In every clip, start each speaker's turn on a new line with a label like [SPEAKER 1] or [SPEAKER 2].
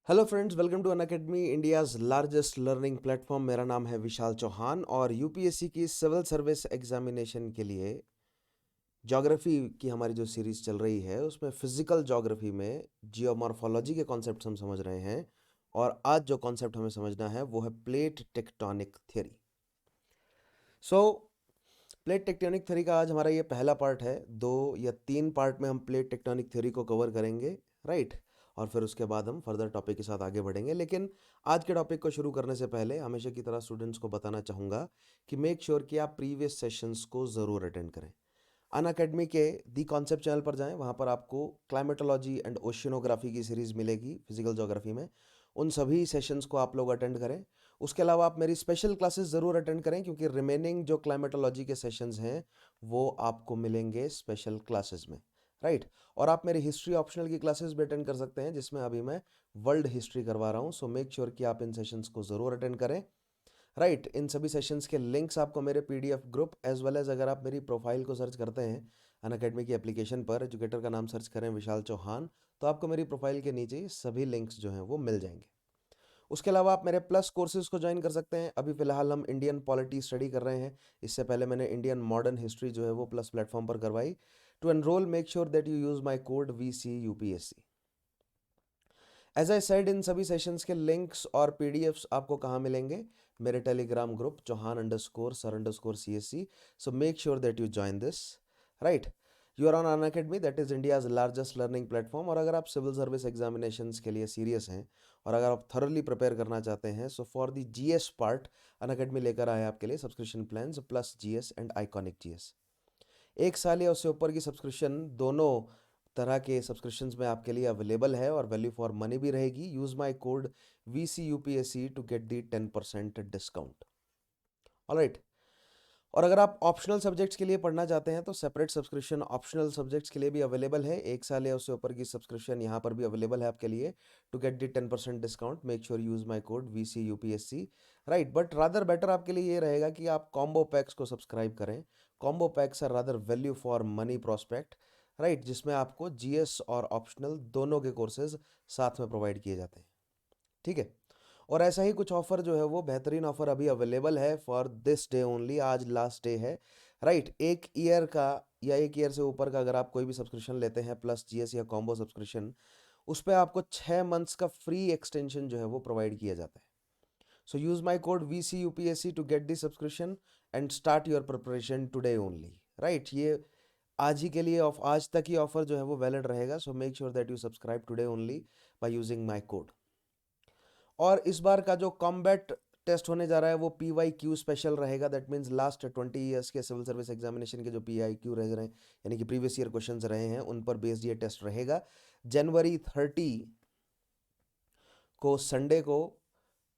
[SPEAKER 1] Hello friends, welcome to Unacademy, India's largest learning platform. मेरा नाम है विशाल चौहान और यूपीएससी की सिविल सर्विस एग्जामिनेशन के लिए ज्योग्राफी की हमारी जो सीरीज़ चल रही है उसमें फिजिकल ज्योग्राफी में जियोमॉर्फोलॉजी के कॉन्सेप्ट हम समझ रहे हैं। और आज जो कॉन्सेप्ट हमें समझना है वो है प्लेट टेक्टोनिक थ्योरी। सो प्लेट टेक्टोनिक थ्योरी का आज हमारा ये पहला पार्ट है। 2 या 3 पार्ट में हम प्लेट टेक्टोनिक थ्योरी को कवर करेंगे, राइट। और फिर उसके बाद हम फर्दर टॉपिक के साथ आगे बढ़ेंगे। लेकिन आज के टॉपिक को शुरू करने से पहले हमेशा की तरह स्टूडेंट्स को बताना चाहूँगा कि मेक श्योर कि आप प्रीवियस सेशंस को ज़रूर अटेंड करें। अन अकेडमी के दी कॉन्सेप्ट चैनल पर जाएं, वहाँ पर आपको क्लाइमेटोलॉजी एंड ओशियनोग्राफी की सीरीज़ मिलेगी फिजिकल ज्योग्राफी में। उन सभी सेशंस को आप लोग अटेंड करें। उसके अलावा आप मेरी स्पेशल क्लासेस ज़रूर अटेंड करें, क्योंकि रिमेनिंग जो क्लाइमेटोलॉजी के सेशंस हैं वो आपको मिलेंगे स्पेशल क्लासेस में, राइट। और आप मेरी हिस्ट्री ऑप्शनल की क्लासेस भी अटेंड कर सकते हैं, जिसमें अभी मैं वर्ल्ड हिस्ट्री करवा रहा हूँ। सो मेक श्योर कि आप इन सेशंस को ज़रूर अटेंड करें, राइट। इन सभी सेशंस के लिंक्स आपको मेरे PDF group as well as, अगर आप मेरी प्रोफाइल को सर्च करते हैं अन अकेडमी की एप्लीकेशन पर, एजुकेटर का नाम सर्च करें विशाल चौहान, तो आपको मेरी प्रोफाइल के नीचे ये सभी लिंक्स जो हैं वो मिल जाएंगे। उसके अलावा आप मेरे प्लस कोर्सेज को ज्वाइन कर सकते हैं। अभी फिलहाल हम इंडियन पॉलिटी स्टडी कर रहे हैं। इससे पहले मैंने इंडियन मॉडर्न हिस्ट्री जो है वो प्लस प्लेटफॉर्म पर करवाई। To enrol make sure that you use my code VCUPSC। As I said, इन सभी सेशंस के लिंक्स और पीडीएफ्स आपको कहाँ मिलेंगे? मेरे Telegram group Chauhan_sir_CSC। So make sure that you join this, right. You are on Unacademy, that is India's largest learning platform. और अगर आप सिविल सर्विस एग्जामिनेशंस के लिए सीरियस हैं और अगर आप थॉरली प्रिपेयर करना चाहते हैं, so for the GS part Unacademy लेकर आए आपके लिए subscription plans plus GS and iconic GS. 1 साल या उससे ऊपर की सब्सक्रिप्शन, दोनों तरह के सब्सक्रिप्शंस में आपके लिए अवेलेबल है और वैल्यू फॉर मनी भी रहेगी। Use my code VCUPSC to get the 10% discount, alright. और अगर आप ऑप्शनल सब्जेक्ट्स के लिए पढ़ना चाहते हैं तो सेपरेट सब्सक्रिप्शन ऑप्शनल सब्जेक्ट्स के लिए भी अवेलेबल है। 1 साल या उससे ऊपर की सब्सक्रिप्शन यहाँ पर भी अवेलेबल है आपके लिए। To get the 10% discount make sure use my code VCUPSC, right. But rather better आपके लिए ये रहेगा कि आप कॉम्बो पैक्स को सब्सक्राइब करें। Combo packs are rather value for money prospect, right, जिसमें आपको जीएस और ऑप्शनल दोनों के कोर्सेज साथ में प्रोवाइड किए जाते हैं, ठीक है। और ऐसा ही कुछ ऑफर जो है वो बेहतरीन ऑफर अभी अवेलेबल है फॉर दिस डे ओनली। आज लास्ट डे है, राइट। 1 ईयर का या 1 ईयर से ऊपर का अगर आप कोई भी सब्सक्रिप्शन लेते हैं प्लस जीएस या कॉम्बो सब्सक्रिप्शन, उस पर आपको 6 मंथ्स का फ्री एक्सटेंशन जो है वो प्रोवाइड किया जाता है। So use my code VCUPSC to get the subscription and start your preparation today only, right. ये आज ही के लिए आज तक ही ऑफर जो है वो वैलिड रहेगा। So make sure that you subscribe today only by using my code. और इस बार का जो कॉम्बैट टेस्ट होने जा रहा है वो PYQ स्पेशल रहेगा। दैट मीन्स लास्ट 20 ईयर्स के सिविल सर्विस एग्जामिनेशन के जो PIQ रह रहे हैं, यानी कि प्रीवियस ईयर क्वेश्चंस रहे हैं, उन पर बेस्ड ये टेस्ट रहेगा। जनवरी 30 को संडे को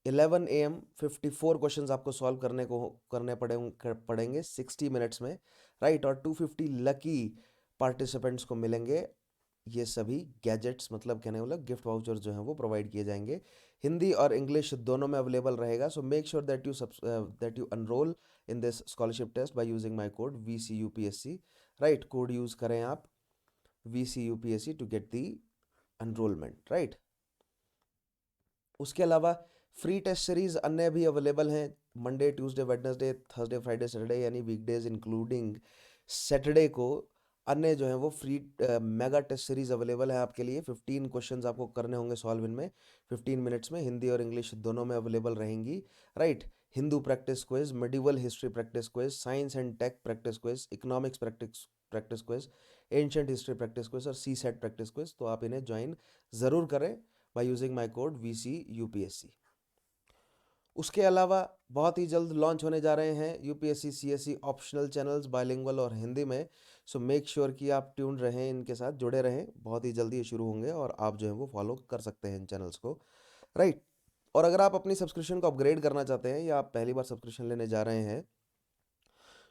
[SPEAKER 1] 11 AM 54 क्वेश्चंस आपको सॉल्व करने पड़ेंगे 60 मिनट्स में, राइट। और 250 लकी पार्टिसिपेंट्स को मिलेंगे ये सभी गैजेट्स, मतलब कहने वाला गिफ्ट वाउचर्स जो हैं वो प्रोवाइड किए जाएंगे। हिंदी और इंग्लिश दोनों में अवेलेबल रहेगा। So make sure that you enrol in this scholarship test by using my code VCUPSC, right. Code use करें आप VCUPSC to get the enrolment, right. उसके अलावा फ्री टेस्ट सीरीज अन्य भी अवेलेबल हैं। Monday, Tuesday, Wednesday, Thursday, Friday, Saturday, यानी weekdays including Saturday को अन्य जो है वो free mega test series available है आपके लिए। 15 क्वेश्चंस आपको करने होंगे सॉल्व इनमें 15 मिनट्स में। हिंदी और इंग्लिश दोनों में अवेलेबल रहेंगी, right. Hindu practice quiz, medieval history practice quiz, science and tech practice quiz, economics practice practice quiz, ancient history practice quiz और CSET प्रैक्टिस क्विज। तो आप इन्हें ज्वाइन ज़रूर करें by using my code VCUPSC। उसके अलावा बहुत ही जल्द लॉन्च होने जा रहे हैं UPSC CSE optional channels bilingual और हिंदी में। सो मेक श्योर कि आप ट्यून रहें, इनके साथ जुड़े रहें। बहुत ही जल्दी ये शुरू होंगे और आप जो है वो फॉलो कर सकते हैं इन चैनल्स को, राइट। और अगर आप अपनी सब्सक्रिप्शन को अपग्रेड करना चाहते हैं या आप पहली बार सब्सक्रिप्शन लेने जा रहे हैं,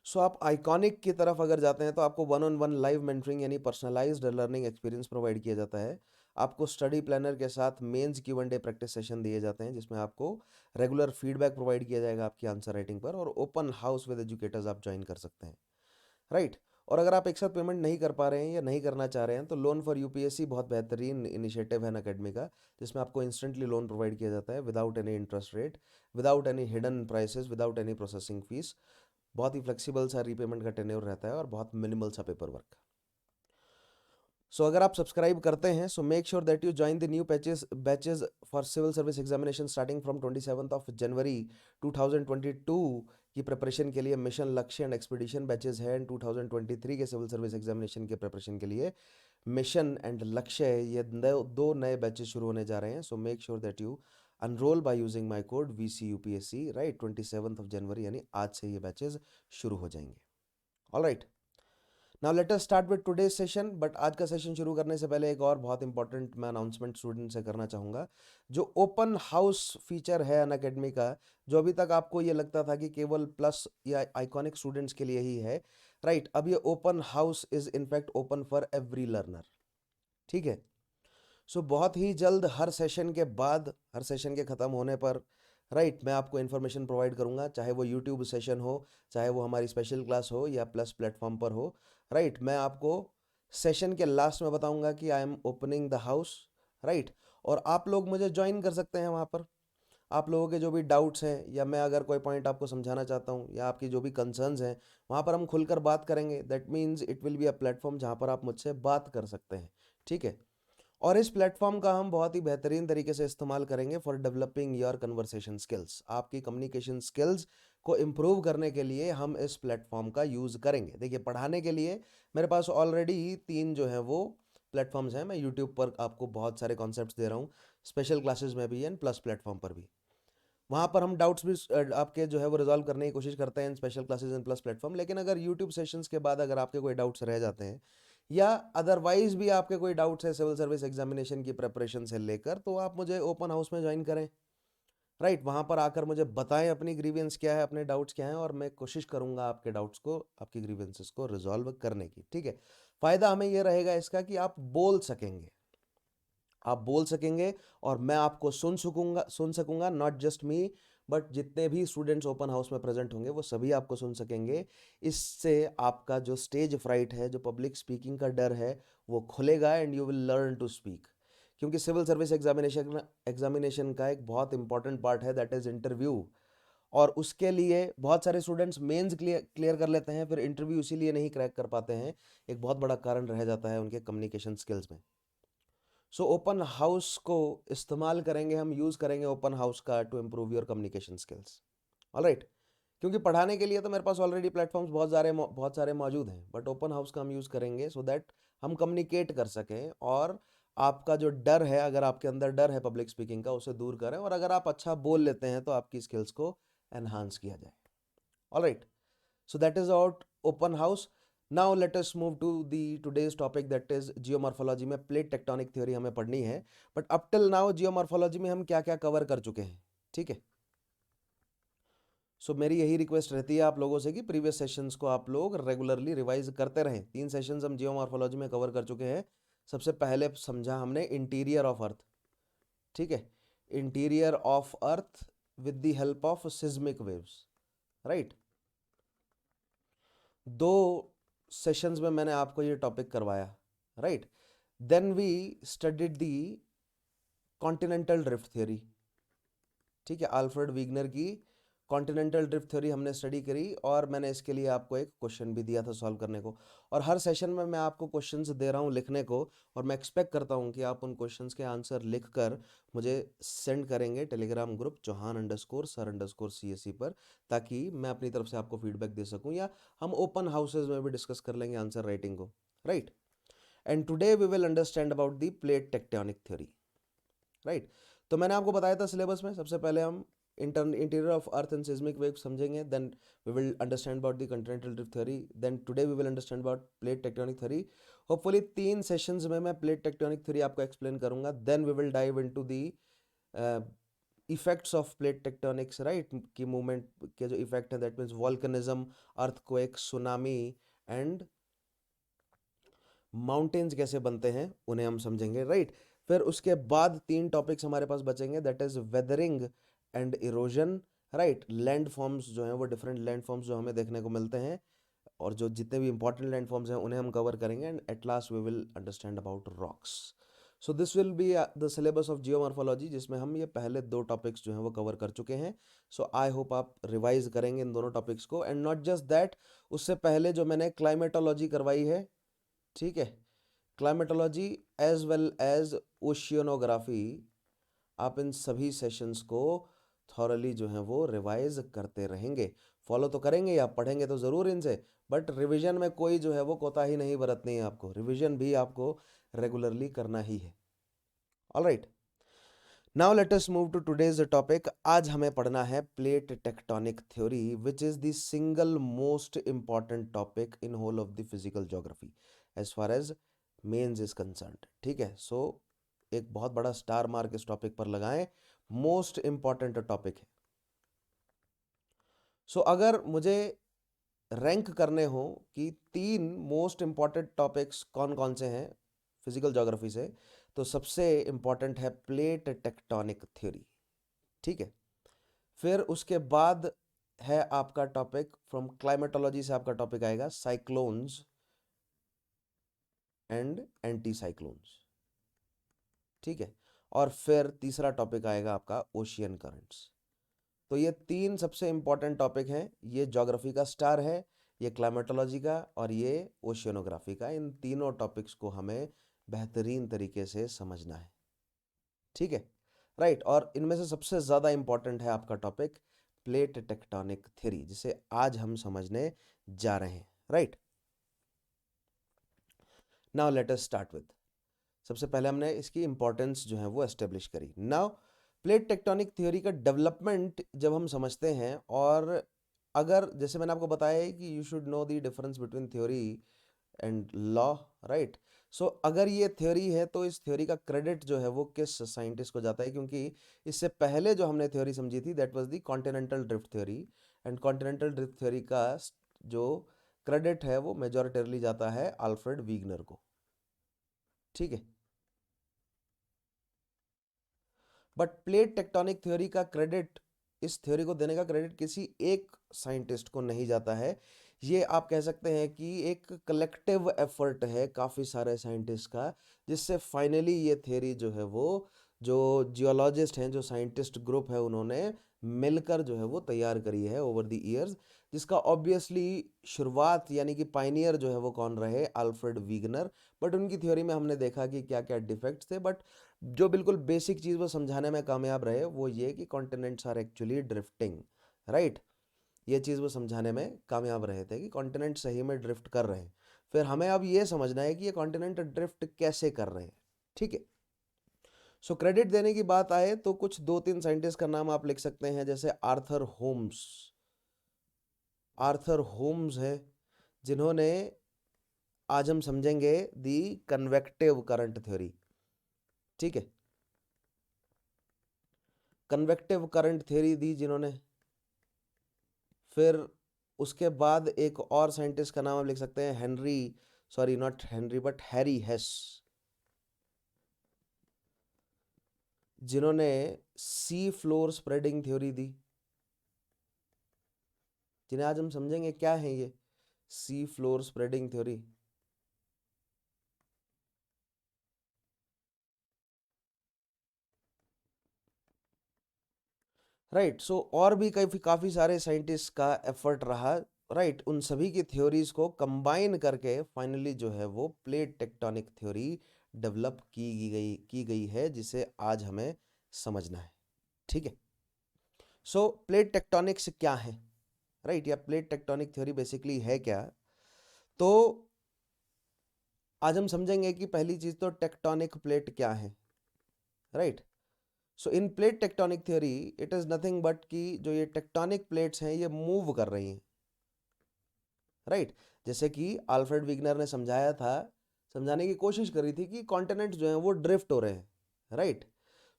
[SPEAKER 1] सो आप आइकॉनिक की तरफ अगर जाते हैं तो आपको 1-on-1 लाइव मेंटरिंग यानी पर्सनलाइज्ड लर्निंग एक्सपीरियंस प्रोवाइड किया जाता है। आपको स्टडी प्लानर के साथ मेंस Q&A प्रैक्टिस सेशन दिए जाते हैं, जिसमें आपको रेगुलर फीडबैक प्रोवाइड किया जाएगा आपकी आंसर राइटिंग पर। और ओपन हाउस विद एजुकेटर्स आप ज्वाइन कर सकते हैं, राइट। और अगर आप एक साथ पेमेंट नहीं कर पा रहे हैं या नहीं करना चाह रहे हैं तो लोन फॉर यूपीएससी बहुत बेहतरीन इनिशिएटिव है अनअकैडमी का, जिसमें आपको इंस्टेंटली लोन प्रोवाइड किया जाता है without any interest rate, without any hidden prices, without any processing fees. बहुत ही फ्लेक्सिबल सा रीपेमेंट का टेन्योर रहता है और बहुत मिनिमल सा पेपर वर्क। सो अगर आप सब्सक्राइब करते हैं so make sure that you join the new batches for civil service examination starting from 27 January 2022 की प्रिपरेशन के लिए mission Lakshya and expedition batches है, एंड 2023 के सिविल सर्विस एग्जामिनेशन के प्रिपरेशन के लिए मिशन एंड लक्ष्य, ये दो नए बैचेस शुरू होने जा रहे हैं। So make sure that you unroll bye using my code VCUPSC, right. 27 जनवरी यानी आज से ये बैचेस शुरू हो जाएंगे। Alright, now let us start with today's session. But आज का सेशन शुरू करने से पहले एक और बहुत इंपॉर्टेंट मैं अनाउंसमेंट स्टूडेंट से करना चाहूँगा। जो ओपन हाउस फीचर है अनअकैडमी का, जो अभी तक आपको ये लगता था कि केवल प्लस या आइकॉनिक स्टूडेंट्स के लिए ही है, राइट, अब ये open house is in fact open for every learner, ठीक है। सो बहुत ही जल्द हर सेशन के बाद, हर सेशन के ख़त्म होने पर, राइट, मैं आपको इन्फॉर्मेशन प्रोवाइड करूंगा, चाहे वो यूट्यूब सेशन हो, चाहे वो हमारी स्पेशल क्लास हो या प्लस प्लेटफॉर्म पर हो, राइट। मैं आपको सेशन के लास्ट में बताऊंगा कि I am opening the house, right, और आप लोग मुझे ज्वाइन कर सकते हैं वहाँ पर। आप लोगों के जो भी डाउट्स हैं या मैं अगर कोई पॉइंट आपको समझाना चाहता हूँ या आपकी जो भी कंसर्न्स हैं, वहाँ पर हम खुलकर बात करेंगे। That means it will be a platform जहाँ पर आप मुझसे बात कर सकते हैं, ठीक है। और इस प्लेटफॉर्म का हम बहुत ही बेहतरीन तरीके से इस्तेमाल करेंगे for developing your conversation skills. आपकी कम्युनिकेशन स्किल्स को इम्प्रूव करने के लिए हम इस प्लेटफॉर्म का यूज़ करेंगे। देखिए, पढ़ाने के लिए मेरे पास ऑलरेडी 3 जो हैं वो प्लेटफॉर्म्स हैं। मैं यूट्यूब पर आपको बहुत सारे कॉन्सेप्ट्स दे रहा हूँ, स्पेशल क्लासेस में भी एंड प्लस प्लेटफॉर्म पर भी। वहाँ पर हम डाउट्स भी आपके जो है वो रिजॉल्व करने की कोशिश करते हैं इन special classes and plus platform. लेकिन अगर यूट्यूब सेशंस के बाद अगर आपके कोई डाउट्स रह जाते हैं या अदरवाइज भी आपके कोई डाउट्स है सिविल सर्विस एग्जामिनेशन की प्रिपरेशन से लेकर, तो आप मुझे ओपन हाउस में ज्वाइन करें, राइट। वहाँ पर आकर मुझे बताएं अपनी ग्रीवेंस क्या है, अपने डाउट्स क्या हैं, और मैं कोशिश करूँगा आपके डाउट्स को, आपकी ग्रीवेंसेस को रिजॉल्व करने की, ठीक है। फ़ायदा हमें ये रहेगा इसका कि आप बोल सकेंगे, आप बोल सकेंगे और मैं आपको सुन सकूंगा, नॉट जस्ट मी बट जितने भी स्टूडेंट्स ओपन हाउस में प्रेजेंट होंगे वो सभी आपको सुन सकेंगे। इससे आपका जो स्टेज फ्राइट है, जो पब्लिक स्पीकिंग का डर है, वो खुलेगा and you will learn to speak. क्योंकि सिविल सर्विस एग्जामिनेशन का एक बहुत इंपॉर्टेंट पार्ट है, दैट इज इंटरव्यू। और उसके लिए बहुत सारे स्टूडेंट्स मेंस क्लियर कर लेते हैं, फिर इंटरव्यू इसीलिए नहीं क्रैक कर पाते हैं। एक बहुत बड़ा कारण रह जाता है उनके कम्युनिकेशन स्किल्स में। सो ओपन हाउस को इस्तेमाल करेंगे, हम यूज़ करेंगे ओपन हाउस का to improve your communication skills. Alright, क्योंकि पढ़ाने के लिए तो मेरे पास ऑलरेडी प्लेटफॉर्म्स बहुत सारे मौजूद हैं, बट ओपन हाउस का हम यूज़ करेंगे सो दैट हम कम्युनिकेट कर सकें और आपका जो डर है, अगर आपके अंदर डर है पब्लिक स्पीकिंग का, उसे दूर करें, और अगर आप अच्छा बोल लेते हैं तो आपकी स्किल्स को एनहांस किया जाए। Alright, so that is about open house. Now let us move to the today's topic, that is geomorphology में प्लेट टेक्टोनिक थ्योरी हमें पढ़नी है। But up till now geomorphology में हम क्या क्या कवर कर चुके हैं, ठीक है। सो मेरी यही रिक्वेस्ट रहती है आप लोगों से कि प्रीवियस सेशंस को आप लोग रेगुलरली रिवाइज करते रहें। 3 सेशंस हम जियोमॉर्फोलॉजी में कवर कर चुके हैं। सबसे पहले समझा हमने इंटीरियर ऑफ अर्थ, ठीक है, interior of earth with the help of seismic waves, right. 2 sessions में मैंने आपको ये टॉपिक करवाया, right. Then we studied the continental drift theory, ठीक है, अल्फ्रेड वीगनर की कॉन्टिनेंटल ड्रिफ्ट थ्योरी हमने स्टडी करी, और मैंने इसके लिए आपको एक क्वेश्चन भी दिया था सॉल्व करने को। और हर सेशन में मैं आपको क्वेश्चंस दे रहा हूँ लिखने को, और मैं एक्सपेक्ट करता हूँ कि आप उन क्वेश्चंस के आंसर लिखकर मुझे सेंड करेंगे टेलीग्राम ग्रुप Chauhan_sir_CSE पर, ताकि मैं अपनी तरफ से आपको फीडबैक दे सकूँ, या हम ओपन हाउसेज में भी डिस्कस कर लेंगे आंसर राइटिंग को, right. And today we will understand about the plate tectonic theory, right. तो मैंने आपको बताया था सिलेबस में सबसे पहले हम interior of earth and seismic wave समझेंगे, then we will understand about the continental drift theory, then today we will understand about plate tectonic theory. Hopefully 3 sessions में मैं प्लेट टेक्टोनिक थ्योरी आपको एक्सप्लेन करूंगा, then we will dive into the effects of plate tectonics, right, की movement के जो effect है, that means volcanism, earthquake, tsunami and mountains कैसे बनते हैं उन्हें हम समझेंगे, राइट। फिर उसके बाद 3 टॉपिक्स हमारे पास बचेंगे, that is weathering and erosion, right. Land forms जो हैं वो डिफरेंट लैंड फॉर्म्स जो हमें देखने को मिलते हैं और जो जितने भी इंपॉर्टेंट लैंडफॉर्म्स हैं उन्हें हम कवर करेंगे, and at last we will understand about rocks. So this will be the syllabus of geomorphology, जिसमें हम ये पहले 2 टॉपिक्स जो हैं वो कवर कर चुके हैं. सो आई होप आप रिवाइज करेंगे इन दोनों टॉपिक्स को. एंड नॉट जस्ट दैट, उससे पहले जो मैंने क्लाइमेटोलॉजी करवाई है, ठीक है, climatology as well as oceanography, आप इन सभी सेशंस को थॉरली जो है वो रिवाइज करते रहेंगे. फॉलो तो करेंगे, आप पढ़ेंगे तो ज़रूर इनसे, बट रिवीजन में कोई जो है वो कोताही नहीं बरतनी है आपको. रिवीजन भी आपको रेगुलरली करना ही है. Alright, now let us move to today's topic. आज हमें पढ़ना है plate tectonic theory, which is the single most important topic in whole of the physical geography as far as mains is concerned. ठीक है, सो एक बहुत बड़ा स्टार मार्क इस टॉपिक पर लगाएं. मोस्ट इंपॉर्टेंट टॉपिक है. सो अगर मुझे रैंक करने हो कि 3 मोस्ट इंपॉर्टेंट टॉपिक्स कौन कौन से हैं फिजिकल ज्योग्राफी से, तो सबसे इंपॉर्टेंट है प्लेट टेक्टोनिक थ्योरी. ठीक है, फिर उसके बाद है आपका टॉपिक फ्रॉम क्लाइमेटोलॉजी से, आपका टॉपिक आएगा साइक्लोन्स एंड एंटी साइक्लोन्स. ठीक है, और फिर तीसरा टॉपिक आएगा आपका ओशियन करंट्स. तो ये 3 सबसे इंपॉर्टेंट टॉपिक हैं. ये ज्योग्राफी का स्टार है, ये क्लाइमेटोलॉजी का, और ये ओशियनोग्राफी का. इन तीनों टॉपिक्स को हमें बेहतरीन तरीके से समझना है. ठीक है, राइट. और इनमें से सबसे ज़्यादा इंपॉर्टेंट है आपका टॉपिक प्लेट टेक्टोनिक थ्योरी, जिसे आज हम समझने जा रहे हैं. Right, now let us start with, सबसे पहले हमने इसकी इंपॉर्टेंस जो है वो एस्टेब्लिश करी. नाउ प्लेट टेक्टोनिक थ्योरी का डेवलपमेंट जब हम समझते हैं, और अगर जैसे मैंने आपको बताया है कि you should know the difference between theory and law, right. So अगर ये थ्योरी है तो इस थ्योरी का क्रेडिट जो है वो किस साइंटिस्ट को जाता है, क्योंकि इससे पहले जो हमने थ्योरी समझी थी that was the continental drift theory, and continental drift theory का जो क्रेडिट है वो मेजॉरिटरली जाता है अल्फ्रेड वीगनर को. ठीक है, बट प्लेट टेक्टोनिक थ्योरी का क्रेडिट, इस थ्योरी को देने का क्रेडिट किसी एक साइंटिस्ट को नहीं जाता है. ये आप कह सकते हैं कि एक कलेक्टिव एफर्ट है काफ़ी सारे साइंटिस्ट का, जिससे फाइनली ये थ्योरी जो है वो, जो जियोलॉजिस्ट हैं, जो साइंटिस्ट ग्रुप है, उन्होंने मिलकर जो है वो तैयार करी है ओवर द ईयर्स. जिसका ऑब्वियसली शुरुआत यानी कि पाइनियर जो है वो कौन रहे, अल्फ्रेड वीगनर. बट उनकी थ्योरी में हमने देखा कि क्या क्या डिफेक्ट्स थे, बट जो बिल्कुल बेसिक चीज़ वो समझाने में कामयाब रहे वो ये कि continents are actually drifting. Right, ये चीज़ वो समझाने में कामयाब रहे थे कि कॉन्टिनेंट सही में ड्रिफ्ट कर रहे हैं. फिर हमें अब ये समझना है कि ये कॉन्टिनेंट ड्रिफ्ट कैसे कर रहे हैं. ठीक है, सो क्रेडिट देने की बात आए तो कुछ 2-3 साइंटिस्ट का नाम आप लिख सकते हैं, जैसे आर्थर होम्स. आर्थर होम्स है जिन्होंने, आज हम समझेंगे, दी कन्वेक्टिव करंट थ्योरी. ठीक है, कन्वेक्टिव करंट थ्योरी दी जिन्होंने. फिर उसके बाद एक और साइंटिस्ट का नाम आप लिख सकते हैं, Henry, sorry not Henry but Harry Hess, जिन्होंने सी फ्लोर स्प्रेडिंग थ्योरी दी, जिन्हें आज हम समझेंगे क्या है ये sea floor spreading theory. Right, so और भी काफ़ी सारे साइंटिस्ट का एफर्ट रहा. राइट, उन सभी की थ्योरीज को कंबाइन करके फाइनली जो है वो प्लेट टेक्टोनिक थ्योरी डेवलप की गई है, जिसे आज हमें समझना है. ठीक है, सो प्लेट टेक्टोनिक्स क्या है, राइट, या प्लेट टेक्टोनिक थ्योरी बेसिकली है क्या. तो आज हम समझेंगे कि पहली चीज़ तो टेक्टोनिक प्लेट क्या है. Right, so in plate tectonic theory it is nothing but कि जो ये टेक्टोनिक प्लेट्स हैं ये मूव कर रही हैं. राइट, जैसे कि अल्फ्रेड विगनर ने समझाया था, समझाने की कोशिश करी थी कि कॉन्टिनेंट्स जो हैं वो ड्रिफ्ट हो रहे हैं. राइट,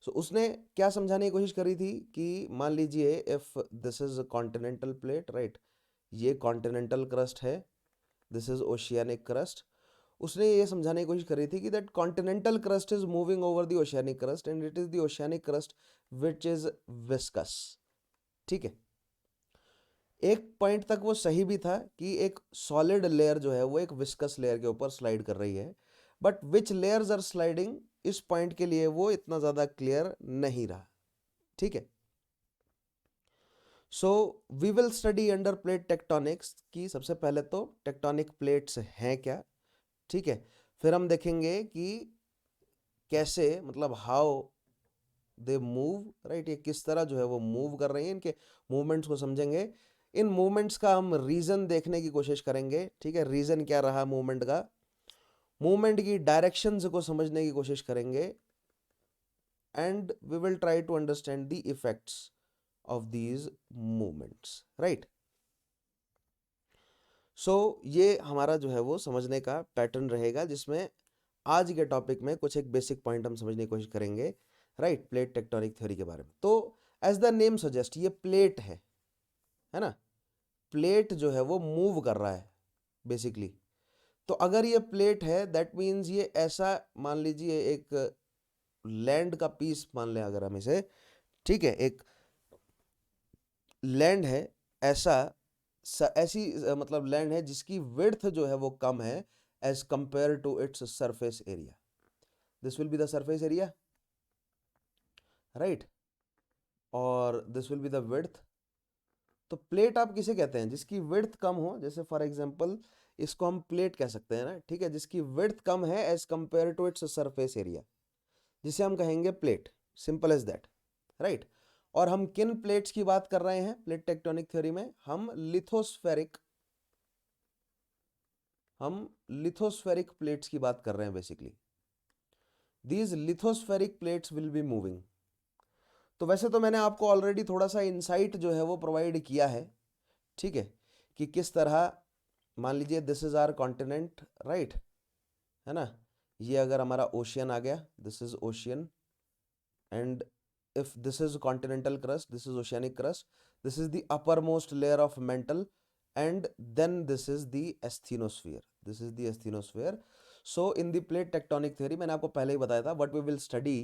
[SPEAKER 1] सो उसने क्या समझाने की कोशिश करी थी कि मान लीजिए if this is continental plate, right, ये कॉन्टिनेंटल क्रस्ट है, दिस इज ओशियानिक क्रस्ट. उसने ये समझाने की कोशिश करी थी कि that continental crust is moving over the oceanic crust and it is the oceanic crust which is viscous. ठीक है, एक पॉइंट तक वो सही भी था कि एक सॉलिड लेयर जो है वो एक विस्कस लेयर के ऊपर स्लाइड कर रही है, but which layers are sliding, इस पॉइंट के लिए वो इतना ज्यादा क्लियर नहीं रहा। ठीक है, so we will study under plate tectonics की सबसे पहले तो टेक्टोनिक प्लेट्स हैं क्या। ठीक है, फिर हम देखेंगे कि कैसे, मतलब हाउ दे मूव, राइट, ये किस तरह जो है वो मूव कर रही हैं, इनके मूवमेंट्स को समझेंगे। इन मूवमेंट्स का हम रीजन देखने की कोशिश करेंगे। ठीक है, रीजन क्या रहा मूवमेंट का, मूवमेंट की डायरेक्शंस को समझने की कोशिश करेंगे, and we will try to understand the effects of these movements, right. So ये हमारा जो है वो समझने का पैटर्न रहेगा, जिसमें आज के टॉपिक में कुछ एक बेसिक पॉइंट हम समझने की कोशिश करेंगे, राइट, प्लेट टेक्टोनिक थ्योरी के बारे में। तो एज द नेम सजेस्ट, ये प्लेट है ना, प्लेट जो है वो मूव कर रहा है बेसिकली। तो अगर ये प्लेट है, दैट मीन्स ये ऐसा, मान लीजिए एक लैंड का पीस मान लें अगर हम इसे, ठीक है, एक लैंड है ऐसा, ऐसी मतलब लैंड है जिसकी विड्थ जो है वो कम है as compare to its surface area. This will be the surface area, right, और this will be the width. तो प्लेट आप किसे कहते हैं, जिसकी विड्थ कम हो, जैसे फॉर एग्जांपल इसको हम प्लेट कह सकते हैं ना, ठीक है, जिसकी विड्थ कम है as compare to its surface area, जिसे हम कहेंगे plate, simple as that, right. और हम किन प्लेट्स की बात कर रहे हैं प्लेट टेक्टोनिक थ्योरी में, हम लिथोस्फेरिक प्लेट्स की बात कर रहे हैं basically. These lithospheric plates will be moving. तो वैसे तो मैंने आपको ऑलरेडी थोड़ा सा इंसाइट जो है वो प्रोवाइड किया है, ठीक है, कि किस तरह, मान लीजिए this is our continent, right, है ना, ये अगर हमारा ओशियन आ गया, this is ocean, and if this is continental crust, this is oceanic crust, this is the uppermost layer of mantle, and then this is the asthenosphere, this is the asthenosphere. So in the plate tectonic theory, मैंने आपको पहले ही बताया था, what we will study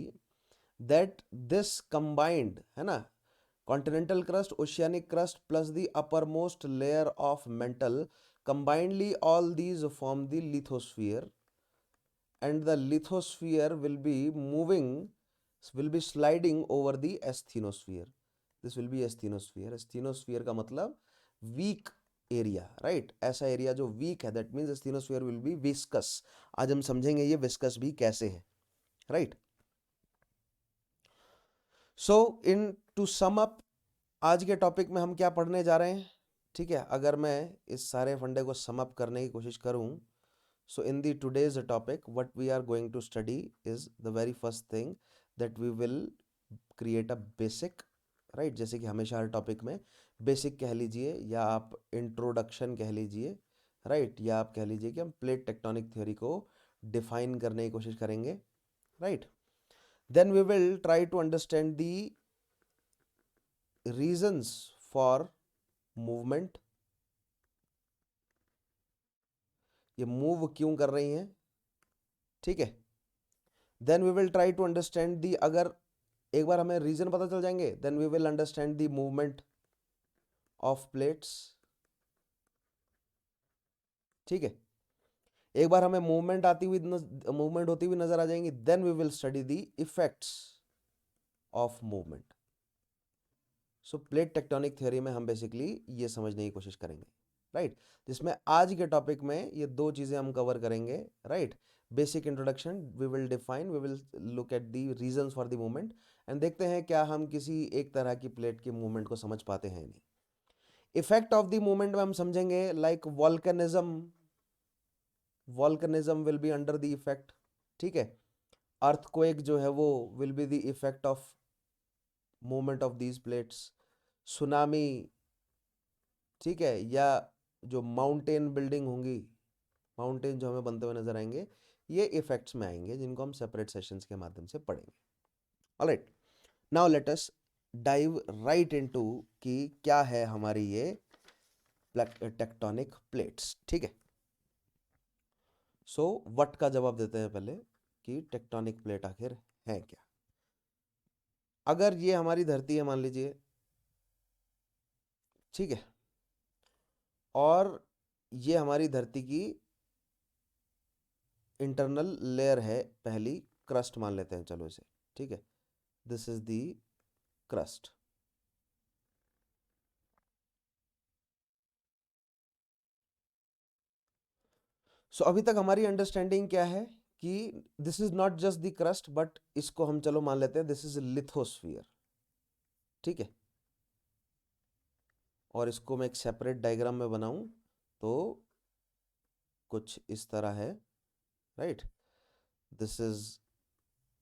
[SPEAKER 1] that this combined, है ना, continental crust, oceanic crust plus the uppermost layer of mantle, combinedly all these form the lithosphere, and the lithosphere will be moving, will be sliding over the asthenosphere. This will be asthenosphere. Asthenosphere का मतलब weak area, right, ऐसा area जो weak है, that means asthenosphere will be viscous. आज हम समझेंगे ये viscous भी कैसे है, right. So in to sum up, आज के टॉपिक में हम क्या पढ़ने जा रहे हैं, ठीक है, अगर मैं इस सारे फंडे को सम अप करने की कोशिश करूं, so in the today's topic what we are going to study is the very first thing that we will create a basic, right, जैसे कि हमेशा हर टॉपिक में बेसिक कह लीजिए या आप इंट्रोडक्शन कह लीजिए, राइट, या आप कह लीजिए कि हम प्लेट टेक्टोनिक थ्योरी को डिफाइन करने की कोशिश करेंगे, right. Then we will try to understand the reasons for movement, ये मूव क्यों कर रही हैं, ठीक है। Then we will try to understand the, अगर एक बार हमें रीजन पता चल जाएंगे, then we will understand the movement of plates, ठीक है। एक बार हमें मूवमेंट होती हुई नजर आ जाएंगी, then we will study the effects of movement. So plate tectonic theory में हम बेसिकली ये समझने की कोशिश करेंगे, राइट, जिसमें आज के टॉपिक में ये दो चीजें हम कवर करेंगे, right. Basic introduction, we will define, we will look at the reasons for the movement, and देखते हैं क्या हम किसी एक तरह की प्लेट के मूवमेंट को समझ पाते हैं नहीं। इफेक्ट ऑफ द मूवमेंट में हम समझेंगे like volcanism will be under the effect, ठीक है। अर्थक्वेक जो है वो will be the effect of movement of these plates. Tsunami, ठीक है, या जो माउंटेन बिल्डिंग होंगी, माउंटेन जो हमें बनते हुए नजर आएंगे, ये इफेक्ट्स में आएंगे, जिनको हम सेपरेट सेशंस के माध्यम से पढ़ेंगे। ऑलराइट, नाउ लेट अस डाइव राइट इनटू कि क्या है हमारी ये टेक्टोनिक प्लेट्स, ठीक है। सो व्हाट का जवाब देते हैं पहले कि टेक्टोनिक प्लेट आखिर है क्या। अगर ये हमारी धरती है मान लीजिए, ठीक है, और ये हमारी धरती की इंटरनल लेयर है, पहली क्रस्ट मान लेते हैं चलो इसे, ठीक है। This is the crust. So अभी तक हमारी अंडरस्टैंडिंग क्या है कि this is not just the crust, but इसको हम चलो मान लेते हैं दिस इज लिथोस्फियर, ठीक है। और इसको मैं एक सेपरेट डायग्राम में बनाऊं तो कुछ इस तरह है, right. This is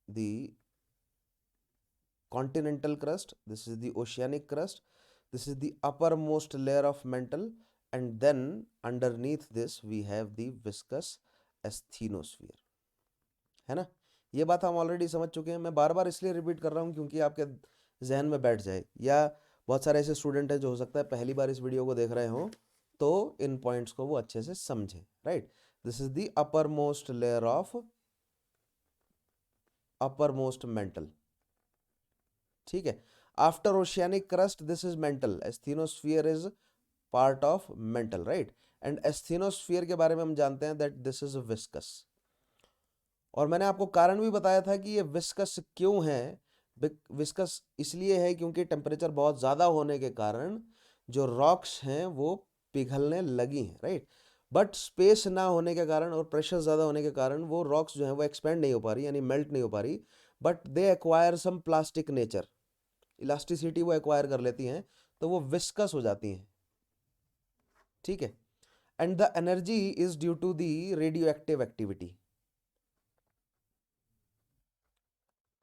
[SPEAKER 1] the continental crust, this is the oceanic crust, this is the uppermost layer of mantle, and then underneath this we have the viscous asthenosphere, है ना। ये बात हम ऑलरेडी समझ चुके हैं, मैं बार बार इसलिए रिपीट कर रहा हूँ क्योंकि आपके जहन में बैठ जाए, या बहुत सारे ऐसे स्टूडेंट हैं जो हो सकता है पहली बार इस वीडियो को देख रहे हो, तो इन पॉइंट्स को वो अच्छे से समझें, right. This is the upper most layer of upper most mental, ठीक है। After oceanic crust this is mental, asthenosphere is part of mental, right. And asthenosphere के बारे में हम जानते हैं दैट दिस इज विस्कस। और मैंने आपको कारण भी बताया था कि ये विस्कस क्यों है। विस्कस इसलिए है क्योंकि टेम्परेचर बहुत ज़्यादा होने के कारण जो रॉक्स हैं वो पिघलने लगी हैं, राइट। बट स्पेस ना होने के कारण और प्रेशर ज़्यादा होने के कारण वो रॉक्स जो हैं वो एक्सपेंड नहीं हो पा रही, यानी मेल्ट नहीं हो पा रही, but they acquire some plastic nature, elasticity वो एक्वायर कर लेती हैं, तो वो विस्कस हो जाती हैं, ठीक है। And the energy is due to the radioactive activity,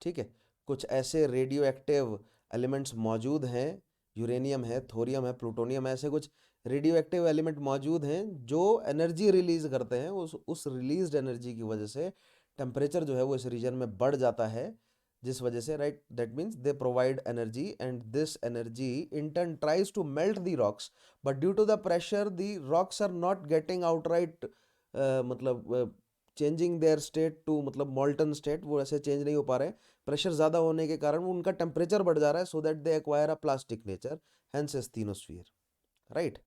[SPEAKER 1] ठीक है। कुछ ऐसे रेडियो एक्टिव एलिमेंट्स मौजूद हैं, यूरेनियम है, थोरियम है, प्लूटोनियम है, ऐसे कुछ रेडियो एक्टिव एलिमेंट मौजूद हैं जो एनर्जी रिलीज करते हैं। उस रिलीज्ड एनर्जी की वजह से टेम्परेचर जो है वो इस रीजन में बढ़ जाता है, जिस वजह से, right, that means they provide energy, and this energy in turn tries to melt the rocks, but due to the pressure the rocks are not getting outright, मतलब चेंजिंग देयर स्टेट टू, मतलब molten state, वो ऐसे change नहीं हो पा रहे हैं। Pressure ज़्यादा होने के कारण वो उनका टेम्परेचर बढ़ जा रहा है, so that they acquire a plastic nature, hence asthenosphere, right.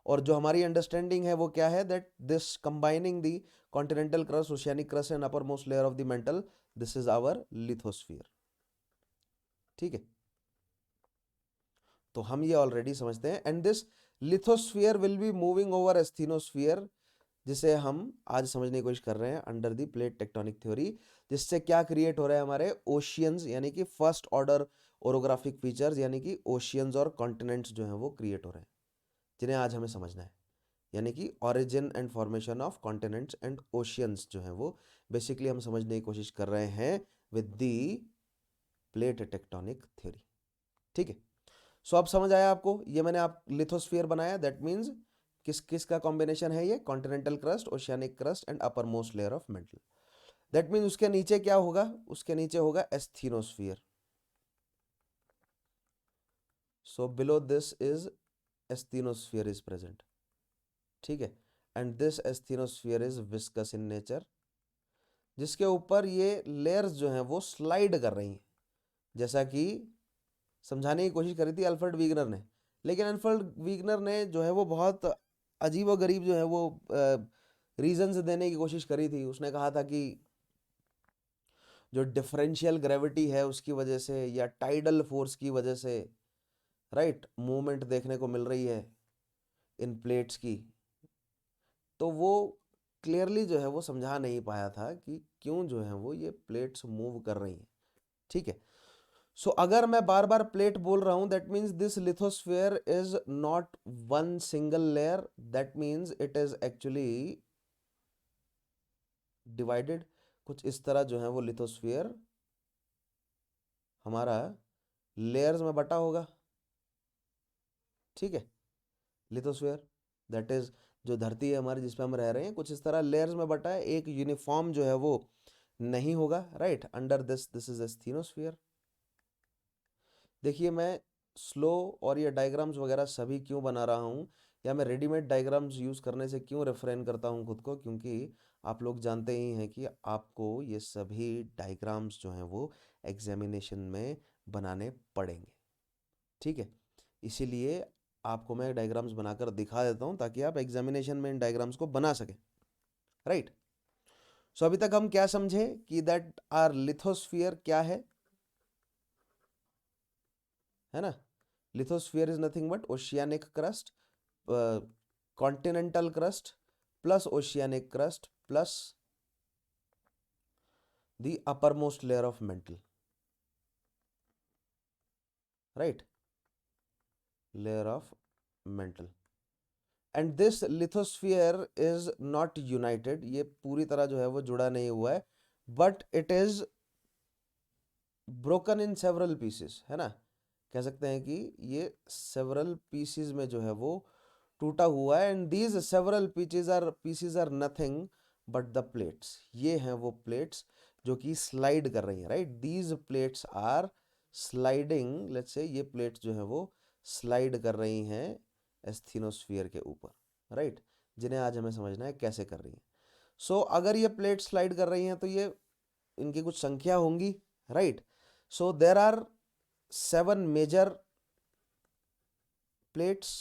[SPEAKER 1] और जो हमारी अंडरस्टैंडिंग है वो क्या है, that this combining the continental crust, oceanic crust and upper most layer of the mantle, this is our lithosphere, ठीक है। तो हम ये ऑलरेडी समझते हैं, and this lithosphere will be moving over asthenosphere, जिसे हम आज समझने की कोशिश कर रहे हैं under the plate tectonic theory, जिससे क्या क्रिएट हो रहा है, हमारे ओशियंस, यानी कि फर्स्ट ऑर्डर ओरोग्राफिक फीचर्स, यानी कि ओशियंस और कॉन्टिनेंट्स जो हैं वो क्रिएट हो रहे हैं, जिन्हें आज हमें समझना है। यानी कि origin and formation of continents and oceans जो हैं वो बेसिकली हम समझने की कोशिश कर रहे हैं with the plate tectonic theory, ठीक है। सो अब समझ आया आपको, ये मैंने आप लिथोस्फीयर बनाया, दैट मीन्स किस किस का कॉम्बिनेशन है ये, continental crust, oceanic crust and upper most layer of mental. That means उसके नीचे क्या होगा, उसके नीचे होगा asthenosphere. So below this is asthenosphere is present, ठीक है। And this asthenosphere is viscous in nature, जिसके ऊपर ये लेयर्स जो हैं वो स्लाइड कर रही हैं, जैसा कि समझाने की कोशिश करी थी अल्फ्रेड वीगनर ने। लेकिन अल्फ्रेड वीगनर ने जो है वो बहुत अजीब व गरीब जो है वो रीजंस देने की कोशिश करी थी। उसने कहा था कि जो डिफरेंशियल ग्रेविटी है उसकी वजह से, या टाइडल फोर्स की वजह से, राइट, मूवमेंट देखने को मिल रही है इन प्लेट्स की। तो वो क्लियरली जो है वो समझा नहीं पाया था कि क्यों जो है वो ये प्लेट्स मूव कर रही हैं, ठीक है। सो अगर मैं बार बार प्लेट बोल रहा हूं, that means this lithosphere is not one single layer, that means it is actually divided. कुछ इस तरह जो है वो लिथोस्फेयर हमारा लेयर्स में बटा होगा, ठीक है। लिथोस्फेयर दैट इज जो धरती है हमारी जिस पे हम रह रहे हैं, कुछ इस तरह लेयर्स में बटा है, एक यूनिफॉर्म जो है वो नहीं होगा, right. Under this is asthenosphere. देखिए मैं स्लो और ये डायग्राम्स वगैरह सभी क्यों बना रहा हूँ, या मैं रेडीमेड डायग्राम्स यूज़ करने से क्यों रेफरेन करता हूँ खुद को, क्योंकि आप लोग जानते ही हैं कि आपको ये सभी डायग्राम्स जो हैं वो एग्जामिनेशन में बनाने पड़ेंगे, ठीक है। इसीलिए आपको मैं डायग्राम्स बनाकर दिखा देता हूं ताकि आप एग्जामिनेशन में इन डायग्राम्स को बना सकें, राइट। सो अभी तक हम क्या समझे कि दैट आर लिथोस्फीयर क्या है ना। Lithosphere is nothing but oceanic crust, continental crust plus oceanic crust plus the uppermost layer of mantle, right, layer of mantle, and this lithosphere is not united, ये पूरी तरह जो है वो जुड़ा नहीं हुआ है, but it is broken in several pieces, है ना। कह सकते हैं कि ये several pieces में जो है वो टूटा हुआ है, and these several pieces are nothing but the plates, ये हैं वो plates जो कि स्लाइड कर रही हैं, right. These plates are sliding, let's say ये प्लेट्स जो है वो स्लाइड कर रही हैं एस्थीनोस्फीयर के ऊपर, राइट, जिन्हें आज हमें समझना है कैसे कर रही हैं। सो अगर ये प्लेट स्लाइड कर रही हैं तो ये इनकी कुछ संख्या होंगी, right. So there are 7 major plates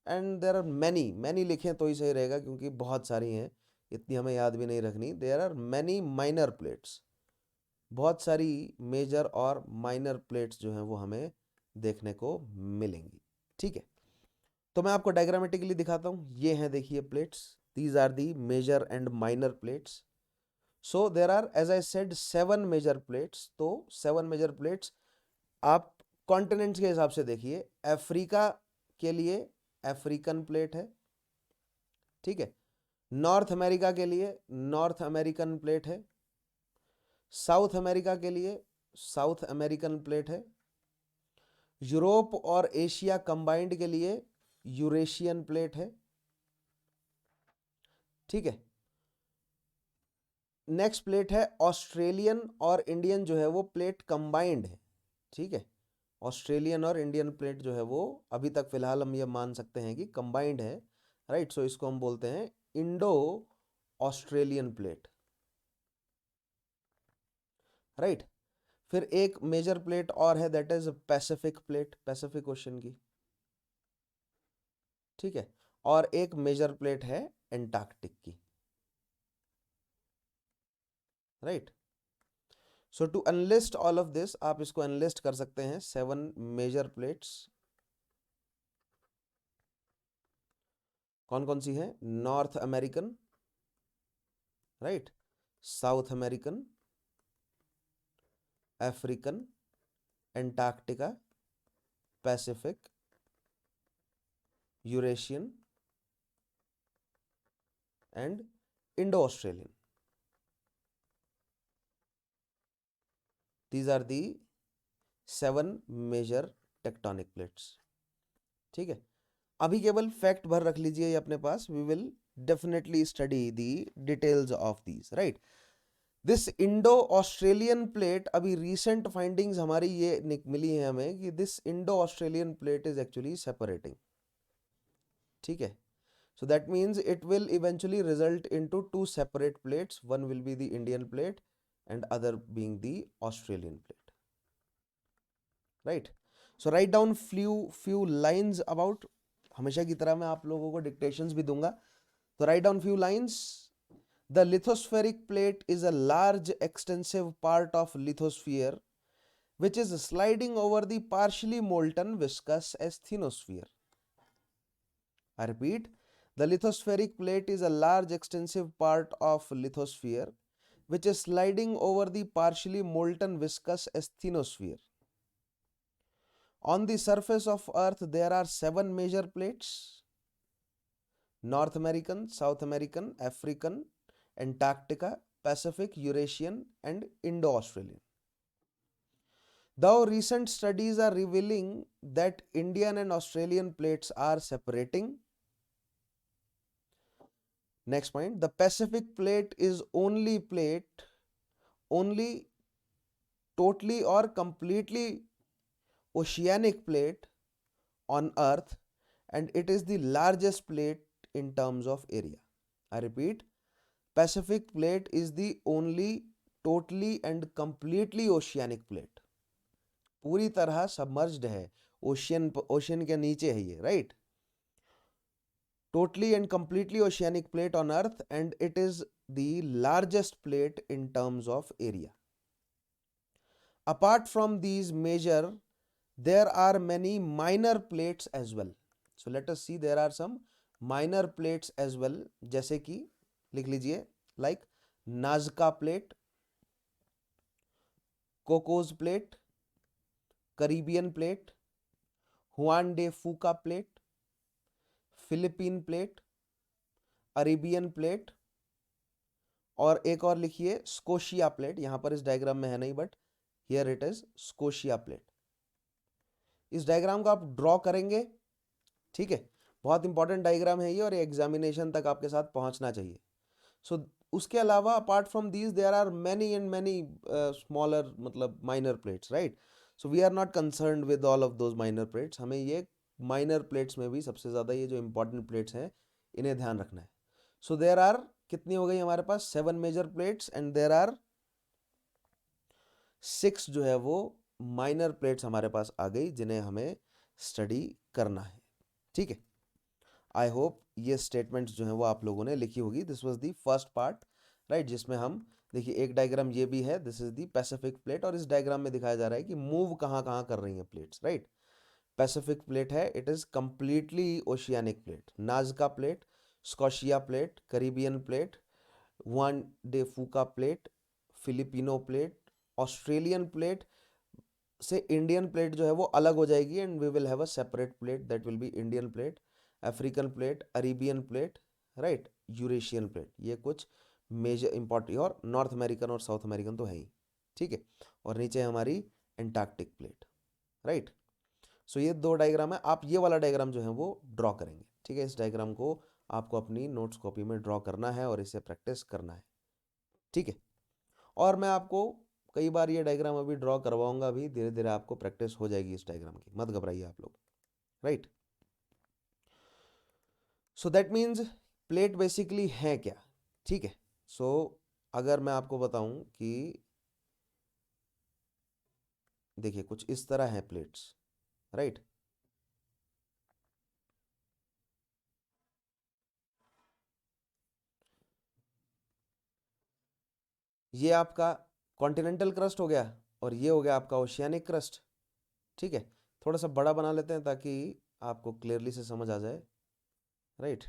[SPEAKER 1] and there are many लिखें तो ही सही रहेगा क्योंकि बहुत सारी हैं, इतनी हमें याद भी नहीं रखनी। There are many minor plates, बहुत सारी मेजर और माइनर प्लेट्स जो हैं वो हमें देखने को मिलेंगी, ठीक है। तो मैं आपको डायग्रामेटिकली दिखाता हूँ, ये हैं देखिए plates, these are the major and minor plates. So there are as I said 7 major plates, तो 7 मेजर प्लेट्स आप कॉन्टिनेंट्स के हिसाब से देखिए। अफ्रीका के लिए अफ्रीकन प्लेट है, ठीक है। नॉर्थ अमेरिका के लिए नॉर्थ अमेरिकन प्लेट है, साउथ अमेरिका के लिए साउथ अमेरिकन प्लेट है, यूरोप और एशिया कंबाइंड के लिए यूरेशियन प्लेट है, ठीक है। नेक्स्ट प्लेट है ऑस्ट्रेलियन और इंडियन जो है वो प्लेट कंबाइंड है, ठीक है। ऑस्ट्रेलियन और इंडियन प्लेट जो है वो अभी तक फिलहाल हम ये मान सकते हैं कि कंबाइंड है, राइट। सो इसको हम बोलते हैं इंडो ऑस्ट्रेलियन प्लेट, राइट। फिर एक मेजर प्लेट और है that is Pacific plate, Pacific ocean की, ठीक है। और एक मेजर प्लेट है एंटार्क्टिक की, right. So to enlist all of this, आप इसको अनलिस्ट कर सकते हैं 7 मेजर प्लेट्स। कौन कौन सी है? North American, right, South American, African, Antarctica, Pacific, Eurasian and Indo Australian. These are the 7 major tectonic plates, ठीक है। अभी केवल फैक्ट भर रख लीजिए ये अपने पास, we will definitely study the details of these, right. This Indo Australian plate, अभी रिसेंट फाइंडिंग्स हमारी ये मिली है हमें कि this Indo Australian plate is actually separating, ठीक है। So that means it will eventually result into 2 separate plates. One will be the Indian plate and other being the Australian plate. Right? So write down few lines about, हमेशा की तरह मैं आप लोगों को dictations भी दूंगा, तो write down few lines. The lithospheric plate is a large extensive part of lithosphere which is sliding over the partially molten viscous asthenosphere. I repeat, the lithospheric plate is a large extensive part of lithosphere which is sliding over the partially molten viscous asthenosphere. On the surface of Earth there are 7 major plates: North American, South American, African, Antarctica, Pacific, Eurasian and Indo-Australian. Though recent studies are revealing that Indian and Australian plates are separating. Next point, the Pacific plate is only totally or completely oceanic plate on Earth and it is the largest plate in terms of area. I repeat, Pacific plate is the only totally and completely oceanic plate. पूरी तरह submerged है ocean के नीचे है ये, right. Totally and completely oceanic plate on earth, and it is the largest plate in terms of area. Apart from these major, there are many minor plates as well. So let us see, there are some minor plates as well, जैसे कि लिख लीजिए, like नाजका plate, Cocos plate, Caribbean plate, Hwan day Fuca plate, Philippine plate, Arabian plate, और एक और लिखिए Scotia plate. यहां पर इस डायग्राम में है नहीं, but here it is Scotia plate. इस डायग्राम को आप ड्रॉ करेंगे, ठीक है, बहुत इंपॉर्टेंट डायग्राम है ये, और एग्जामिनेशन तक आपके साथ पहुंचना चाहिए। सो उसके अलावा apart from these there are many and many smaller, मतलब minor plates, right. So we are not concerned with all of those minor plates. हमें ये माइनर प्लेट्स में भी सबसे ज़्यादा ये जो इंपॉर्टेंट प्लेट्स हैं इन्हें ध्यान रखना है। सो देयर आर, कितनी हो गई हमारे पास, 7 major plates, and there are 6 जो है वो माइनर प्लेट्स हमारे पास आ गई, जिन्हें हमें स्टडी करना है, ठीक है। आई होप ये स्टेटमेंट्स जो है वो आप लोगों ने लिखी होगी। This was the first part, right, जिसमें हम देखिए एक डायग्राम ये भी है, this is the Pacific plate, और इस डायग्राम में दिखाया जा रहा है कि मूव कहाँ कहाँ कर रही हैं प्लेट्स, राइट। पैसिफिक प्लेट है, it is completely oceanic plate. Nazca plate, Scotia plate, Caribbean plate, Juan de Fuca plate, Filipino plate, Australian plate से इंडियन प्लेट जो है वो अलग हो जाएगी, and we will have a separate plate that will be Indian plate, African plate, Arabian plate, right, Eurasian plate. ये कुछ major important, और नॉर्थ अमेरिकन और साउथ अमेरिकन तो है ही, ठीक है। और नीचे हमारी एंटार्क्टिक प्लेट, राइट। सो ये दो डायग्राम है, आप ये वाला डायग्राम जो है वो ड्रॉ करेंगे, ठीक है। इस डायग्राम को आपको अपनी नोट्स कॉपी में ड्रॉ करना है और इसे प्रैक्टिस करना है, ठीक है। और मैं आपको कई बार ये डायग्राम अभी ड्रॉ करवाऊंगा, अभी धीरे धीरे आपको प्रैक्टिस हो जाएगी इस डायग्राम की, मत घबराइए आप लोग, right. So that means plate basically है क्या, ठीक है। सो अगर मैं आपको बताऊं कि देखिए कुछ इस तरह है प्लेट्स, राइट। ये आपका कॉन्टिनेंटल क्रस्ट हो गया, और ये हो गया आपका ओशियानिक क्रस्ट, ठीक है। थोड़ा सा बड़ा बना लेते हैं ताकि आपको क्लियरली से समझ आ जाए, राइट।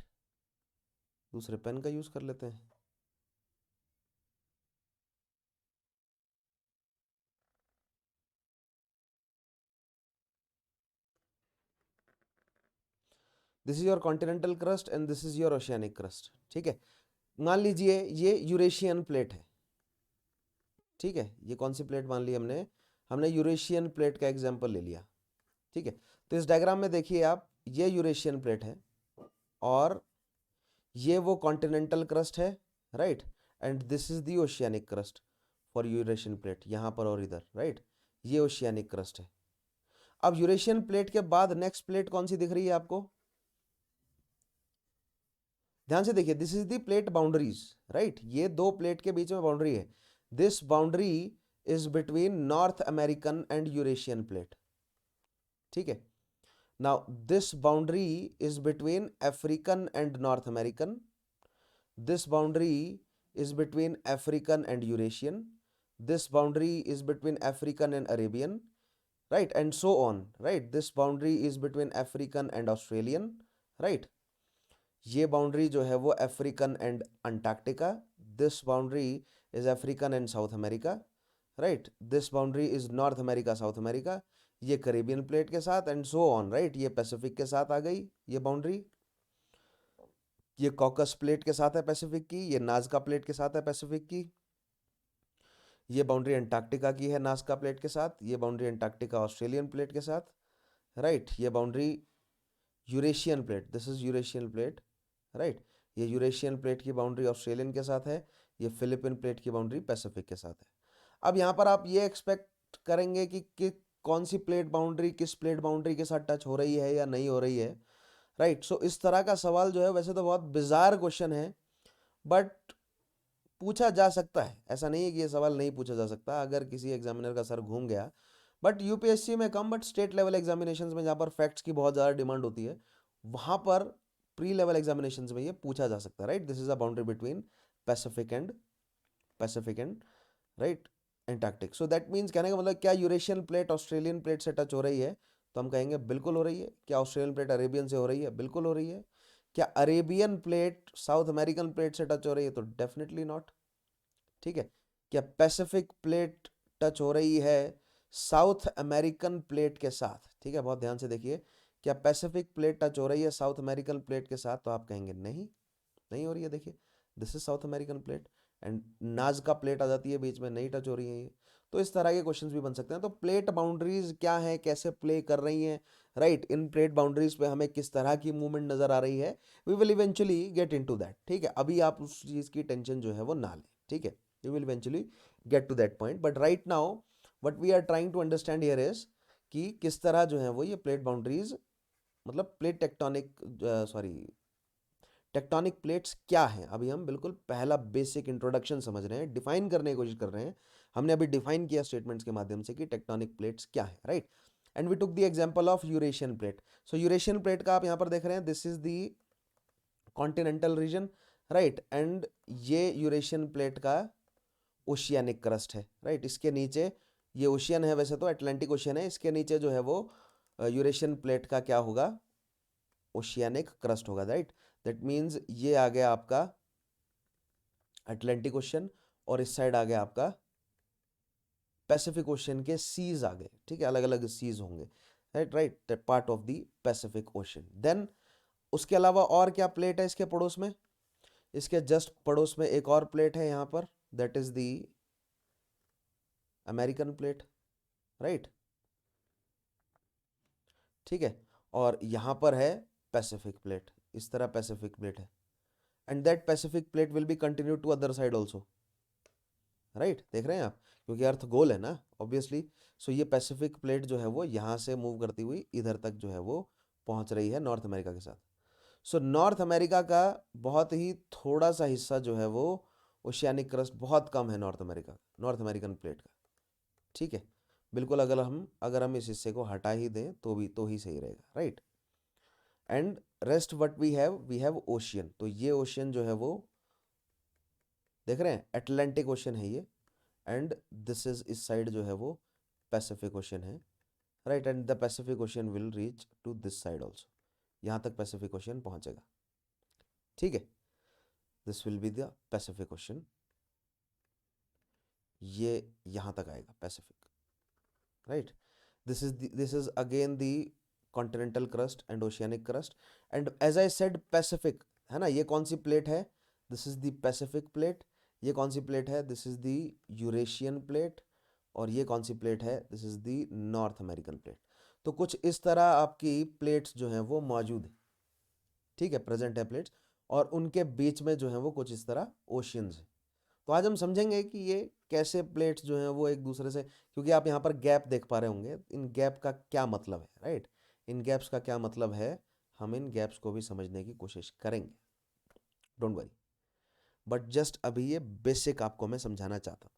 [SPEAKER 1] दूसरे पेन का यूज़ कर लेते हैं। This is your continental crust and this is your oceanic crust, ठीक है। मान लीजिए ये यूरेशियन प्लेट है, ठीक है। ये कौन सी प्लेट मान ली हमने, हमने यूरेशियन प्लेट का एग्जांपल ले लिया, ठीक है। तो इस डायग्राम में देखिए आप, ये यूरेशियन प्लेट है और ये वो कॉन्टिनेंटल क्रस्ट है, right, and this is the oceanic crust for Eurasian plate, यहाँ पर और इधर, राइट। ये ओशियानिक क्रस्ट है। अब यूरेशियन प्लेट के बाद नेक्स्ट प्लेट कौन सी दिख रही है आपको, ध्यान से देखिए, this is the plate boundaries, right. ये दो प्लेट के बीच में बाउंड्री है। This boundary is between north American and Eurasian plate, ठीक है। Now this boundary is between African and north American, this boundary is between African and Eurasian, this boundary is between African and Arabian, right, and so on, right. This boundary is between African and Australian, right. ये boundary जो है वो African and Antarctica, this boundary is African and south America, right. This boundary is north America south America, ये Caribbean plate के साथ, and so on, right. ये Pacific के साथ आ गई ये बाउंड्री, ये कॉकस प्लेट के साथ है पैसिफिक की, ये नाजका प्लेट के साथ है पैसिफिक की, ये बाउंड्री अंटार्कटिका की है नाजका प्लेट के साथ, ये बाउंड्री अंटार्कटिका ऑस्ट्रेलियन प्लेट के साथ, राइट। ये boundary Eurasian plate, this is Eurasian plate, right. ये यूरेशियन प्लेट की बाउंड्री ऑस्ट्रेलियन के साथ है, ये फिलिपिन प्लेट की बाउंड्री पैसिफिक के साथ है। अब यहाँ पर आप ये एक्सपेक्ट करेंगे कि कौन सी प्लेट बाउंड्री किस प्लेट बाउंड्री के साथ टच हो रही है या नहीं हो रही है, राइट। सो इस तरह का सवाल जो है वैसे तो बहुत बिजार क्वेश्चन है, बट पूछा जा सकता है, ऐसा नहीं है कि ये सवाल नहीं पूछा जा सकता। अगर किसी एग्जामिनर का सर घूम गया, बट यूपीएससी में कम, बट स्टेट लेवल एग्जामिनेशंस में जहाँ पर फैक्ट्स की बहुत ज़्यादा डिमांड होती है, वहाँ पर प्री लेवल एग्जामिनेशंस में ये पूछा जा सकता है, right. This is a boundary between Pacific and right Antarctic. So that means कहने का मतलब क्या यूरेशियन प्लेट ऑस्ट्रेलियन प्लेट से टच हो रही है, तो हम कहेंगे बिल्कुल हो रही है। क्या ऑस्ट्रेलियन प्लेट अरेबियन से हो रही है, बिल्कुल हो रही है। क्या Arabian plate south American plate से टच हो रही है, तो डेफिनेटली नॉट, ठीक है। क्या पैसिफिक प्लेट टच हो रही है साउथ अमेरिकन प्लेट के साथ, ठीक है, बहुत ध्यान से देखिए, क्या पैसिफिक प्लेट टच हो रही है साउथ अमेरिकन प्लेट के साथ, तो आप कहेंगे नहीं, नहीं हो रही है। देखिए this is South American plate and Nazca plate आ जाती है बीच में, नहीं टच हो रही है ये। तो इस तरह के क्वेश्चंस भी बन सकते हैं। तो प्लेट बाउंड्रीज क्या है, कैसे प्ले कर रही हैं, राइट, इन प्लेट बाउंड्रीज पे हमें किस तरह की मूवमेंट नजर आ रही है, we will eventually get into that, ठीक है। अभी आप उस चीज की टेंशन जो है वो ना लें, ठीक है, we will eventually get to that point. But right now what we are trying to understand here is कि किस तरह जो है वो ये प्लेट बाउंड्रीज, मतलब plate tectonic, sorry, tectonic plates क्या हैं। अभी हम बिल्कुल पहला बेसिक इंट्रोडक्शन समझ रहे हैं, डिफाइन करने की कोशिश कर रहे हैं। हमने अभी डिफाइन किया स्टेटमेंट्स के माध्यम से कि टेक्टोनिक प्लेट्स क्या है, right. And we took the example of Eurasian plate. So Eurasian plate का आप यहां पर देख रहे हैं, this is the continental region, right. And ये यूरेशियन प्लेट का ओशियानिक क्रस्ट है, राइट। इसके नीचे ये ओशियन है, वैसे तो अटलांटिक ओशियन है, इसके नीचे जो है वो यूरेशियन प्लेट का क्या होगा, ओशियानिक क्रस्ट होगा, राइट। दैट मीन्स ये आ गया आपका अटलांटिक ओशन और इस साइड आ गया आपका पैसिफिक ओशन के सीज आ गए, ठीक है, अलग अलग सीज होंगे, right, right, part of the Pacific ocean. Then उसके अलावा और क्या प्लेट है इसके पड़ोस में, इसके जस्ट पड़ोस में एक और प्लेट है यहाँ पर, that is the American plate, right, ठीक है। और यहाँ पर है पैसिफिक प्लेट, इस तरह पैसिफिक प्लेट है, and that Pacific plate will be continue to other side also, right, देख रहे हैं आप, क्योंकि अर्थ गोल है ना ऑब्वियसली। सो ये पैसिफिक प्लेट जो है वो यहाँ से मूव करती हुई इधर तक जो है वो पहुँच रही है नॉर्थ अमेरिका के साथ। सो नॉर्थ अमेरिका का बहुत ही थोड़ा सा हिस्सा जो है वो ओशियानिक क्रस्ट बहुत कम है north America, north American plate का, ठीक है, बिल्कुल। अगर हम इस हिस्से को हटा ही दें तो ही सही रहेगा, right. And rest what we have ocean. तो ये ओशियन जो है वो देख रहे हैं अटलांटिक ओशन है ये, एंड दिस इज इस साइड जो है वो पैसिफिक ओशन है, right. And the Pacific ocean will reach to this side also, यहाँ तक पैसिफिक ओशन पहुँचेगा, ठीक है। This will be the Pacific ocean, ये यहाँ तक आएगा Pacific, right. This is again the continental crust and oceanic crust. And as I said Pacific है ना, ये कौन सी प्लेट है, this is the Pacific plate. ये कौन सी प्लेट है, this is the Eurasian plate. और ये कौन सी प्लेट है, this is the north American plate. तो कुछ इस तरह आपकी प्लेट्स जो हैं वो मौजूद है, ठीक है, प्रेजेंट है प्लेट्स, और उनके बीच में जो है वो कुछ इस तरह ओशियंस है। तो आज हम समझेंगे कि ये कैसे प्लेट्स जो हैं वो एक दूसरे से, क्योंकि आप यहाँ पर गैप देख पा रहे होंगे, इन गैप का क्या मतलब है, राइट, इन गैप्स का क्या मतलब है, हम इन गैप्स को भी समझने की कोशिश करेंगे, डोंट वरी। बट जस्ट अभी ये बेसिक आपको मैं समझाना चाहता हूँ,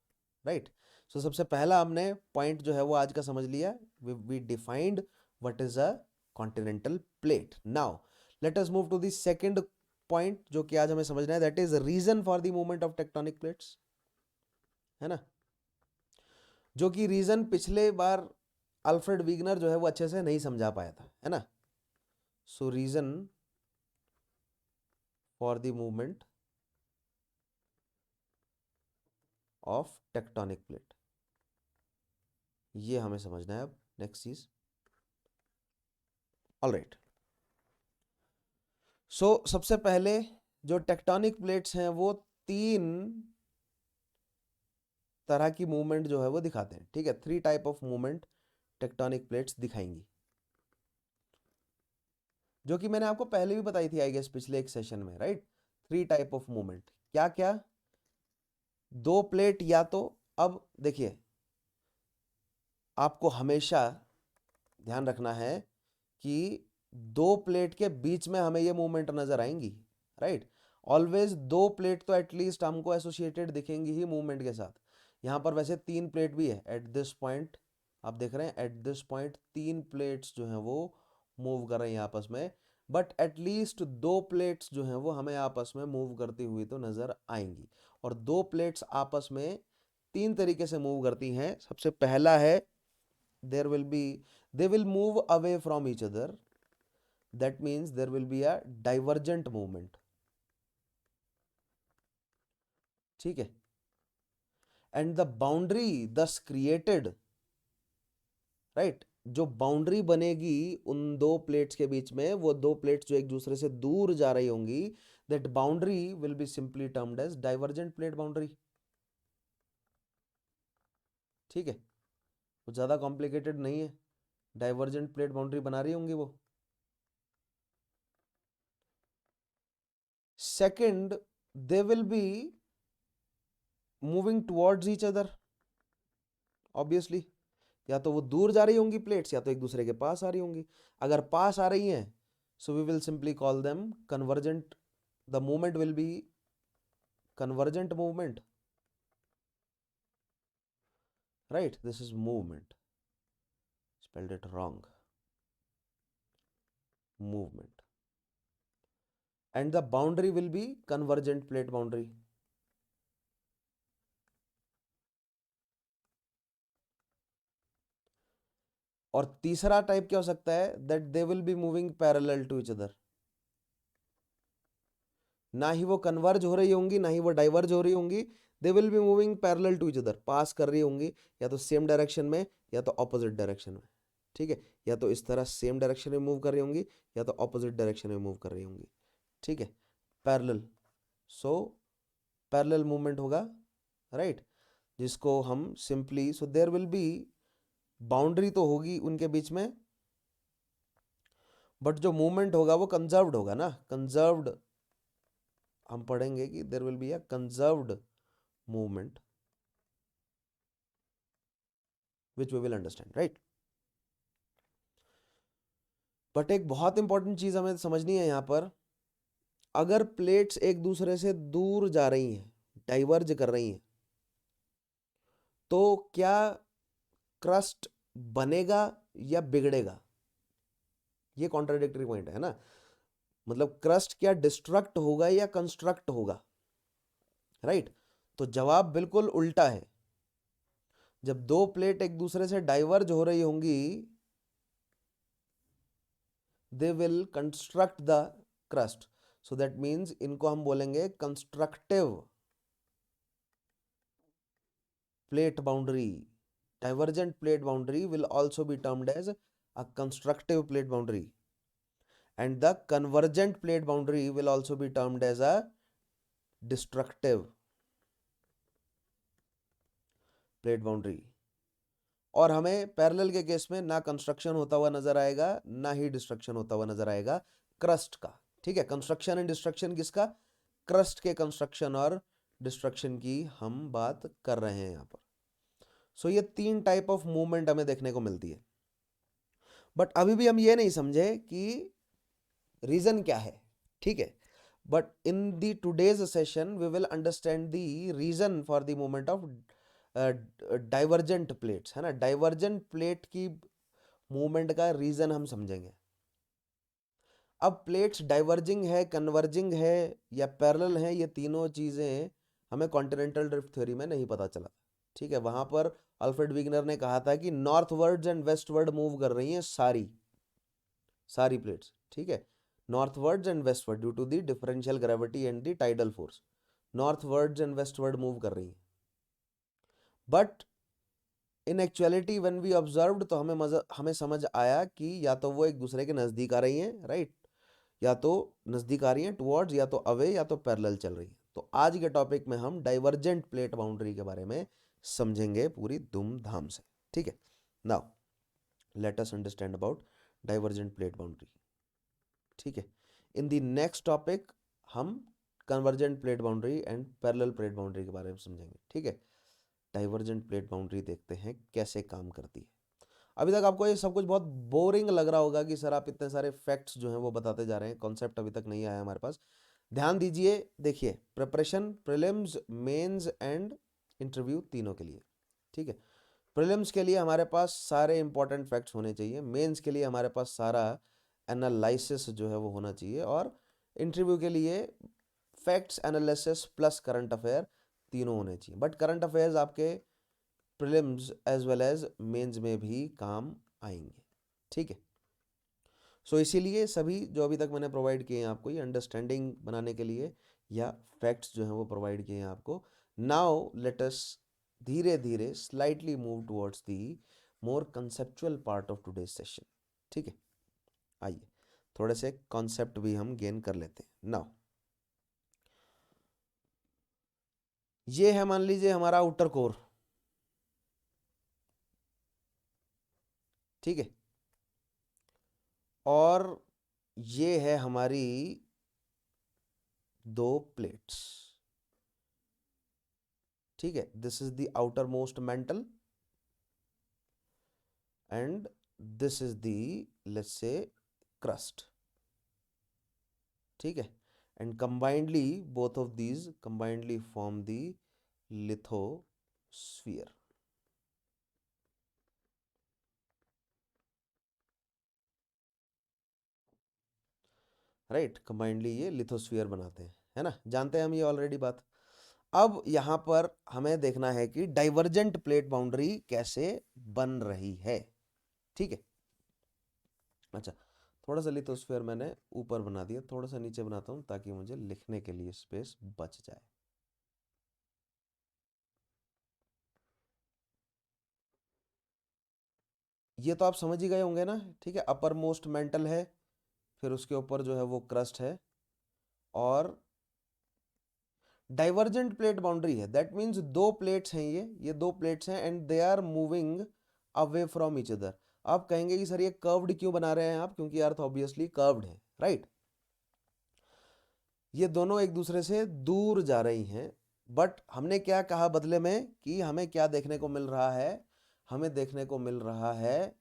[SPEAKER 1] राइट। सो सबसे पहला हमने पॉइंट जो है वो आज का समझ लिया, we defined what is a continental plate. Now let us move to the second point जो कि आज हमें समझना है, that is reason for the movement of tectonic plates, है ना, जो कि रीजन पिछले बार अल्फ्रेड विग्नर जो है वो अच्छे से नहीं समझा पाया था, है ना। So reason for the movement of tectonic plate, ये हमें समझना है अब। नेक्स्ट चीज, ऑलराइट। सो सबसे पहले जो टेक्टोनिक प्लेट्स हैं वो तीन तरह की मूवमेंट जो है वो दिखाते हैं, ठीक है, 3 type of movement tectonic plates दिखाएंगी, जो कि मैंने आपको पहले भी बताई थी आई गेस पिछले एक सेशन में, राइट। 3 टाइप ऑफ मूवमेंट, क्या क्या, दो प्लेट, या तो अब देखिए आपको हमेशा ध्यान रखना है कि दो प्लेट के बीच में हमें ये मूवमेंट नजर आएंगी, राइट। ऑलवेज दो प्लेट तो एटलीस्ट हमको एसोसिएटेड दिखेंगी ही मूवमेंट के साथ। यहां पर वैसे 3 प्लेट भी है, एट दिस पॉइंट आप देख रहे हैं एट दिस पॉइंट 3 प्लेट्स जो हैं वो मूव कर रही हैं आपस में, बट एटलीस्ट 2 प्लेट्स जो हैं वो हमें आपस में मूव करती हुई तो नजर आएंगी। और 2 प्लेट्स आपस में 3 तरीके से मूव करती हैं। सबसे पहला है they will move away from each other, that means there will be a divergent movement, ठीक है। And the boundary thus created, right, जो बाउंड्री बनेगी उन 2 प्लेट्स के बीच में, वो 2 प्लेट्स जो एक दूसरे से दूर जा रही होंगी, that boundary will be simply termed as divergent plate boundary, ठीक है। वो ज्यादा कॉम्प्लिकेटेड नहीं है, डाइवर्जेंट प्लेट बाउंड्री बना रही होंगी वो। Second, they will be moving towards each other, obviously, या तो वो दूर जा रही होंगी प्लेट्स, या तो एक दूसरे के पास आ रही होंगी। अगर पास आ रही हैं, so we will simply call them convergent, the movement will be convergent movement, right? This is movement, spelled it wrong, movement. And the boundary will be convergent plate boundary. और तीसरा टाइप क्या हो सकता है, that they will be moving parallel to each other, ना ही वो converge हो रही होंगी ना ही वो डाइवर्ज हो रही होंगी, they will be moving parallel to each other, pass कर रही होंगी या तो सेम डायरेक्शन में या तो ऑपोजिट डायरेक्शन में, ठीक है। या तो इस तरह सेम डायरेक्शन में मूव कर रही होंगी या तो ऑपोजिट डायरेक्शन में मूव कर रही होंगी, ठीक है, पैरेलल। सो पैरेलल मूवमेंट होगा, राइट, जिसको हम simply, so there will be boundary तो होगी उनके बीच में, बट जो मूवमेंट होगा वो कंजर्व्ड होगा ना, कंजर्व्ड, हम पढ़ेंगे कि there will be a conserved movement which we will understand, right. But एक बहुत इंपॉर्टेंट चीज हमें समझनी है यहां पर, अगर प्लेट्स एक दूसरे से दूर जा रही हैं, डाइवर्ज कर रही हैं, तो क्या क्रस्ट बनेगा या बिगड़ेगा? ये कॉन्ट्राडिक्टरी पॉइंट है ना, मतलब क्रस्ट क्या डिस्ट्रक्ट होगा या कंस्ट्रक्ट होगा, राइट। तो जवाब बिल्कुल उल्टा है। जब 2 प्लेट एक दूसरे से डाइवर्ज हो रही होंगी, they will construct the crust, so that means इनको हम बोलेंगे constructive plate boundary. Divergent plate boundary will also be termed as a constructive plate boundary, and the convergent plate boundary will also be termed as a destructive plate boundary. और हमें parallel के case में ना construction होता हुआ नजर आएगा ना ही डिस्ट्रक्शन होता हुआ नजर आएगा क्रस्ट का, ठीक है। कंस्ट्रक्शन एंड डिस्ट्रक्शन किसका? क्रस्ट के कंस्ट्रक्शन और डिस्ट्रक्शन की हम बात कर रहे हैं यहां पर। सो ये 3 टाइप ऑफ मूवमेंट हमें देखने को मिलती है, बट अभी भी हम ये नहीं समझे कि रीजन क्या है, ठीक है। But in the today's session we will understand the reason for the movement of divergent plates, है ना। डाइवर्जेंट प्लेट की मूवमेंट का रीजन हम समझेंगे। अब प्लेट्स डाइवर्जिंग है, कन्वर्जिंग है या पैरेलल है, ये तीनों चीजें हमें कॉन्टिनेंटल ड्रिफ्ट थ्योरी में नहीं पता चला, ठीक है। वहां पर अल्फ्रेड विग्नर ने कहा था कि नॉर्थवर्ड्स एंड वेस्टवर्ड मूव कर रही हैं सारी सारी प्लेट्स, ठीक है। Northwards and westward due to the differential gravity and the tidal force, northwards and westward move कर रही हैं। But in actuality when we observed, तो हमें समझ आया कि या तो वो एक दूसरे के नजदीक आ रही हैं, राइट, या तो नजदीक आ रही हैं टुवर्ड्स, या तो अवे, या तो पैरेलल चल रही है। तो आज के टॉपिक में हम डाइवर्जेंट प्लेट बाउंड्री के बारे में समझेंगे पूरी धूमधाम से, ठीक है। Now let us understand about divergent plate boundary, ठीक है। इन द नेक्स्ट टॉपिक हम convergent plate boundary and parallel plate boundary के बारे में समझेंगे, ठीक है। डाइवर्जेंट प्लेट बाउंड्री देखते हैं कैसे काम करती है। अभी तक आपको ये सब कुछ बहुत बोरिंग लग रहा होगा कि सर आप इतने सारे फैक्ट्स जो हैं वो बताते जा रहे हैं, कॉन्सेप्ट अभी तक नहीं आया हमारे पास। ध्यान दीजिए, देखिए, preparation prelims, mains and interview तीनों के लिए, ठीक है। प्रीलिम्स के लिए हमारे पास सारे इंपॉर्टेंट फैक्ट्स होने चाहिए, मेंस के लिए हमारे पास सारा एनालिसिस जो है वो होना चाहिए, और इंटरव्यू के लिए facts, analysis plus current affair तीनों होने चाहिए। बट करंट अफेयर्स आपके prelims as well as mains में भी काम आएंगे, ठीक है। सो इसीलिए सभी जो अभी तक मैंने प्रोवाइड किए हैं आपको, ये अंडरस्टैंडिंग बनाने के लिए या फैक्ट्स जो हैं वो प्रोवाइड किए हैं आपको। नाउ लेट अस धीरे धीरे slightly move towards the more conceptual part of today's session, ठीक है। आइए थोड़े से कॉन्सेप्ट भी हम गेन कर लेते हैं। नाउ ये है, मान लीजिए हमारा आउटर कोर, ठीक है, और ये है हमारी दो प्लेट्स, ठीक है। This is the outer most mental and this is the, let's say, crust, ठीक है। and combinedly both of these combinedly form the lithosphere, right. combinedly ये लिथोस्फीयर बनाते हैं, है ना, जानते हैं हम ये ऑलरेडी बात। अब यहां पर हमें देखना है कि डाइवर्जेंट प्लेट बाउंड्री कैसे बन रही है, ठीक है। अच्छा, थोड़ा सा लिथोस्फीयर मैंने ऊपर बना दिया, थोड़ा सा नीचे बनाता हूं ताकि मुझे लिखने के लिए स्पेस बच जाए। ये तो आप समझ ही गए होंगे ना, ठीक है। अपर मोस्ट मेंटल है, फिर उसके ऊपर जो है वो क्रस्ट है, और डाइवर्जेंट प्लेट बाउंड्री है। दैट मीन्स दो प्लेट्स हैं, ये दो प्लेट्स हैं and they are moving away from each other. आप कहेंगे कि सर ये कर्व्ड क्यों बना रहे हैं आप, क्योंकि अर्थ ऑब्वियसली कर्व्ड है, राइट। ये दोनों एक दूसरे से दूर जा रही हैं, बट हमने क्या कहा बदले में, कि हमें क्या देखने को मिल रहा है, हमें देखने को मिल रहा है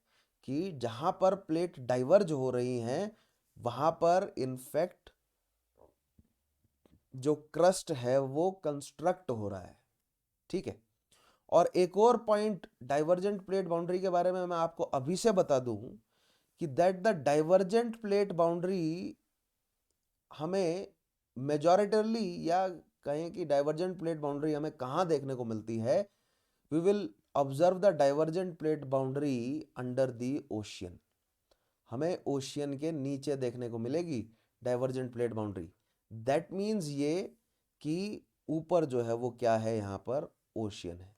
[SPEAKER 1] कि जहां पर प्लेट डाइवर्ज हो रही हैं वहां पर इनफैक्ट जो क्रस्ट है वो कंस्ट्रक्ट हो रहा है, ठीक है। और एक और पॉइंट डाइवर्जेंट प्लेट बाउंड्री के बारे में मैं आपको अभी से बता दूं कि that the divergent plate boundary हमें मेजॉरिटरली, या कहें कि डाइवर्जेंट प्लेट बाउंड्री हमें कहां देखने को मिलती है, we will observe the divergent plate boundary under the ocean. हमें ओशियन के नीचे देखने को मिलेगी divergent plate boundary. That means ये कि ऊपर जो है वो क्या है, यहां पर ओशियन है,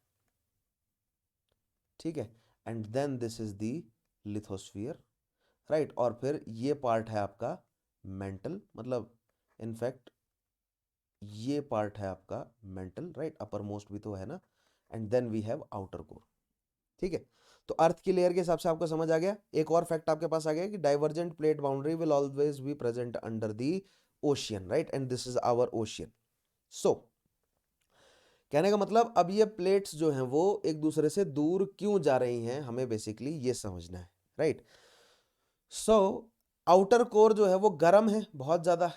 [SPEAKER 1] ठीक है। And then this is the lithosphere, right. और फिर ये पार्ट है आपका मेंटल, मतलब इनफैक्ट ये पार्ट है आपका मेंटल, राइट। अपर मोस्ट भी तो है ना। And then we have outer core, ठीक है। तो अर्थ की लेयर के हिसाब से आपको समझ आ गया। एक और फैक्ट आपके पास आ गया कि divergent plate boundary will always be present under the ocean, right. And this is our ocean. So कहने का मतलब, अब ये प्लेट्स जो हैं वो एक दूसरे से दूर क्यों जा रही हैं, हमें बेसिकली ये समझना है, राइट। सो आउटर कोर जो है वो गर्म है बहुत ज़्यादा।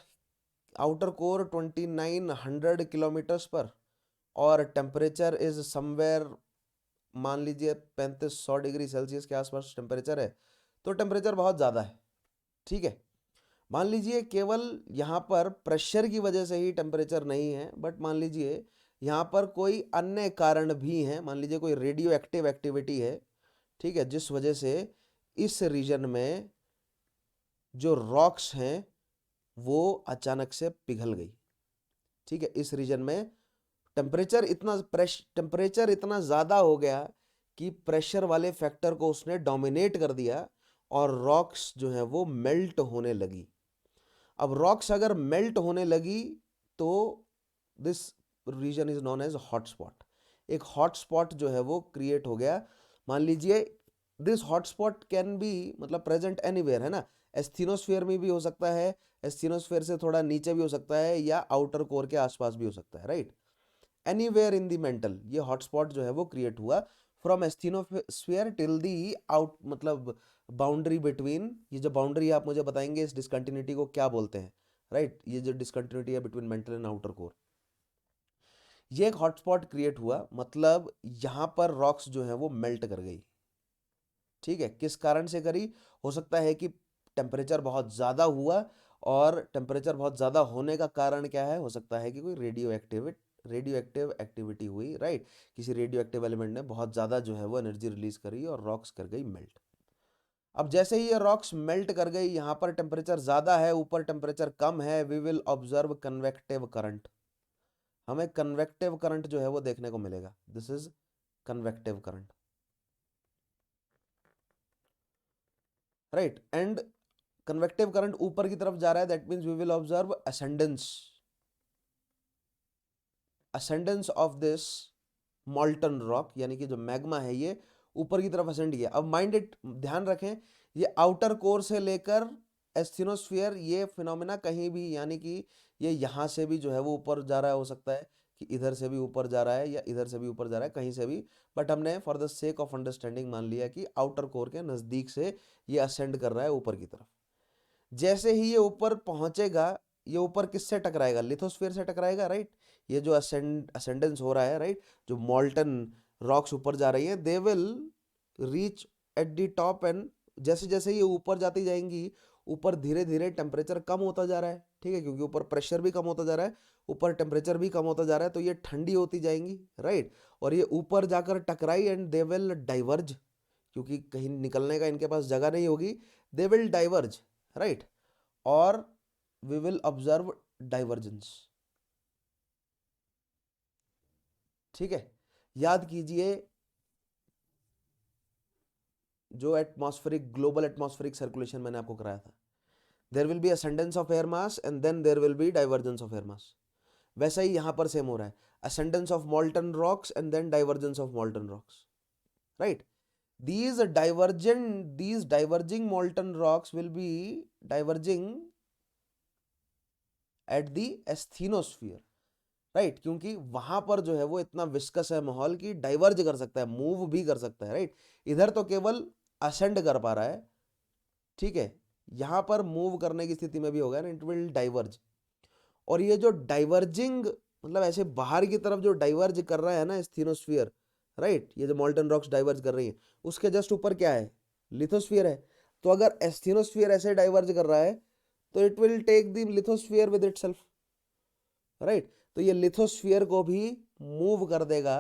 [SPEAKER 1] आउटर कोर 2900 किलोमीटर्स पर, और टेम्परेचर इज समवेयर, मान लीजिए 3500 डिग्री सेल्सियस के आसपास टेम्परेचर है। तो टेम्परेचर बहुत ज़्यादा है, ठीक है। मान लीजिए केवल यहाँ पर प्रेशर की वजह से ही टेम्परेचर नहीं है, बट मान लीजिए यहाँ पर कोई अन्य कारण भी हैं, मान लीजिए कोई रेडियो एक्टिव एक्टिविटी है, ठीक है, जिस वजह से इस रीजन में जो रॉक्स हैं वो अचानक से पिघल गई, ठीक है। इस रीजन में टेम्परेचर इतना ज़्यादा हो गया कि प्रेशर वाले फैक्टर को उसने डोमिनेट कर दिया, और रॉक्स जो है वो मेल्ट होने लगी। अब रॉक्स अगर मेल्ट होने लगी तो this region is known as hotspot. एक हॉटस्पॉट जो है वो क्रिएट हो गया। मान लीजिए दिस हॉटस्पॉट कैन बी, मतलब प्रेजेंट एनीवेयर, है ना। एस्थीनोस्फीयर में भी हो सकता है, एस्थीनोस्फीयर से थोड़ा नीचे भी हो सकता है, या आउटर कोर के आसपास भी हो सकता है, right. Anywhere in the mental ये हॉटस्पॉट जो है वो क्रिएट हुआ, फ्रॉम एस्थीनोस्फीयर टिल दी आउट, मतलब बाउंड्री बिटवीन, ये जो बाउंड्री आप मुझे बताएंगे इस डिसकंटिन्यूटी को क्या बोलते हैं, राइट। ये जो डिसकंटिन्यूटी है between mental and outer core, ये एक हॉटस्पॉट क्रिएट हुआ, मतलब यहाँ पर रॉक्स जो है वो मेल्ट कर गई। ठीक है, किस कारण से करी? हो सकता है कि टेम्परेचर बहुत ज़्यादा हुआ, और टेम्परेचर बहुत ज़्यादा होने का कारण क्या है? हो सकता है कि कोई रेडियो एक्टिव एक्टिविटी हुई, राइट। किसी रेडियो एक्टिव एलिमेंट ने बहुत ज़्यादा जो है वो एनर्जी रिलीज करी और रॉक्स कर गई मेल्ट। अब जैसे ही ये रॉक्स मेल्ट कर गई, यहाँ पर टेम्परेचर ज़्यादा है, ऊपर टेम्परेचर कम है, we will observe convective current. हमें कन्वेक्टिव करंट जो है वो देखने को मिलेगा। This is convective current, right. And convective current ऊपर की तरफ जा रहा है, that means we will observe ascendance of this molten rock, यानी कि जो मैग्मा है ये ऊपर की तरफ असेंड किया। अब माइंड इट, ध्यान रखें, ये आउटर कोर से लेकर एस्थेनोस्फीयर, ये फिनोमेना कहीं भी, यानी कि ये यहाँ से भी जो है वो ऊपर जा रहा है, हो सकता है कि इधर से भी ऊपर जा रहा है या इधर से भी ऊपर जा रहा है, कहीं से भी, बट हमने for the sake of understanding मान लिया कि आउटर कोर के नज़दीक से ये असेंड कर रहा है ऊपर की तरफ। जैसे ही ये ऊपर पहुंचेगा, ये ऊपर किससे टकराएगा? लिथोस्फीयर से टकराएगा, राइट। ये जो असेंडेंस हो रहा है, राइट, जो मॉल्टन रॉक्स ऊपर जा रही है, they will reach at the top, and जैसे जैसे ये ऊपर जाती जाएंगी, ऊपर धीरे धीरे टेम्परेचर कम होता जा रहा है, ठीक है, क्योंकि ऊपर प्रेशर भी कम होता जा रहा है, ऊपर टेम्परेचर भी कम होता जा रहा है, तो ये ठंडी होती जाएंगी, राइट। और ये ऊपर जाकर टकराई एंड दे विल डाइवर्ज, क्योंकि कहीं निकलने का इनके पास जगह नहीं होगी, दे विल डाइवर्ज, राइट। और वी विल ऑब्जर्व डाइवर्जेंस। ठीक है, याद कीजिए जो एटमॉस्फेरिक, ग्लोबल एटमॉस्फेरिक सर्कुलेशन मैंने आपको कराया था, there will be ascendance of air mass and then there will be divergence of air mass. वैसा ही यहां पर सेम हो रहा है, ascendance of molten rocks and then divergence of molten rocks, right. these diverging molten rocks will be diverging at the asthenosphere, right, क्योंकि वहां पर जो है वो इतना विस्कस है माहौल की डाइवर्ज कर सकता है, मूव भी कर सकता है, राइट। इधर तो केवल असेंड कर पा रहा है, ठीक है, यहां पर मूव करने की स्थिति में भी होगा ना, इट विल डाइवर्ज। और ये जो डाइवर्जिंग, मतलब ऐसे बाहर की तरफ जो डाइवर्ज कर रहा है ना स्थिनोस्फीयर, राइट, ये जो मॉल्टन रॉक्स डाइवर्ज कर रही है, उसके जस्ट ऊपर क्या है? लिथोस्फीयर है। तो अगर एस्थेनोस्फीयर ऐसे डाइवर्ज कर रहा है, तो it will take the lithosphere with itself, right. तो ये लिथोस्फीयर को भी मूव कर देगा,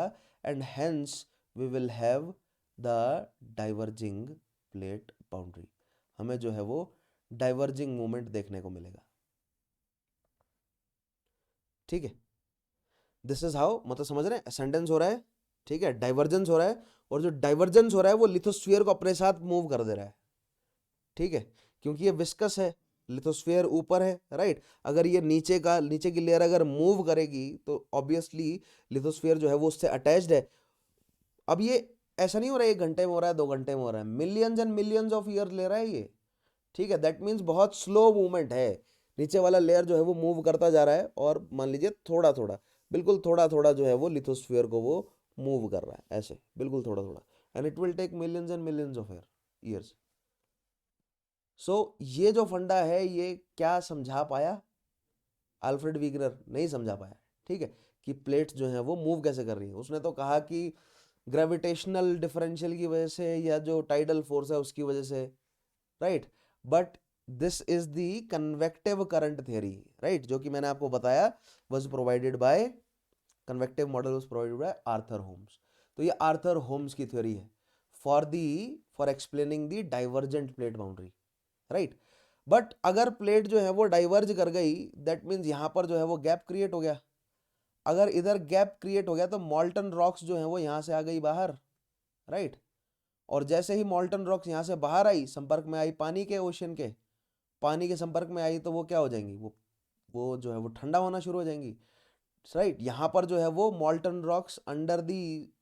[SPEAKER 1] and hence we will have the diverging plate boundary. हमें जो है वो डाइवर्जिंग मूवमेंट देखने को मिलेगा, ठीक है। दिस इज हाउ, मतलब समझ रहे हैं, असेंडेंस हो रहा है, ठीक है, डाइवर्जेंस हो रहा है, और जो डाइवर्जेंस हो रहा है वो लिथोस्फीयर को अपने साथ मूव कर दे रहा है, ठीक है, क्योंकि ये विस्कस है, लिथोस्फीयर ऊपर है, राइट। अगर ये नीचे की लेयर अगर मूव करेगी तो ऑब्वियसली लिथोस्फीयर जो है वो उससे अटैच्ड है। अब ये ऐसा नहीं हो रहा है 1 घंटे में हो रहा है, 2 घंटे में हो रहा है, millions and millions of year ले रहा है ये, ठीक है। दैट मीन्स बहुत स्लो मूवमेंट है, नीचे वाला लेयर जो है वो मूव करता जा रहा है, और मान लीजिए थोड़ा थोड़ा, बिल्कुल थोड़ा थोड़ा जो है वो लिथोस्फीयर को वो मूव कर रहा है, ऐसे बिल्कुल थोड़ा थोड़ा, and it will take millions and millions of years. So ये जो फंडा है, ये क्या समझा पाया? अल्फ्रेड वीगनर नहीं समझा पाया, ठीक है, कि प्लेट्स जो हैं वो मूव कैसे कर रही हैं। उसने तो कहा कि ग्रेविटेशनल डिफरेंशियल की वजह से, या जो टाइडल फोर्स है उसकी वजह से, right. But this is the convective current theory, right, जो कि मैंने आपको बताया was provided by, convective model was provided by Arthur Holmes. तो ये आर्थर होम्स की थ्योरी है for explaining the divergent plate boundary, right. But अगर प्लेट जो है वो डाइवर्ज कर गई, दैट मीन्स यहां पर जो है वो गैप क्रिएट हो गया। अगर इधर गैप क्रिएट हो गया तो मॉल्टन रॉक्स जो है वो यहां से आ गई बाहर, राइट। और जैसे ही मॉल्टन रॉक्स यहां से बाहर आई, संपर्क में आई पानी के, ओशन के पानी के संपर्क में आई, तो वो क्या हो जाएंगी? वो जो है वो ठंडा होना शुरू हो जाएंगी, राइट। यहाँ पर जो है वो molten rocks under the,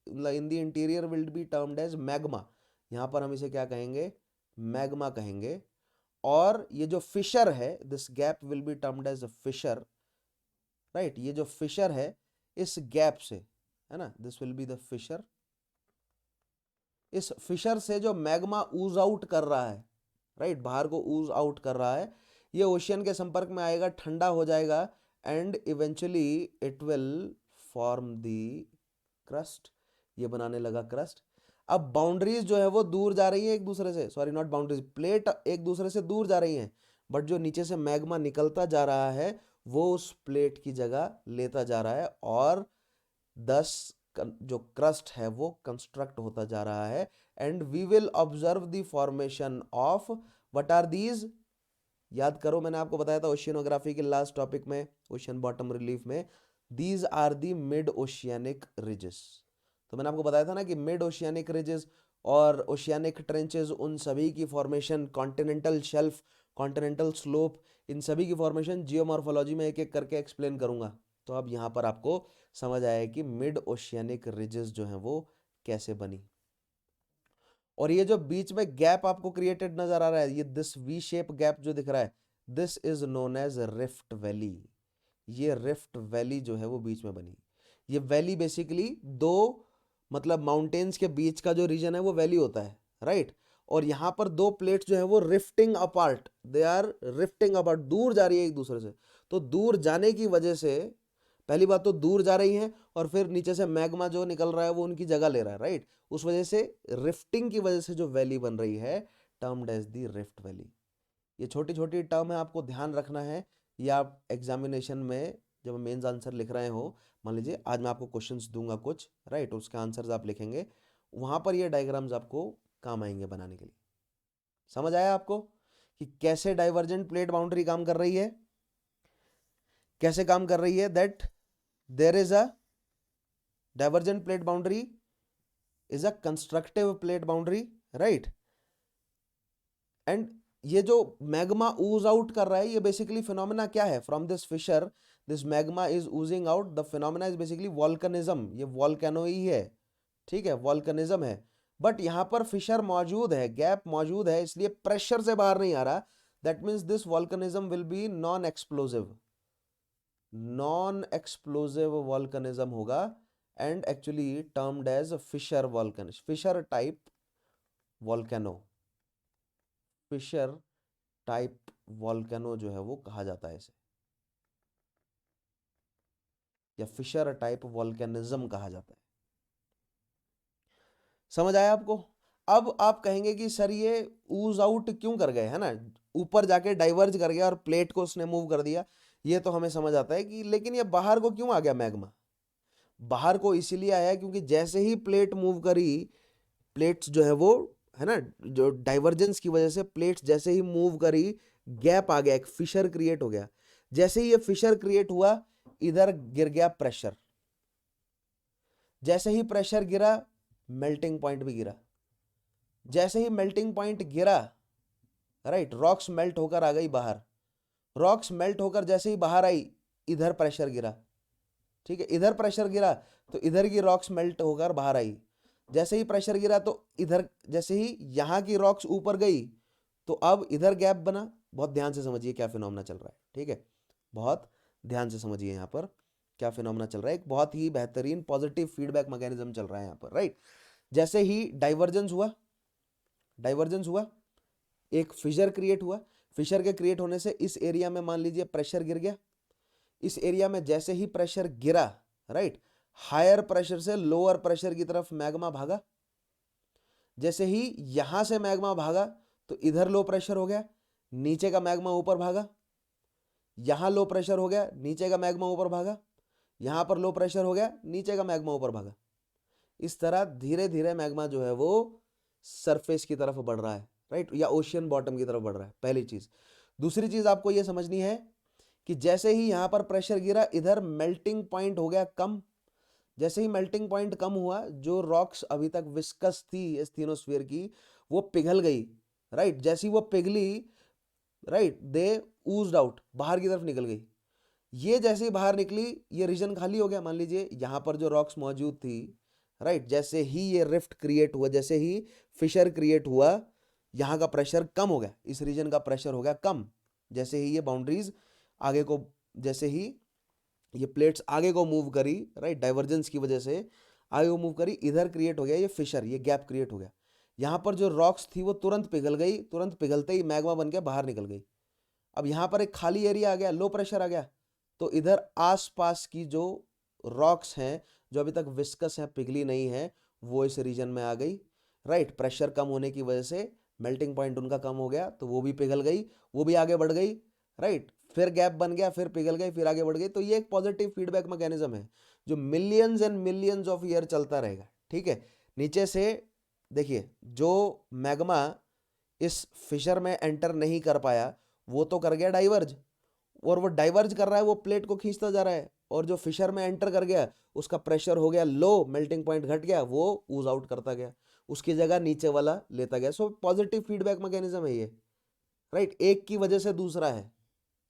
[SPEAKER 1] in the interior will be termed as magma. यहाँ पर हम इसे क्या कहेंगे? मैग्मा कहेंगे। और ये जो फिशर है, this gap will be termed as a fissure, right. ये जो फिशर है, इस गैप से, है ना, this will be the fissure. इस फिशर से जो मैग्मा ऊज आउट कर रहा है, राइट, बाहर को ऊज आउट कर रहा है, ये ओशियन के संपर्क में आएगा, ठंडा हो जाएगा, and eventually it will form the crust, ये बनाने लगा क्रस्ट। अब बाउंड्रीज जो है वो दूर जा रही है एक दूसरे से, सॉरी नॉट बाउंड्रीज, प्लेट एक दूसरे से दूर जा रही हैं, बट जो नीचे से मैग्मा निकलता जा रहा है वो उस प्लेट की जगह लेता जा रहा है, और 10 जो क्रस्ट है वो कंस्ट्रक्ट होता जा रहा है। And we will observe the formation of what are these, याद करो मैंने आपको बताया था ओशियनोग्राफी के लास्ट टॉपिक में, ओशियन बॉटम रिलीफ में, these are the mid oceanic ridges. तो मैंने आपको बताया था ना कि मिड ओशियानिक रिजेस और ओशियानिक ट्रेंचेस, उन सभी की formation, continental shelf, continental slope, इन सभी की फॉर्मेशन जियोमॉर्फोलॉजी में एक एक करके एक्सप्लेन करूंगा। तो अब यहाँ पर आपको समझ आया कि मिड ओशियानिक रिजेस जो हैं वो कैसे बनी। और ये जो बीच में गैप आपको क्रिएटेड नजर आ रहा है, ये दिस वी शेप गैप जो दिख रहा है, this is known as rift valley. ये रिफ्ट वैली जो है वो बीच में बनी। ये वैली बेसिकली दो मतलब माउंटेन्स के बीच का जो रीजन है वो वैली होता है, राइट। और यहाँ पर दो प्लेट्स जो है वो rifting apart, they are rifting apart, दूर जा रही है एक दूसरे से। तो दूर जाने की वजह से, पहली बात तो दूर जा रही हैं, और फिर नीचे से मैग्मा जो निकल रहा है वो उनकी जगह ले रहा है, राइट। उस वजह से रिफ्टिंग की वजह से जो वैली बन रही है, termed as the rift valley. ये छोटी छोटी टर्म है, आपको ध्यान रखना है। ये आप एग्जामिनेशन में जब मेंस आंसर लिख रहे हो, मान लीजिए आज मैं आपको क्वेश्चंस दूंगा कुछ, राइट, उसके आंसर्स आप लिखेंगे, वहां पर ये डायग्राम्स आपको काम आएंगे बनाने के लिए। समझ आया आपको कि कैसे डाइवर्जेंट प्लेट बाउंड्री काम कर रही है, कैसे काम कर रही है? That there is a divergent plate boundary is a constructive plate boundary, right? And ये जो मैग्मा ooze out कर रहा है, ये बेसिकली फिनोमेना क्या है? From this fissure this magma is oozing out, the phenomena is basically volcanism, ये volcano ही है, ठीक है, वॉल्कनिज्म है। बट यहाँ पर फिशर मौजूद है, गैप मौजूद है, इसलिए प्रेशर से बाहर नहीं आ रहा। That means this volcanism will be non explosive, non explosive volcanism होगा, and actually termed as fissure volcano, fissure type volcano, fissure type volcano जो है वो कहा जाता है इसे, या फिशर टाइप वॉल्केनिज्म कहा जाता है। समझ आया आपको? अब आप कहेंगे कि सर ये ऊज आउट क्यों कर गए, है ना, ऊपर जाके डाइवर्ज कर गया और प्लेट को उसने मूव कर दिया, ये तो हमें समझ आता है कि, लेकिन ये बाहर को क्यों आ गया मैग्मा? बाहर को इसीलिए आया क्योंकि जैसे ही प्लेट मूव करी, प्लेट्स जो है वो, है ना, जो डाइवर्जेंस की वजह से प्लेट्स जैसे ही मूव करी, गैप आ गया, एक फिशर क्रिएट हो गया। जैसे ही ये फिशर क्रिएट हुआ, इधर गिर गया प्रेशर, जैसे ही प्रेशर गिरा मेल्टिंग पॉइंट भी गिरा, जैसे ही मेल्टिंग पॉइंट गिरा, राइट, रॉक्स मेल्ट होकर आ गई बाहर, रॉक्स मेल्ट होकर जैसे ही बाहर आई, इधर प्रेशर गिरा, ठीक है, इधर प्रेशर गिरा तो इधर की रॉक्स मेल्ट होकर बाहर आई, जैसे ही प्रेशर गिरा तो इधर, जैसे ही यहाँ की रॉक्स ऊपर गई तो अब इधर गैप बना। बहुत ध्यान से समझिए क्या फिनोमेना चल रहा है, ठीक है, बहुत ध्यान से समझिए यहाँ पर क्या फिनोमेना चल रहा है। एक बहुत ही बेहतरीन पॉजिटिव फीडबैक मैकेनिज्म चल रहा है यहाँ पर, राइट। जैसे ही डाइवर्जेंस हुआ, डाइवर्जेंस हुआ, एक फिशर क्रिएट हुआ, फिशर के क्रिएट होने से इस एरिया में मान लीजिए प्रेशर गिर गया, इस एरिया में जैसे ही प्रेशर गिरा, राइट, हायर प्रेशर से लोअर प्रेशर की तरफ मैग्मा भागा, जैसे ही यहां से मैग्मा भागा तो इधर लो प्रेशर हो गया, नीचे का मैग्मा ऊपर भागा, यहां लो प्रेशर हो गया, नीचे का मैग्मा ऊपर भागा, यहां पर लो प्रेशर हो गया, नीचे का मैग्मा ऊपर भागा। इस तरह धीरे धीरे मैग्मा जो है वो सरफेस की तरफ बढ़ रहा है, राइट, या ओशियन बॉटम की तरफ बढ़ रहा है, पहली चीज। दूसरी चीज आपको यह समझनी है कि जैसे ही यहां पर प्रेशर गिरा, इधर मेल्टिंग पॉइंट हो गया कम, जैसे ही मेल्टिंग पॉइंट कम हुआ, जो रॉक्स अभी तक विस्कस थी एस्थेनोस्फीयर की, वो पिघल गई, राइट, जैसी वो पिघली, राइट, दे ऊज्ड आउट, बाहर की तरफ निकल गई। ये जैसे ही बाहर निकली, ये रीजन खाली हो गया, मान लीजिए यहां पर जो रॉक्स मौजूद थी, राइट, जैसे ही ये रिफ्ट क्रिएट हुआ, जैसे ही फिशर क्रिएट हुआ, यहाँ का प्रेशर कम हो गया, इस रीजन का प्रेशर हो गया कम, जैसे ही ये बाउंड्रीज आगे को, जैसे ही ये प्लेट्स आगे को मूव करी, राइट, डाइवर्जेंस की वजह से आगे को मूव करी, इधर क्रिएट हो गया ये फिशर, ये गैप क्रिएट हो गया। यहाँ पर जो रॉक्स थी वो तुरंत पिघल गई, तुरंत पिघलते ही मैग्मा बन के बाहर निकल गई। अब यहाँ पर एक खाली एरिया आ गया, लो प्रेशर आ गया, तो इधर आसपास की जो रॉक्स हैं जो अभी तक विस्कस है, पिघली नहीं है, वो इस रीजन में आ गई, राइट। प्रेशर कम होने की वजह से मेल्टिंग पॉइंट उनका कम हो गया तो वो भी पिघल गई, वो भी आगे बढ़ गई, राइट। फिर गैप बन गया, फिर पिघल गई, फिर आगे बढ़ गई। तो ये एक पॉजिटिव फीडबैक मैकेनिज्म है जो millions and millions of year चलता रहेगा, ठीक है। नीचे से देखिए, जो मैग्मा इस फिशर में एंटर नहीं कर पाया वो तो कर गया डाइवर्ज, और वो डाइवर्ज कर रहा है, वो प्लेट को खींचता जा रहा है, और जो फिशर में एंटर कर गया उसका प्रेशर हो गया लो, मेल्टिंग पॉइंट घट गया, वो ऊज आउट करता गया, उसकी जगह नीचे वाला लेता गया। सो पॉजिटिव फीडबैक मैकेनिज्म है ये, राइट। एक की वजह से दूसरा है,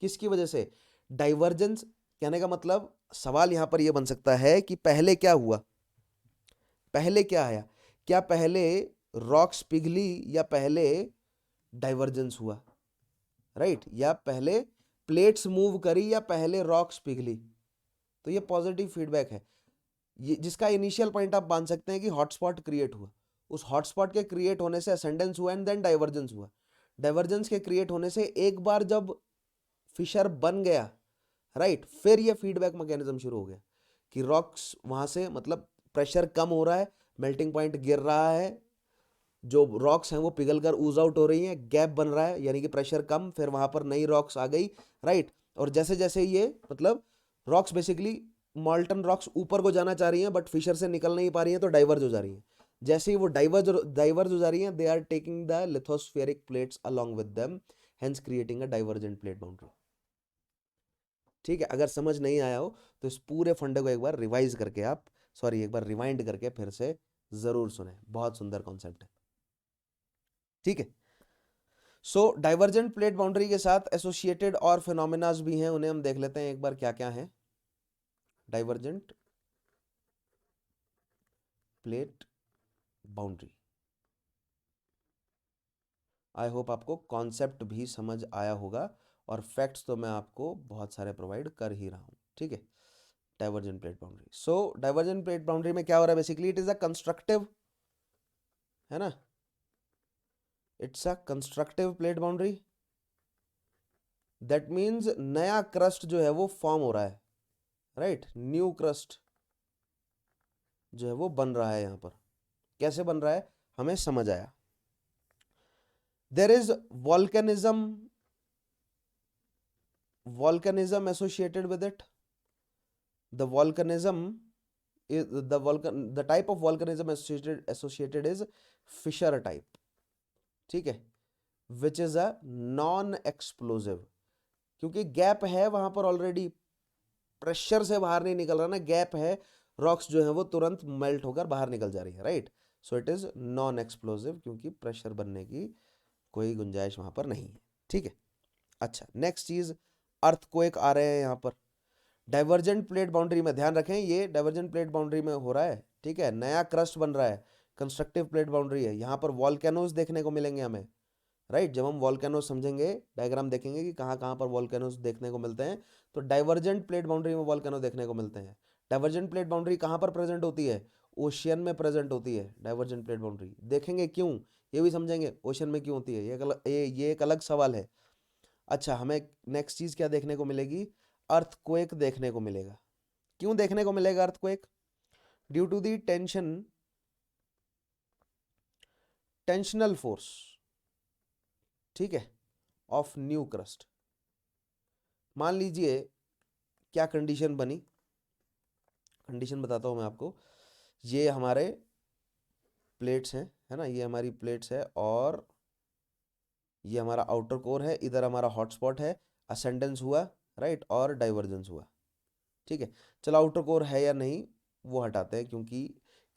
[SPEAKER 1] किसकी वजह से? डाइवर्जेंस। कहने का मतलब सवाल यहां पर यह बन सकता है कि पहले क्या हुआ, पहले क्या आया, क्या पहले रॉक्स पिघली या पहले डाइवर्जेंस हुआ, राइट। या पहले प्लेट्स मूव करी या पहले रॉक्स पिघली। तो ये पॉजिटिव फीडबैक है, ये जिसका इनिशियल पॉइंट आप मान सकते हैं कि हॉटस्पॉट क्रिएट हुआ, उस हॉटस्पॉट के क्रिएट होने से असेंडेंस हुआ एंड देन डाइवर्जेंस हुआ। डाइवर्जेंस के क्रिएट होने से एक बार जब फिशर बन गया, राइट, फिर ये फीडबैक मैकेनिज्म शुरू हो गया कि रॉक्स वहां से मतलब प्रेशर कम हो रहा है, मेल्टिंग पॉइंट गिर रहा है, जो रॉक्स हैं वो पिघल कर ऊज आउट हो रही हैं, गैप बन रहा है यानी कि प्रेशर कम, फिर वहां पर नई रॉक्स आ गई, राइट। और जैसे जैसे ये मतलब रॉक्स बेसिकली मॉल्टन रॉक्स ऊपर को जाना चाह रही हैं बट फिशर से निकल नहीं पा रही हैं तो डाइवर्ज हो जा रही हैं। जैसे ही वो डाइवर्ज हो जा रही हैं, they are taking the lithospheric plates along with them, hence creating a divergent plate boundary. ठीक है, अगर समझ नहीं आया हो तो इस पूरे फंडे को एक बार रिवाइज करके आप, सॉरी, एक बार रिवाइंड करके फिर से जरूर सुने, बहुत सुंदर कॉन्सेप्ट है, ठीक है। सो डाइवर्जेंट प्लेट बाउंड्री के साथ एसोसिएटेड और फिनोमिनाज भी हैं, उन्हें हम देख लेते हैं एक बार क्या क्या है। Divergent plate boundary, I hope आपको कॉन्सेप्ट भी समझ आया होगा, और फैक्ट्स तो मैं आपको बहुत सारे प्रोवाइड कर ही रहा हूं, ठीक है। डाइवर्जेंट प्लेट बाउंड्री, सो डाइवर्जेंट प्लेट बाउंड्री में क्या हो रहा है, basically it is a constructive, है ना, it's a constructive plate boundary. That means नया क्रस्ट जो है वो फॉर्म हो रहा है, राइट, न्यू क्रस्ट जो है वो बन रहा है। यहां पर कैसे बन रहा है हमें समझ आया। There is volcanism associated with it. The volcanism is the type of volcanism associated is fissure type, ठीक है, which is a non explosive, क्योंकि गैप है वहां पर ऑलरेडी, प्रेशर से बाहर नहीं निकल रहा ना, गैप है, रॉक्स जो है वो तुरंत मेल्ट होकर बाहर निकल जा रही है, right. So it is non explosive, क्योंकि प्रेशर बनने की कोई गुंजाइश वहां पर नहीं है, ठीक है। अच्छा, नेक्स्ट चीज, अर्थक्वेक आ रहे हैं यहाँ पर डाइवर्जेंट प्लेट बाउंड्री में। ध्यान रखें ये डाइवर्जेंट प्लेट बाउंड्री में हो रहा है, ठीक है, नया क्रस्ट बन रहा है, कंस्ट्रक्टिव प्लेट बाउंड्री है। यहाँ पर वॉल्केनोज देखने को मिलेंगे हमें, राइट। जब हम वॉल्केनोज समझेंगे, डायग्राम देखेंगे कि कहाँ कहाँ पर वॉल्केनोज देखने को मिलते हैं, तो डाइवर्जेंट प्लेट बाउंड्री में वॉल्केनो देखने को मिलते हैं। डाइवर्जेंट प्लेट बाउंड्री कहाँ पर प्रेजेंट होती है, ओशियन में प्रेजेंट होती है डाइवर्जेंट प्लेट बाउंड्री। देखेंगे क्यों, ये भी समझेंगे ओशियन में क्यों होती है, ये एक अलग सवाल है। अच्छा, हमें नेक्स्ट चीज क्या देखने को मिलेगी, अर्थक्वेक देखने को मिलेगा। क्यों देखने को मिलेगा earthquake? Due to the tensional force, ठीक है, ऑफ न्यू क्रस्ट। मान लीजिए क्या कंडीशन बनी, कंडीशन बताता हूं मैं आपको। ये हमारे प्लेट्स हैं, है ना, ये हमारी प्लेट्स है, और ये हमारा आउटर कोर है, इधर हमारा हॉटस्पॉट है, असेंडेंस हुआ, राइट, और डाइवर्जेंस हुआ, ठीक है। चलो आउटर कोर है या नहीं वो हटाते हैं, क्योंकि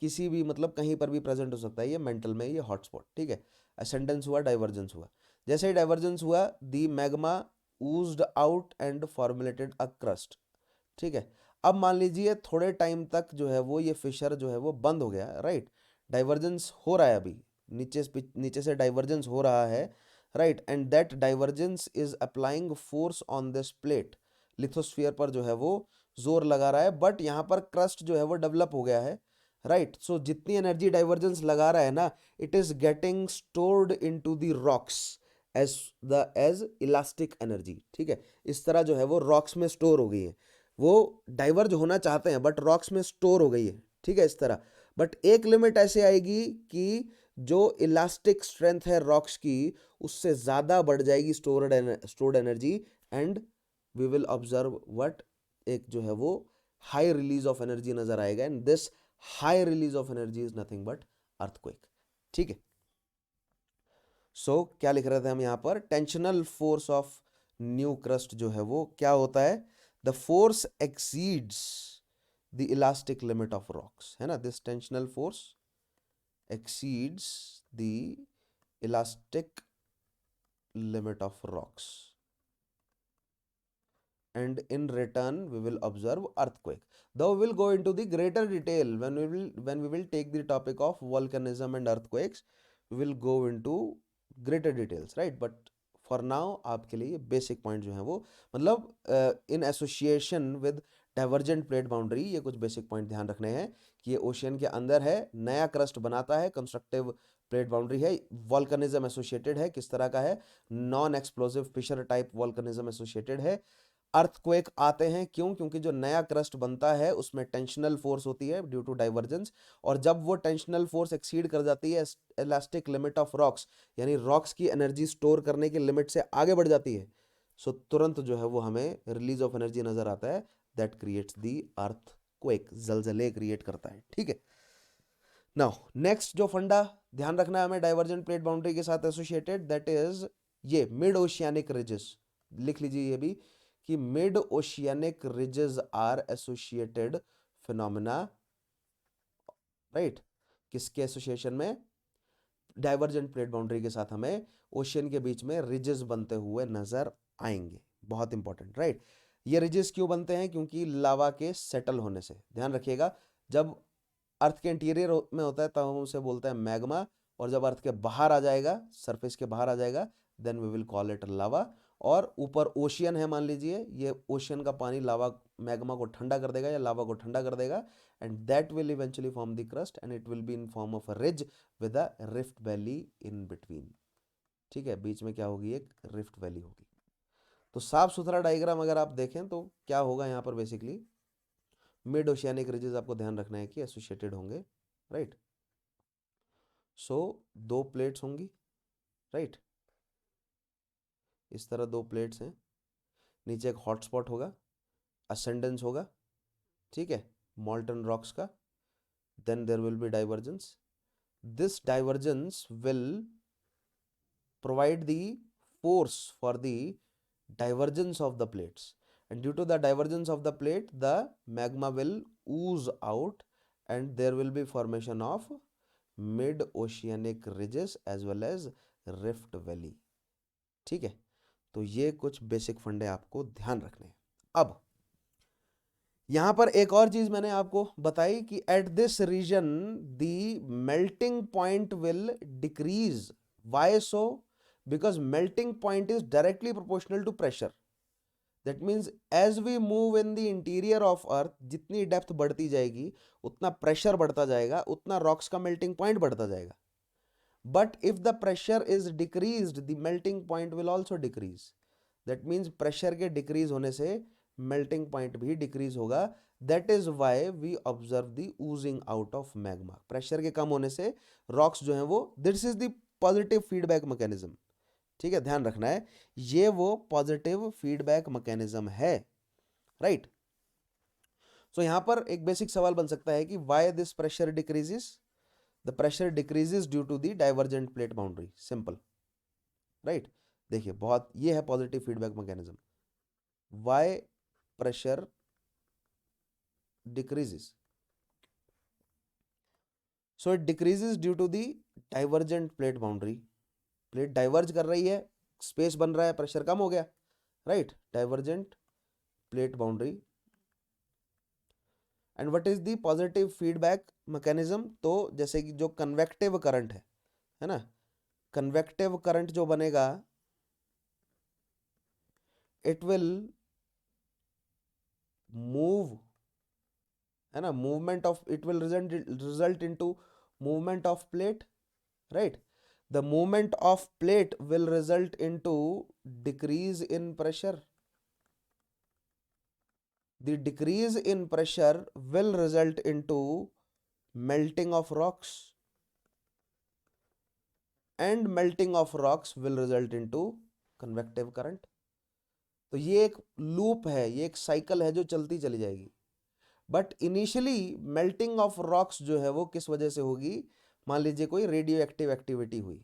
[SPEAKER 1] किसी भी मतलब कहीं पर भी प्रेजेंट हो सकता है, ये मेंटल में ये हॉटस्पॉट, ठीक है। असेंडेंस हुआ, डाइवर्जेंस हुआ, जैसे ही डाइवर्जेंस हुआ the magma oozed out and formulated a crust, ठीक है। अब मान लीजिए थोड़े टाइम तक जो है वो ये फिशर जो है वो बंद हो गया, राइट, डाइवर्जेंस हो रहा है अभी, नीचे से डाइवर्जेंस हो रहा है, right, and that divergence is applying force on this plate, lithosphere पर जो है वो जोर लगा रहा है, बट यहाँ पर क्रस्ट जो है वो डेवलप हो गया है, राइट। सो जितनी एनर्जी डाइवर्जेंस लगा रहा है ना, it is getting stored into the rocks as elastic energy, ठीक है। इस तरह जो है वो रॉक्स में स्टोर हो गई है। वो डाइवर्ज होना चाहते हैं बट रॉक्स में स्टोर हो गई है, ठीक है, इस तरह। बट एक लिमिट ऐसे आएगी कि जो इलास्टिक स्ट्रेंथ है रॉक्स की उससे ज़्यादा बढ़ जाएगी stored energy, and we will observe what, एक जो है वो हाई रिलीज ऑफ एनर्जी नजर आएगा, and this high release of energy is nothing but earthquake, ठीक है। सो क्या लिख रहे थे हम यहाँ पर, tensional force of new crust जो है वो क्या होता है, the force exceeds the elastic limit of rocks, है ना, this tensional force exceeds the elastic limit of rocks, and in return we will observe earthquake. Though we will go into the greater detail when we will take the topic of volcanism and earthquakes, we will go into greater details, right? But for now आपके लिए basic point जो है वो, मतलब in association with divergent plate boundary, ये कुछ basic point ध्यान रखने हैं कि ये ओशियन के अंदर है, नया क्रस्ट बनाता है, कंस्ट्रक्टिव प्लेट बाउंड्री है, वॉल्कनिज्म एसोसिएटेड है, किस तरह का है, non explosive fissure type volcanism associated है। अर्थक्वेक आते हैं क्यों, क्योंकि जो नया क्रस्ट बनता है उसमें टेंशनल फोर्स होती है ड्यू टू डाइवर्जेंस, और जब वो टेंशनल फोर्स एक्सीड कर जाती है इलास्टिक लिमिट ऑफ रॉक्स, यानी रॉक्स की एनर्जी स्टोर करने की लिमिट से आगे बढ़ जाती है, सो तुरंत जो है वो हमें रिलीज ऑफ एनर्जी नजर आता है, दैट क्रिएट्स दी अर्थक्वेक, जलजले क्रिएट करता है, ठीक है। नाउ नेक्स्ट जो फंडा ध्यान रखना है हमें डाइवर्जेंट प्लेट बाउंड्री के साथ एसोसिएटेड, दैट इज ये मिड ओशियानिक रिजेस, लिख लीजिए ये भी कि mid oceanic ridges are associated phenomena, right, किसके एसोसिएशन में, डाइवर्जेंट प्लेट बाउंड्री के साथ हमें ओशियन के बीच में रिजेस बनते हुए नजर आएंगे, बहुत इंपॉर्टेंट, राइट। ये रिजेस क्यों बनते हैं, क्योंकि लावा के सेटल होने से, ध्यान रखिएगा, जब अर्थ के इंटीरियर में होता है तब हम उसे बोलते हैं मैग्मा, और जब अर्थ के बाहर आ जाएगा, सरफेस के बाहर आ जाएगा, then we will call it lava. और ऊपर ओशियन है मान लीजिए, ये ओशियन का पानी लावा मैग्मा को ठंडा कर देगा या लावा को ठंडा कर देगा, and that will eventually form the crust, and it will be in form of a ridge with a rift valley in between, ठीक है, बीच में क्या होगी, एक रिफ्ट वैली होगी। तो साफ सुथरा डायग्राम अगर आप देखें तो क्या होगा यहाँ पर, बेसिकली मिड ओशियानिक रिजेस आपको ध्यान रखना है कि एसोसिएटेड होंगे, राइट। सो दो प्लेट्स होंगी, राइट, इस तरह दो प्लेट्स हैं, नीचे एक हॉटस्पॉट होगा, असेंडेंस होगा, ठीक है, मॉल्टन रॉक्स का, then there will be divergence, this divergence will provide the force for the divergence of the plates, and due to the divergence of the plate the magma will ooze out, and there will be formation of mid oceanic ridges as well as rift valley, ठीक है। तो ये कुछ basic फंडे आपको ध्यान रखने हैं। अब यहां पर एक और चीज मैंने आपको बताई कि at this region the melting point will decrease, why so, because melting point is directly proportional to pressure, that means as we move in the interior of earth, जितनी डेप्थ बढ़ती जाएगी उतना प्रेशर बढ़ता जाएगा, उतना रॉक्स का melting point बढ़ता जाएगा, but if the pressure is decreased the melting point will also decrease, that means pressure के डिक्रीज होने से मेल्टिंग पॉइंट भी डिक्रीज होगा, that is why we observe the oozing out of magma, pressure के कम होने से रॉक्स जो है वो, this is the positive feedback mechanism, ठीक है, ध्यान रखना है, ये वो पॉजिटिव फीडबैक मैकेनिज्म है, राइट। सो यहां पर एक बेसिक सवाल बन सकता है कि why this pressure decreases, the pressure decreases due to the divergent plate boundary, simple, right. देखिए बहुत, ये है positive feedback mechanism, why pressure decreases, so it decreases due to the divergent plate boundary, plate diverge कर रही है, space बन रहा है, प्रेशर कम हो गया, right, divergent plate boundary, and what is the positive feedback mechanism, तो जैसे कि जो कन्वेक्टिव करंट है ना, कन्वेक्टिव करंट जो बनेगा, इट विल मूव, है ना, movement of, it will result into movement of plate, right, the movement of plate will result into decrease in pressure, the decrease in pressure will result into melting of rocks and melting of rocks will result into convective current। तो ये एक loop है, ये एक cycle है जो चलती चली जाएगी। But initially melting of rocks जो है वो किस वजह से होगी, मान लीजिए कोई रेडियो एक्टिव एक्टिविटी हुई,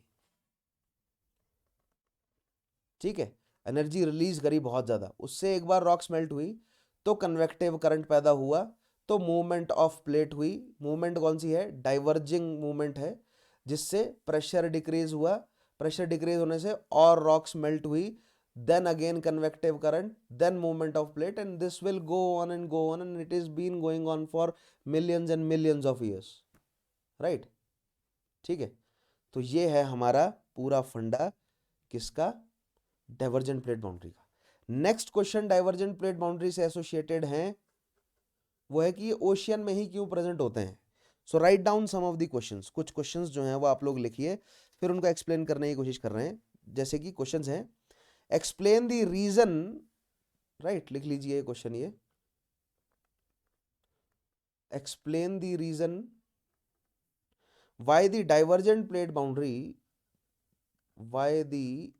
[SPEAKER 1] ठीक है, एनर्जी रिलीज करी बहुत ज्यादा, उससे एक बार रॉक्स मेल्ट हुई तो कन्वेक्टिव करंट पैदा हुआ, तो मूवमेंट ऑफ प्लेट हुई। मूवमेंट कौन सी है, डाइवर्जिंग मूवमेंट है, जिससे प्रेशर डिक्रीज हुआ, प्रेशर डिक्रीज होने से और रॉक्स मेल्ट हुई, then again convective current, then movement of plate, and this will go on and go on, and it is been going on for millions and millions of years, right? ठीक है, तो ये है हमारा पूरा फंडा किसका, डाइवर्जेंट प्लेट बाउंड्री का। Next question divergent plate boundary से एसोसिएटेड हैं, वो है कि ये ओशियन में ही क्यों प्रेजेंट होते हैं। So write down some of the questions, कुछ क्वेश्चंस जो हैं वो आप लोग लिखिए, फिर उनको एक्सप्लेन करने की कोशिश कर रहे हैं। जैसे कि क्वेश्चंस हैं, एक्सप्लेन द रीजन, राइट, लिख लीजिए क्वेश्चन ये, explain the reason why the divergent plate boundary, why the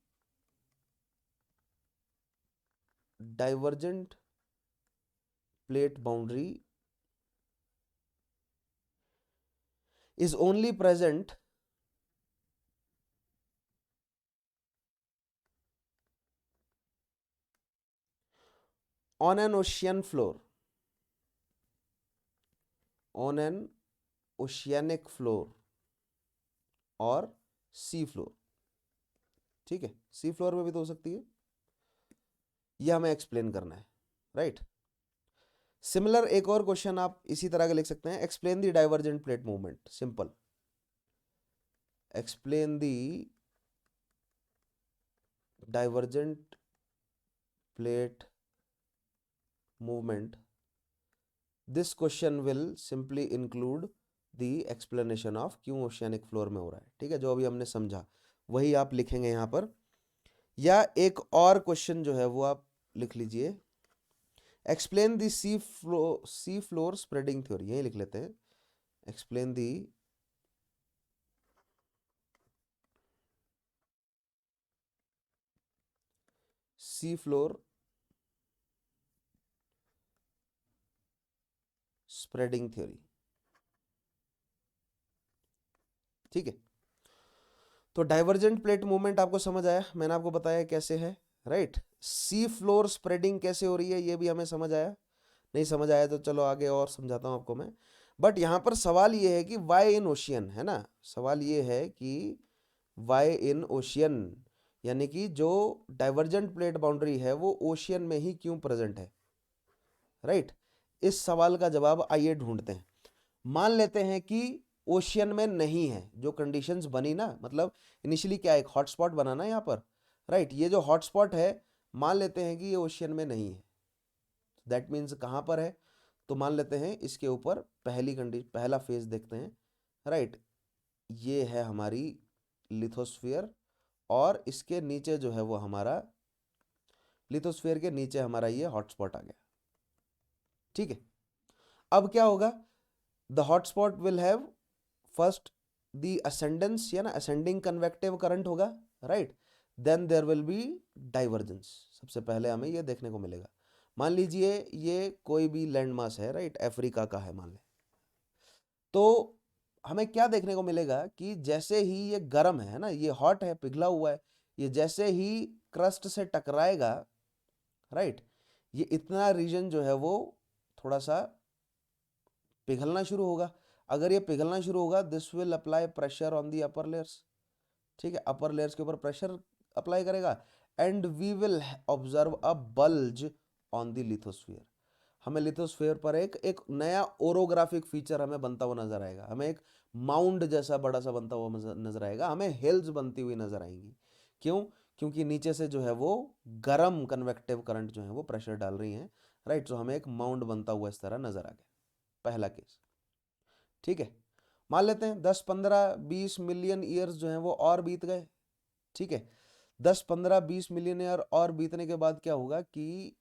[SPEAKER 1] divergent plate boundary is only present on an ocean floor, on an oceanic floor और सी फ्लोर। ठीक है, sea floor में भी तो हो सकती है, यह हमें एक्सप्लेन करना है, राइट। सिमिलर एक और क्वेश्चन आप इसी तरह का लिख सकते हैं, explain the divergent plate movement, simple, explain the divergent plate movement। this question will simply include the explanation of क्यों ओशियानिक फ्लोर में हो रहा है, ठीक है, जो अभी हमने समझा वही आप लिखेंगे यहाँ पर। या एक और क्वेश्चन जो है वो आप लिख लीजिए, explain the C floor spreading theory, यही लिख लेते हैं, explain the C floor spreading theory. ठीक है, तो डाइवर्जेंट प्लेट मूवमेंट आपको समझ आया, मैंने आपको बताया कैसे है, राइट। सी फ्लोर स्प्रेडिंग कैसे हो रही है ये भी हमें समझ आया, नहीं समझ आया तो चलो आगे और समझाता हूं आपको मैं। बट यहां पर सवाल ये है कि वाई इन ओशियन, है ना, सवाल ये है कि वाई इन ओशियन, यानी कि जो डाइवर्जेंट प्लेट बाउंड्री है वो ओशियन में ही क्यों प्रेजेंट है, राइट। इस सवाल का जवाब आइए ढूंढते हैं। मान लेते हैं कि ओशियन में नहीं है, जो कंडीशंस बनी ना, मतलब इनिशियली क्या एक हॉटस्पॉट बना ना यहाँ पर, राइट, ये जो हॉटस्पॉट है मान लेते हैं कि ये ओशियन में नहीं है, दैट मीन्स कहाँ पर है, तो मान लेते हैं इसके ऊपर पहली कंडीशन, पहला फेज देखते हैं, राइट, ये है हमारी लिथोस्फीयर और इसके नीचे जो है वो हमारा, लिथोस्फीयर के नीचे हमारा ये हॉटस्पॉट आ गया। ठीक है, अब क्या होगा, the hotspot will have first the ascendance, या ना असेंडिंग कन्वेक्टिव करंट होगा, right, then there will be divergence. सबसे पहले हमें ये देखने को मिलेगा, मान लीजिए ये कोई भी लैंड मास है, राइट, अफ्रीका का है मान लें, तो हमें क्या देखने को मिलेगा कि जैसे ही ये गर्म है ना, ये हॉट है, पिघला हुआ है, ये जैसे ही क्रस्ट से टकराएगा, राइट, ये इतना रीजन जो है वो थोड़ा सा पिघलना शुरू होगा। अगर ये पिघलना शुरू होगा, this will apply pressure on the upper layers, ठीक है, अपर लेयर्स के ऊपर प्रेशर अप्लाई करेगा, and we will observe a bulge on the lithosphere. हमें लिथोस्फीयर पर एक एक नया ओरोग्राफिक फीचर हमें बनता हुआ नजर आएगा, हमें एक माउंड जैसा बड़ा सा बनता हुआ नजर आएगा, हमें हिल्स बनती हुई नजर आएंगी। क्यों, क्योंकि नीचे से जो है वो गर्म कन्वेक्टिव करंट जो है वो प्रेशर डाल रही हैं, राइट, तो हमें एक माउंड बनता हुआ इस तरह नजर आ गया, पहला केस। ठीक है, मान लेते हैं 10 15 20 मिलियन ईयर्स जो हैं वो और बीत गए, ठीक है, 10 15 20 मिलियन ईयर और बीतने के बाद क्या होगा कि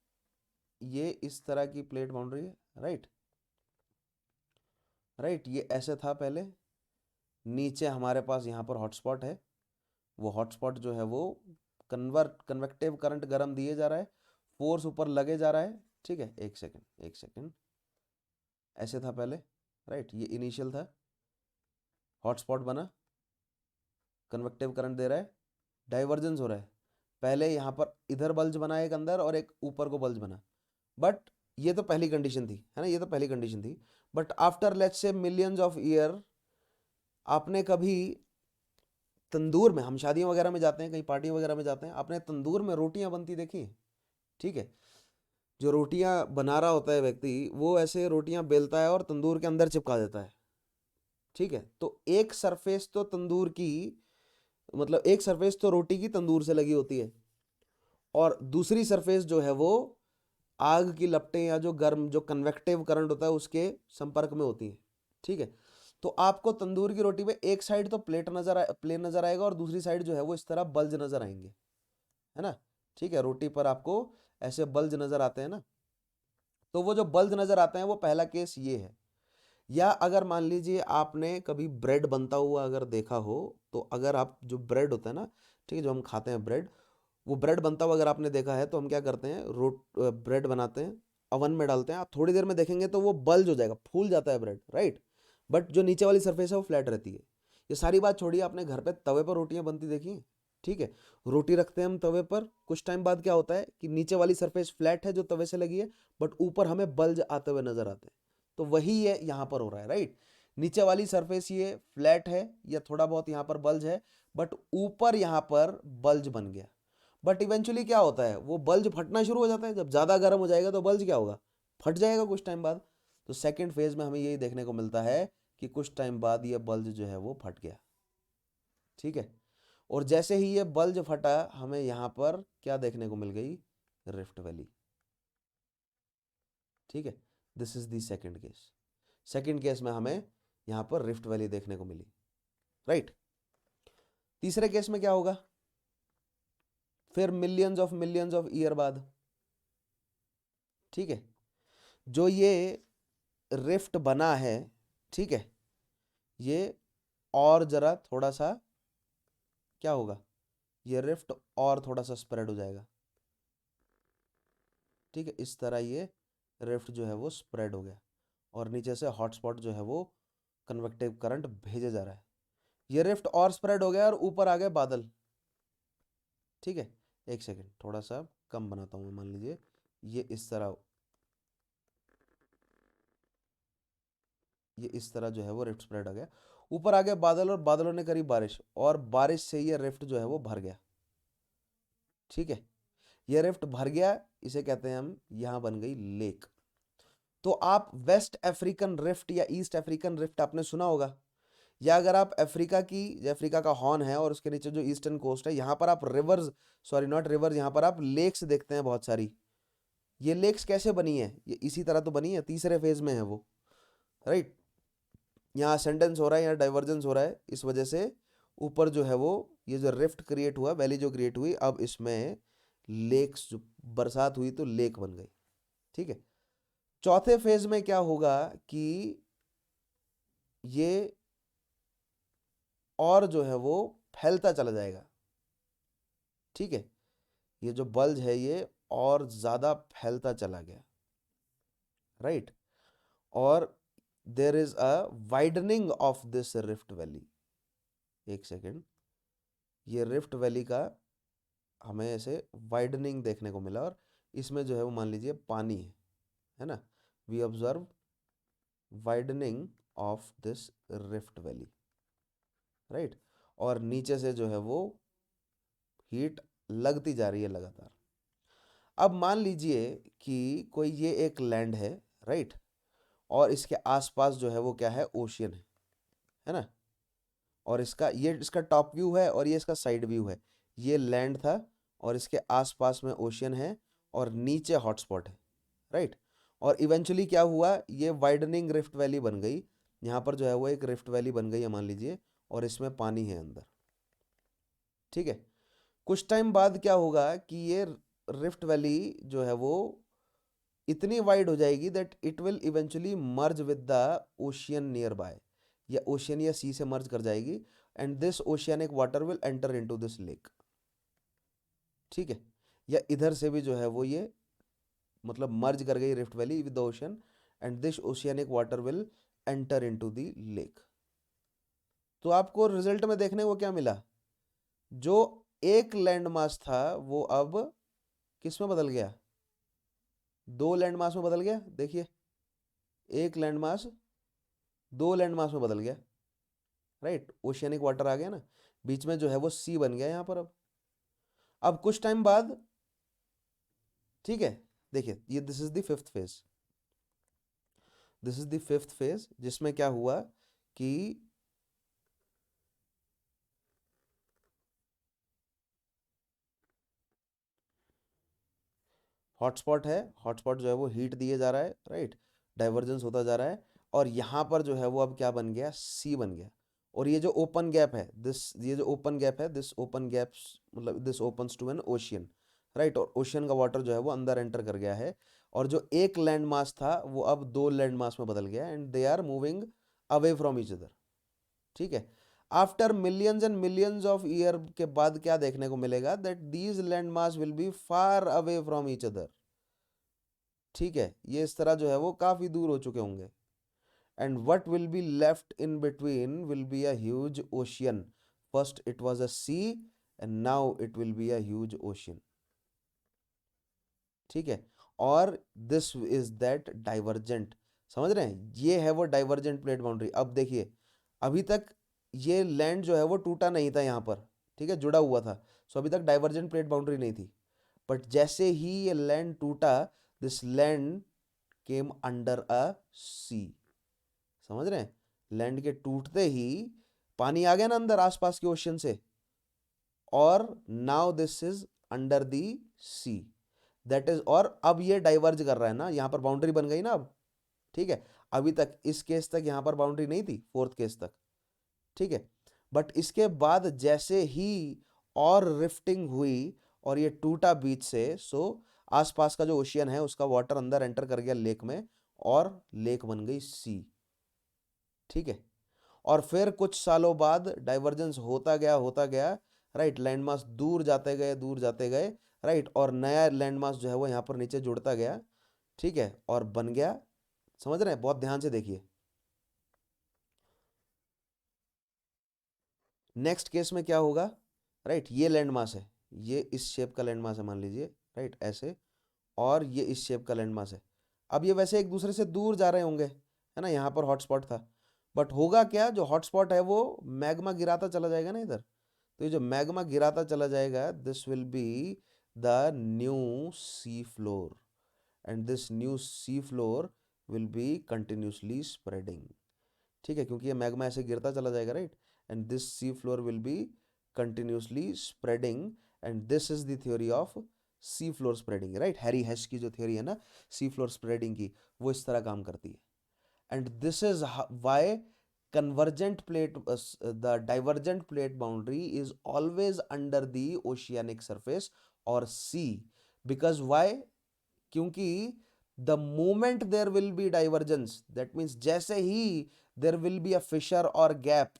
[SPEAKER 1] ये इस तरह की प्लेट बाउंड्री है, राइट राइट। ये ऐसे था पहले, नीचे हमारे पास यहाँ पर हॉटस्पॉट है, वो हॉटस्पॉट जो है वो कन्वेक्टिव करंट गर्म दिए जा रहा है, फोर्स ऊपर लगे जा रहा है, ठीक है। एक सेकंड एक सेकंड, ऐसे था पहले, राइट। ये इनिशियल था, हॉटस्पॉट बना, कन्वेक्टिव करंट दे रहा है, डाइवर्जेंस हो रहा है। पहले यहाँ पर इधर बल्ज बना एक अंदर और एक ऊपर को बल्ज बना, बट ये तो पहली कंडीशन थी, है ना, ये तो पहली कंडीशन थी। But after let's say millions of year, आपने कभी तंदूर में, हम शादियों वगैरह में जाते हैं, कहीं पार्टियों वगैरह में जाते हैं, आपने तंदूर में रोटियां बनती देखी हैं, ठीक है। जो रोटियां बना रहा होता है व्यक्ति, वो ऐसे रोटियां बेलता है और तंदूर के अंदर चिपका देता है, ठीक है। तो एक सरफेस तो तंदूर की, मतलब एक सरफेस तो रोटी की तंदूर से लगी होती है, और दूसरी सरफेस जो है वो आग की लपटें या जो गर्म जो कन्वेक्टिव करंट होता है उसके संपर्क में होती है, ठीक है। तो आपको तंदूर की रोटी में एक साइड तो प्लेन नजर आएगा और दूसरी साइड जो है वो इस तरह बल्ज नजर आएंगे, है ना, ठीक है। रोटी पर आपको ऐसे बल्ज नजर आते हैं ना, तो वो जो बल्ज नजर आते हैं वो पहला केस ये है। या अगर मान लीजिए आपने कभी ब्रेड बनता हुआ अगर देखा हो, तो अगर आप जो ब्रेड होता है ना, ठीक है, जो हम खाते हैं ब्रेड, वो ब्रेड बनता हुआ अगर आपने देखा है, तो हम क्या करते हैं, ब्रेड बनाते हैं, अवन में डालते हैं, आप थोड़ी देर में देखेंगे तो वो बल्ज हो जाएगा, फूल जाता है ब्रेड, राइट। बट जो नीचे वाली सरफेस है वो फ्लैट रहती है। ये सारी बात छोड़िए, आपने घर पे तवे पर रोटियां बनती देखी हैं, ठीक है। रोटी रखते हैं हम तवे पर, कुछ टाइम बाद क्या होता है कि नीचे वाली सरफेस फ्लैट है जो तवे से लगी है, बट ऊपर हमें बल्ज आते हुए नजर आते हैं। तो वही ये यहाँ पर हो रहा है, राइट। नीचे वाली सरफेस ये फ्लैट है या थोड़ा बहुत यहाँ पर बल्ज है, बट ऊपर यहाँ पर बल्ज बन गया। बट इवेंचुअली क्या होता है, वो बल्ज फटना शुरू हो जाता है, जब ज़्यादा गर्म हो जाएगा तो बल्ज क्या होगा, फट जाएगा कुछ टाइम बाद। तो सेकेंड फेज में हमें यही देखने को मिलता है कि कुछ टाइम बाद ये बल्ज जो है वो फट गया, ठीक है। और जैसे ही ये बल्ज फटा, हमें यहाँ पर क्या देखने को मिल गई, रिफ्ट वैली, ठीक है। This is the second case. Second case में हमें यहाँ पर रिफ्ट वैली देखने को मिली, राइट। तीसरे केस में क्या होगा, फिर मिलियंस ऑफ ईयर बाद, ठीक है, जो ये रिफ्ट बना है, ठीक है, ये और जरा थोड़ा सा क्या होगा, ये रिफ्ट और थोड़ा सा स्प्रेड हो जाएगा, ठीक है। इस तरह ये रिफ्ट जो है वो स्प्रेड हो गया, और नीचे से हॉटस्पॉट जो है वो कन्वेक्टिव करंट भेजे जा रहा है। ये रिफ्ट और स्प्रेड हो गया और ऊपर आ गए बादल, ठीक है। एक सेकेंड, थोड़ा सा कम बनाता हूँ, मान लीजिए ये इस तरह, ये इस तरह जो है वो रिफ्ट स्प्रेड हो गया, ऊपर आ गया बादल, और बादलों ने करी बारिश, और बारिश से ये रिफ्ट जो है वो भर गया, ठीक है। ये रिफ्ट भर गया, इसे कहते हैं हम, यहां बन गई लेक। तो आप वेस्ट अफ्रीकन रिफ्ट या ईस्ट अफ्रीकन रिफ्ट आपने सुना होगा, या अगर आप अफ्रीका की, अफ्रीका का हॉर्न है और उसके नीचे जो ईस्टर्न कोस्ट है, यहाँ पर आप रिवर्स, सॉरी नॉट रिवर्स, यहाँ पर आप लेक्स देखते हैं बहुत सारी। ये लेक्स कैसे बनी है, ये इसी तरह तो बनी है, तीसरे फेज में है वो, राइट। यहाँ असेंडेंस हो रहा है, यहाँ डाइवर्जेंस हो रहा है, इस वजह से ऊपर जो है वो ये जो रिफ्ट क्रिएट हुआ, वैली जो क्रिएट हुई, अब इसमें लेक्स, जो बरसात हुई तो लेक बन गई, ठीक है। चौथे फेज में क्या होगा कि ये और जो है वो फैलता चला जाएगा, ठीक है। ये जो बल्ज है ये और ज्यादा फैलता चला गया, राइट। और there is a widening of this rift valley. एक सेकेंड, ये रिफ्ट वैली का हमें ऐसे वाइडनिंग देखने को मिला, और इसमें जो है वो मान लीजिए पानी है ना, we observe widening of this rift valley, right. और नीचे से जो है वो हीट लगती जा रही है लगातार। अब मान लीजिए कि कोई ये एक लैंड है, राइट, और इसके आसपास जो है वो क्या है, ओशियन है ना, और ये इसका टॉप व्यू है और ये इसका साइड व्यू है। ये लैंड था और इसके आसपास में ओशियन है और नीचे हॉटस्पॉट है, राइट। और इवेंचुअली क्या हुआ, ये वाइडनिंग रिफ्ट वैली बन गई, यहाँ पर जो है वो एक रिफ्ट वैली बन गई है मान लीजिए, और इसमें पानी है अंदर, ठीक है। कुछ टाइम बाद क्या होगा कि ये रिफ्ट वैली जो है वो इतनी वाइड हो जाएगी that it will eventually merge with the ocean near by, या ओशियन या सी से मर्ज कर जाएगी, and this oceanic water will enter into this lake. ठीक है, या इधर से भी जो है वो ये मतलब मर्ज कर गई rift valley with the ocean, and this oceanic water will enter into the lake. तो आपको रिजल्ट में देखने को क्या मिला, जो एक लैंड मास था वो अब किस में बदल गया, दो लैंड मास में बदल गया। देखिए, एक लैंड मास दो लैंड मास में बदल गया, राइट, ओशियनिक वाटर आ गया ना, बीच में जो है वो सी बन गया यहाँ पर। अब कुछ टाइम बाद, ठीक है, देखिए ये this is the fifth phase, this is the fifth phase, जिसमें क्या हुआ कि हॉटस्पॉट है, हॉटस्पॉट जो है वो हीट दिए जा रहा है, राइट, डाइवर्जेंस होता जा रहा है, और यहाँ पर जो है वो अब क्या बन गया, सी बन गया। और ये जो ओपन गैप है दिस, ये जो ओपन गैप है दिस ओपन गैप्स मतलब this opens to an ocean, right, और ओशियन का वाटर जो है वो अंदर एंटर कर गया है, और जो एक लैंड मास था वो अब दो लैंड मास में बदल गया, and they are moving away from each other. ठीक है, after millions and millions of year के बाद क्या देखने को मिलेगा, that these land mass will be far away from each other. ठीक है, ये इस तरह जो है वो काफी दूर हो चुके होंगे, and what will be left in between will be a huge ocean. First it was a sea, and now it will be a huge ocean. ठीक है, और दिस इज दैट डाइवर्जेंट, समझ रहे हैं, ये है वो डाइवर्जेंट प्लेट बाउंड्री। अब देखिए, अभी तक ये लैंड जो है वो टूटा नहीं था यहाँ पर, ठीक है, जुड़ा हुआ था, सो अभी तक डाइवर्जेंट प्लेट बाउंड्री नहीं थी, बट जैसे ही ये लैंड टूटा, this land came under a sea. समझ रहे हैं, लैंड के टूटते ही पानी आ गया ना अंदर आसपास के ओशियन से, और now this is under the sea, that is, और अब ये डाइवर्ज कर रहा है ना, यहां पर बाउंड्री बन गई ना अब। ठीक है, अभी तक इस केस तक यहां पर बाउंड्री नहीं थी, फोर्थ केस तक। ठीक है, बट इसके बाद जैसे ही और रिफ्टिंग हुई और ये टूटा बीच से, सो आसपास का जो ओशियन है उसका वाटर अंदर एंटर कर गया लेक में, और लेक बन गई सी। ठीक है, और फिर कुछ सालों बाद डाइवर्जेंस होता गया, राइट, लैंडमास दूर जाते गए, दूर जाते गए, राइट, और नया लैंडमास जो है वो यहाँ पर नीचे जुड़ता गया। ठीक है, और बन गया, समझ रहे हैं, बहुत ध्यान से देखिए। नेक्स्ट केस में क्या होगा, राइट, ये लैंडमास है, ये इस शेप का लैंडमास है मान लीजिए, राइट, ऐसे, और ये इस शेप का लैंडमास है। अब ये वैसे एक दूसरे से दूर जा रहे होंगे, है ना, यहाँ पर हॉटस्पॉट था, बट होगा क्या, जो हॉटस्पॉट है वो मैग्मा गिराता चला जाएगा ना इधर, तो ये जो मैग्मा गिराता चला जाएगा, this will be the new sea floor, and this new sea floor will be continuously spreading. ठीक है, क्योंकि ये मैग्मा ऐसे गिरता चला जाएगा, right, and this sea floor will be continuously spreading, and this is the theory of C floor spreading, right, Harry hash की जो थ्योरी है ना सी फ्लोर स्प्रेडिंग की, वो इस तरह काम करती है। And this is why convergent plate the divergent plate boundary is always under the oceanic surface or sea, because why, क्योंकि the moment there will be divergence, that means जैसे ही there will be a fissure or gap,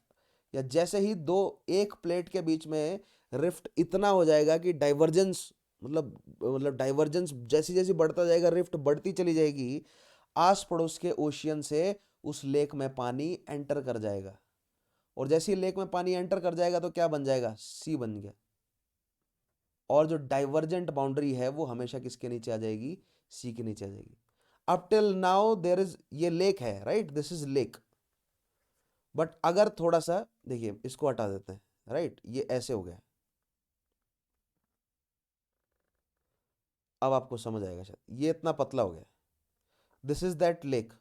[SPEAKER 1] या जैसे ही दो एक plate के बीच में rift इतना हो जाएगा कि डाइवर्जेंस मतलब डाइवर्जेंस जैसी जैसी बढ़ता जाएगा, रिफ्ट बढ़ती चली जाएगी, आस पड़ोस के ओशियन से उस लेक में पानी एंटर कर जाएगा, और जैसे ही लेक में पानी एंटर कर जाएगा तो क्या बन जाएगा, सी बन गया, और जो डाइवर्जेंट बाउंड्री है वो हमेशा किसके नीचे आ जाएगी, सी के नीचे आ जाएगी। Up till now there is, ये लेक है, right, this is lake, but अगर थोड़ा सा देखिए, इसको हटा देते हैं, राइट, ये ऐसे हो गया, अब आपको समझ आएगा शायद, ये इतना पतला हो गया, दिस इज दैट लेक।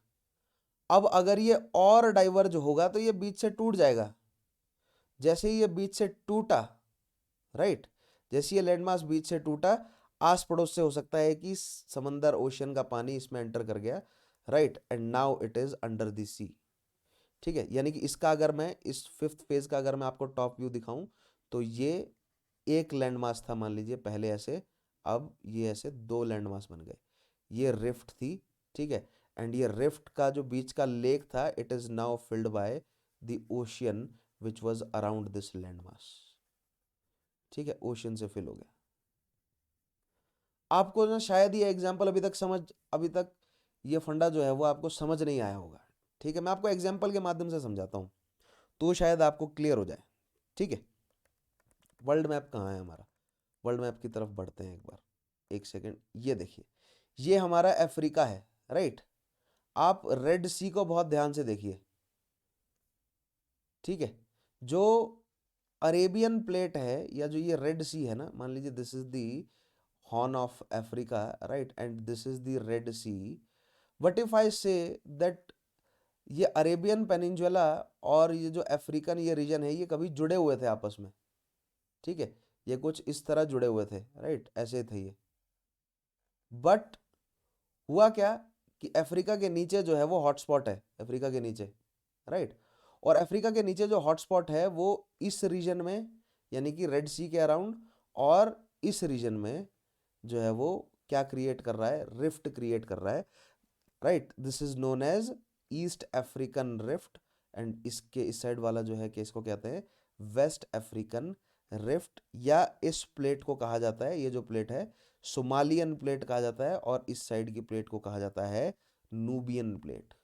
[SPEAKER 1] अब अगर ये और डाइवर्ज होगा तो ये बीच से टूट जाएगा, जैसे ही ये बीच से टूटा, राइट, जैसे ये लैंडमास बीच से टूटा, आस पड़ोस से हो सकता है कि समंदर ओशियन का पानी इसमें एंटर कर गया, right, and now it is under the sea. ठीक है, यानी कि इसका अगर मैं इस फिफ्थ फेज का अगर मैं आपको टॉप व्यू दिखाऊं, तो ये एक लैंडमास था मान लीजिए पहले ऐसे, अब ये ऐसे दो लैंडमास बन गए, ये रिफ्ट थी, ठीक है, एंड ये रिफ्ट का जो बीच का लेक था, it is now filled by the ocean which was around this land mass, ठीक है, ओशियन से फिल हो गया। आपको ना शायद ये एग्जाम्पल अभी तक ये फंडा जो है वो आपको समझ नहीं आया होगा, ठीक है, मैं आपको एग्जाम्पल के माध्यम से समझाता हूँ तो शायद आपको क्लियर हो जाए, ठीक है। वर्ल्ड मैप कहाँ है हमारा, वर्ल्ड मैप की तरफ बढ़ते हैं एक बार, एक सेकेंड, ये देखिए, ये हमारा अफ्रीका है, राइट। आप रेड सी को बहुत ध्यान से देखिए, ठीक है, जो अरेबियन प्लेट है या जो ये रेड सी है ना, मान लीजिए this is the horn of Africa, right, and this is the Red Sea. What if I say that ये अरेबियन पेनिनजुला और ये जो अफ्रीकन ये रीजन है, ये कभी जुड़े हुए थे आपस में, ठीक है, ये कुछ इस तरह जुड़े हुए थे, राइट, ऐसे थे ये। बट हुआ क्या कि अफ्रीका के नीचे जो है वो हॉटस्पॉट है, अफ्रीका के नीचे, राइट, और अफ्रीका के नीचे जो हॉटस्पॉट है वो इस रीजन में, यानी कि रेड सी के अराउंड, और इस रीजन में जो है वो क्या क्रिएट कर रहा है, रिफ्ट क्रिएट कर रहा है, right, this is known as East African rift, एंड इसके इस साइड वाला जो है कि इसको कहते हैं वेस्ट अफ्रीकन रिफ्ट, या इस प्लेट को कहा जाता है, ये जो प्लेट है सोमालियन प्लेट कहा जाता है, और इस साइड की प्लेट को कहा जाता है नूबियन प्लेट,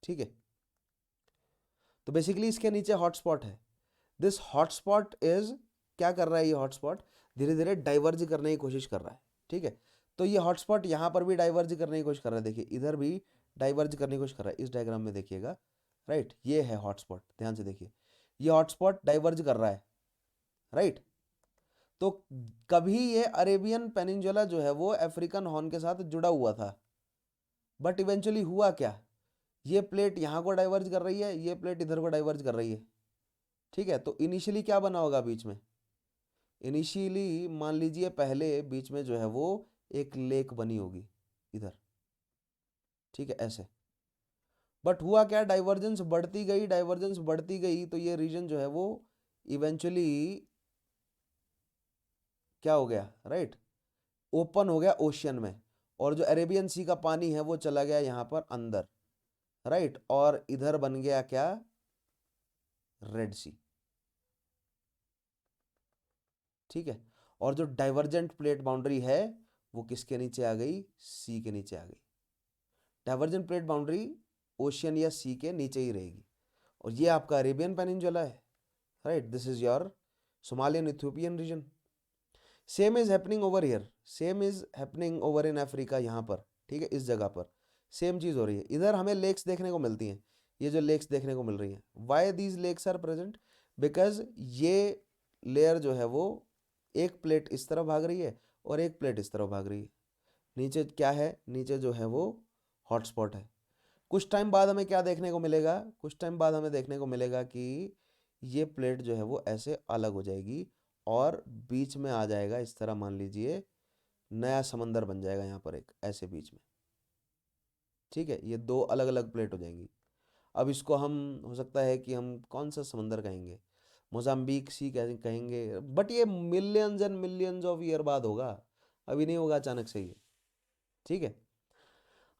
[SPEAKER 1] ठीक है। तो बेसिकली इसके नीचे हॉटस्पॉट है, दिस हॉटस्पॉट इज, क्या कर रहा है ये हॉटस्पॉट, धीरे धीरे डाइवर्ज करने की कोशिश कर रहा है, ठीक है। तो ये हॉटस्पॉट यहाँ पर भी डाइवर्ज करने की कोशिश कर रहा है, देखिए इधर भी डाइवर्ज करने की कोशिश कर रहा है, इस डायग्राम में देखिएगा, राइट, ये है हॉटस्पॉट, ध्यान से देखिए, ये हॉटस्पॉट डाइवर्ज कर रहा है, राइट। तो कभी ये अरेबियन पेनिनजुला जो है वो अफ्रीकन हॉर्न के साथ जुड़ा हुआ था, बट इवेंचुअली हुआ क्या, ये प्लेट यहाँ को डाइवर्ज कर रही है, ये प्लेट इधर को डाइवर्ज कर रही है, ठीक है। तो इनिशियली क्या बना होगा बीच में, इनिशियली मान लीजिए पहले बीच में जो है वो एक लेक बनी होगी इधर, ठीक है, ऐसे। बट हुआ क्या, डाइवर्जेंस बढ़ती गई, डाइवर्जेंस बढ़ती गई, तो ये रीजन जो है वो इवेंचुअली क्या हो गया, राइट, ओपन हो गया ओशियन में, और जो अरेबियन सी का पानी है वो चला गया यहाँ पर अंदर, राइट, और इधर बन गया क्या, रेड सी, ठीक है। और जो डाइवर्जेंट प्लेट बाउंड्री है वो किसके नीचे आ गई, सी के नीचे आ गई। डाइवर्जेंट प्लेट बाउंड्री ओशियन या सी के नीचे ही रहेगी, और ये आपका अरेबियन पेनिनजुला है, right, this is your Somalian Ethiopian region. Same is happening over here, same is happening over in Africa, यहाँ पर, ठीक है, इस जगह पर सेम चीज हो रही है। इधर हमें लेक्स देखने को मिलती हैं, ये जो लेक्स देखने को मिल रही हैं, why these lakes are present, because ये लेयर जो है वो एक प्लेट इस तरफ भाग रही है और एक प्लेट इस तरफ भाग रही है, नीचे क्या है, नीचे जो है वो हॉटस्पॉट है। कुछ टाइम बाद हमें क्या देखने को मिलेगा, कुछ टाइम बाद हमें देखने को मिलेगा कि ये प्लेट जो है वो ऐसे अलग हो जाएगी, और बीच में आ जाएगा इस तरह, मान लीजिए नया समंदर बन जाएगा यहाँ पर एक ऐसे बीच में, ठीक है, ये दो अलग अलग प्लेट हो जाएंगी। अब इसको हम, हो सकता है कि हम कौन सा समंदर कहेंगे, मोजाम्बिक सी कहेंगे, बट ये millions and millions of year बाद होगा, अभी नहीं होगा अचानक से ये, ठीक है।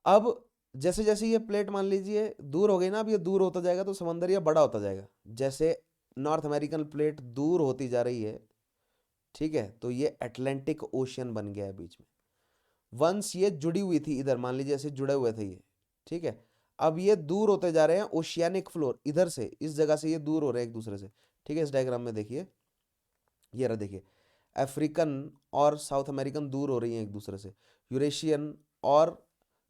[SPEAKER 1] अब जैसे जैसे ये प्लेट मान लीजिए दूर हो गई ना, अब ये दूर होता जाएगा तो समंदर ये बड़ा होता जाएगा, जैसे नॉर्थ अमेरिकन प्लेट दूर होती जा रही है, ठीक है, तो ये अटलांटिक ओशियन बन गया है बीच में। वंस ये जुड़ी हुई थी इधर, मान लीजिए ऐसे जुड़े हुए थे ये, ठीक है, अब ये दूर होते जा रहे हैं, ओशियानिक फ्लोर इधर से, इस जगह से ये दूर हो रहे हैं एक दूसरे से, ठीक है। इस डायग्राम में देखिए, ये रहा देखिए, अफ्रीकन और साउथ अमेरिकन दूर हो रही हैं एक दूसरे से, यूरेशियन और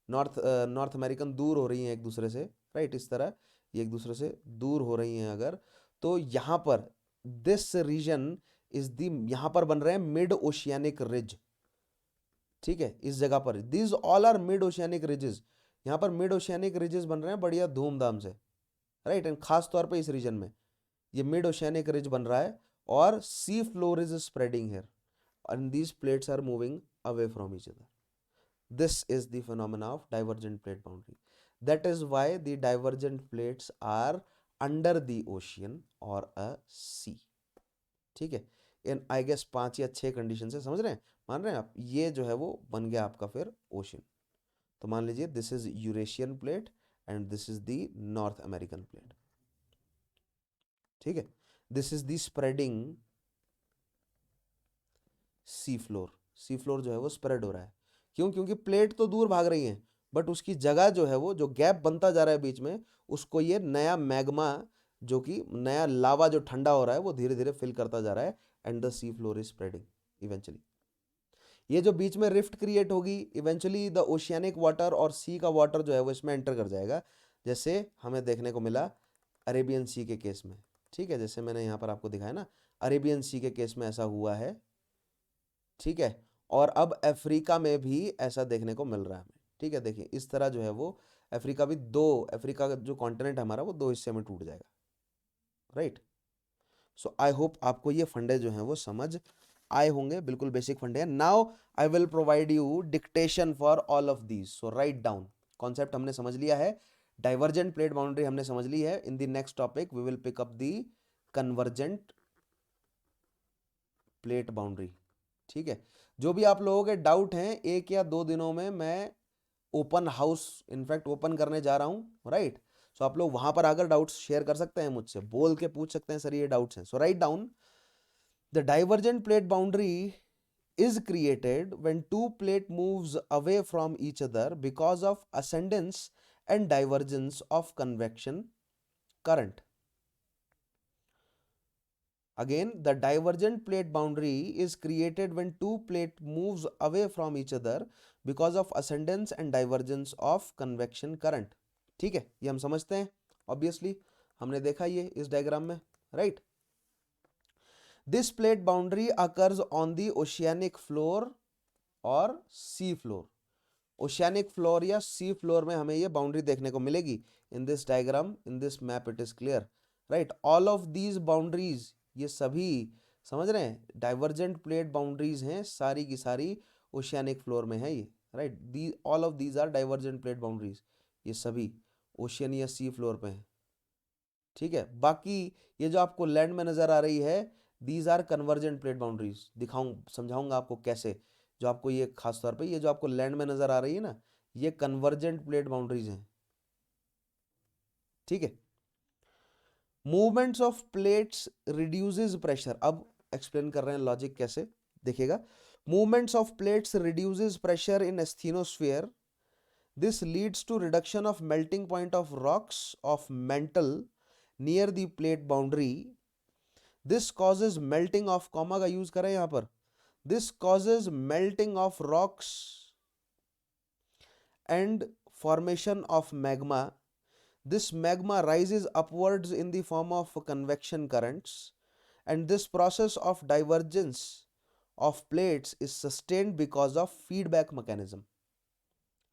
[SPEAKER 1] नॉर्थ अमेरिकन दूर हो रही हैं एक दूसरे से, राइट, इस तरह ये एक दूसरे से दूर हो रही हैं अगर, तो यहाँ पर दिस रीजन इज दी, यहाँ पर बन रहे हैं मिड ओशियानिक रिज, ठीक है, इस जगह पर these all are mid oceanic ridges, यहाँ पर मिड ओशियानिक रिजेस बन रहे हैं बढ़िया धूमधाम से, राइट, एंड खास तौर पे इस रीजन में ये मिड ओशियानिक रिज बन रहा है, और sea floor is spreading here, and these plates are moving away from each other. This is the phenomena of divergent plate boundary. That is why the divergent plates are under the ocean or a sea. ठीक है, इन I guess 5 या 6 condition से, समझ रहे हैं, मान रहे हैं आप, ये जो है वो बन गया आपका फिर ओशन। तो मान लीजिए this is Eurasian plate and this is the north American plate, ठीक है। This is the spreading sea floor, sea floor जो है वो स्प्रेड हो रहा है, क्यों, क्योंकि प्लेट तो दूर भाग रही है, बट उसकी जगह जो है वो, जो गैप बनता जा रहा है बीच में, उसको ये नया मैग्मा, जो कि नया लावा जो ठंडा हो रहा है, वो धीरे धीरे फिल करता जा रहा है, and the sea floor is spreading eventually. ये जो बीच में रिफ्ट क्रिएट होगी, इवेंचुअली द ओशियानिक वाटर और सी का वाटर जो है वो इसमें एंटर कर जाएगा, जैसे हमें देखने को मिला अरेबियन सी के केस में, ठीक है, जैसे मैंने यहाँ पर आपको दिखाया ना, अरेबियन सी के केस में ऐसा हुआ है, ठीक है। और अब अफ्रीका में भी ऐसा देखने को मिल रहा है हमें, ठीक है। देखिए इस तरह जो है वो अफ्रीका भी अफ्रीका का जो कॉन्टिनेंट हमारा वो 2 हिस्से में टूट जाएगा, राइट। सो आई होप आपको ये फंडे जो हैं वो समझ आए होंगे, बिल्कुल बेसिक फंडे हैं। Now I will provide you dictation for all of these, so write down. Concept हमने समझ लिया है, डाइवर्जेंट प्लेट बाउंड्री हमने समझ ली है। In the next topic we will pick up the convergent plate boundary, ठीक है। जो भी आप लोगों के डाउट हैं, 1 या 2 दिनों में मैं ओपन हाउस इनफैक्ट ओपन करने जा रहा हूं, राइट। सो आप लोग वहां पर आकर डाउट्स शेयर कर सकते हैं, मुझसे बोल के पूछ सकते हैं, सर ये डाउट्स हैं। So write down, the divergent plate boundary is created when two plate moves away from each other because of ascendance and divergence of convection current. Again, the divergent plate boundary is created when two plate moves away from each other because of ascendance and divergence of convection current. ठीक है, ये हम समझते हैं, obviously हमने देखा ये इस डायग्राम में, right. This plate boundary occurs on the oceanic floor और सी फ्लोर। ओशियानिक फ्लोर या सी फ्लोर में हमें ये बाउंड्री देखने को मिलेगी। In this diagram, in this map it is clear, right. All of these boundaries, ये सभी समझ रहे हैं, डाइवर्जेंट प्लेट बाउंड्रीज हैं, सारी की सारी ओशियानिक फ्लोर में है ये, right. The all of these are divergent plate boundaries, ये सभी ओशियन या सी फ्लोर पे हैं, ठीक है। बाकी ये जो आपको लैंड में नजर आ रही है, these are convergent plate boundaries. दिखाऊं, समझाऊंगा आपको कैसे। जो आपको ये खास तौर पे ये जो आपको लैंड में नजर आ रही है ना, ये कन्वर्जेंट प्लेट बाउंड्रीज हैं, ठीक है। Movements of plates reduces pressure, अब एक्सप्लेन कर रहे हैं लॉजिक कैसे, देखिएगा। Movements of plates reduces pressure in asthenosphere, this leads to reduction of melting point of rocks of mantle near the plate boundary, this causes melting of, comma का use करें यहां पर, this causes melting of rocks and formation of magma. This magma rises upwards in the form of convection currents, and this process of divergence of plates is sustained because of feedback mechanism.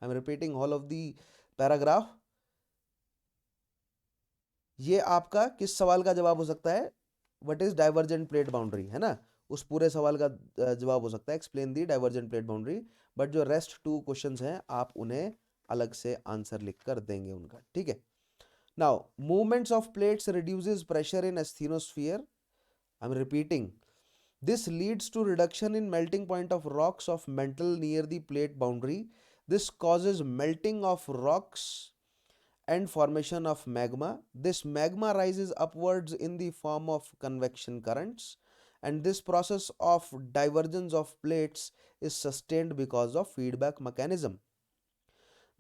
[SPEAKER 1] I am repeating all of the paragraph. ये आपका किस सवाल का जवाब हो सकता है, what is divergent plate boundary, है ना, उस पूरे सवाल का जवाब हो सकता है explain the divergent plate boundary. But जो रेस्ट 2 क्वेश्चंस हैं आप उन्हें अलग से आंसर लिख कर देंगे उनका, ठीक है। Now movements of plates reduces pressure in asthenosphere, I am repeating, this leads to reduction in melting point of rocks of mantle near the plate boundary, this causes melting of rocks and formation of magma. This magma rises upwards in the form of convection currents, and this process of divergence of plates is sustained because of feedback mechanism.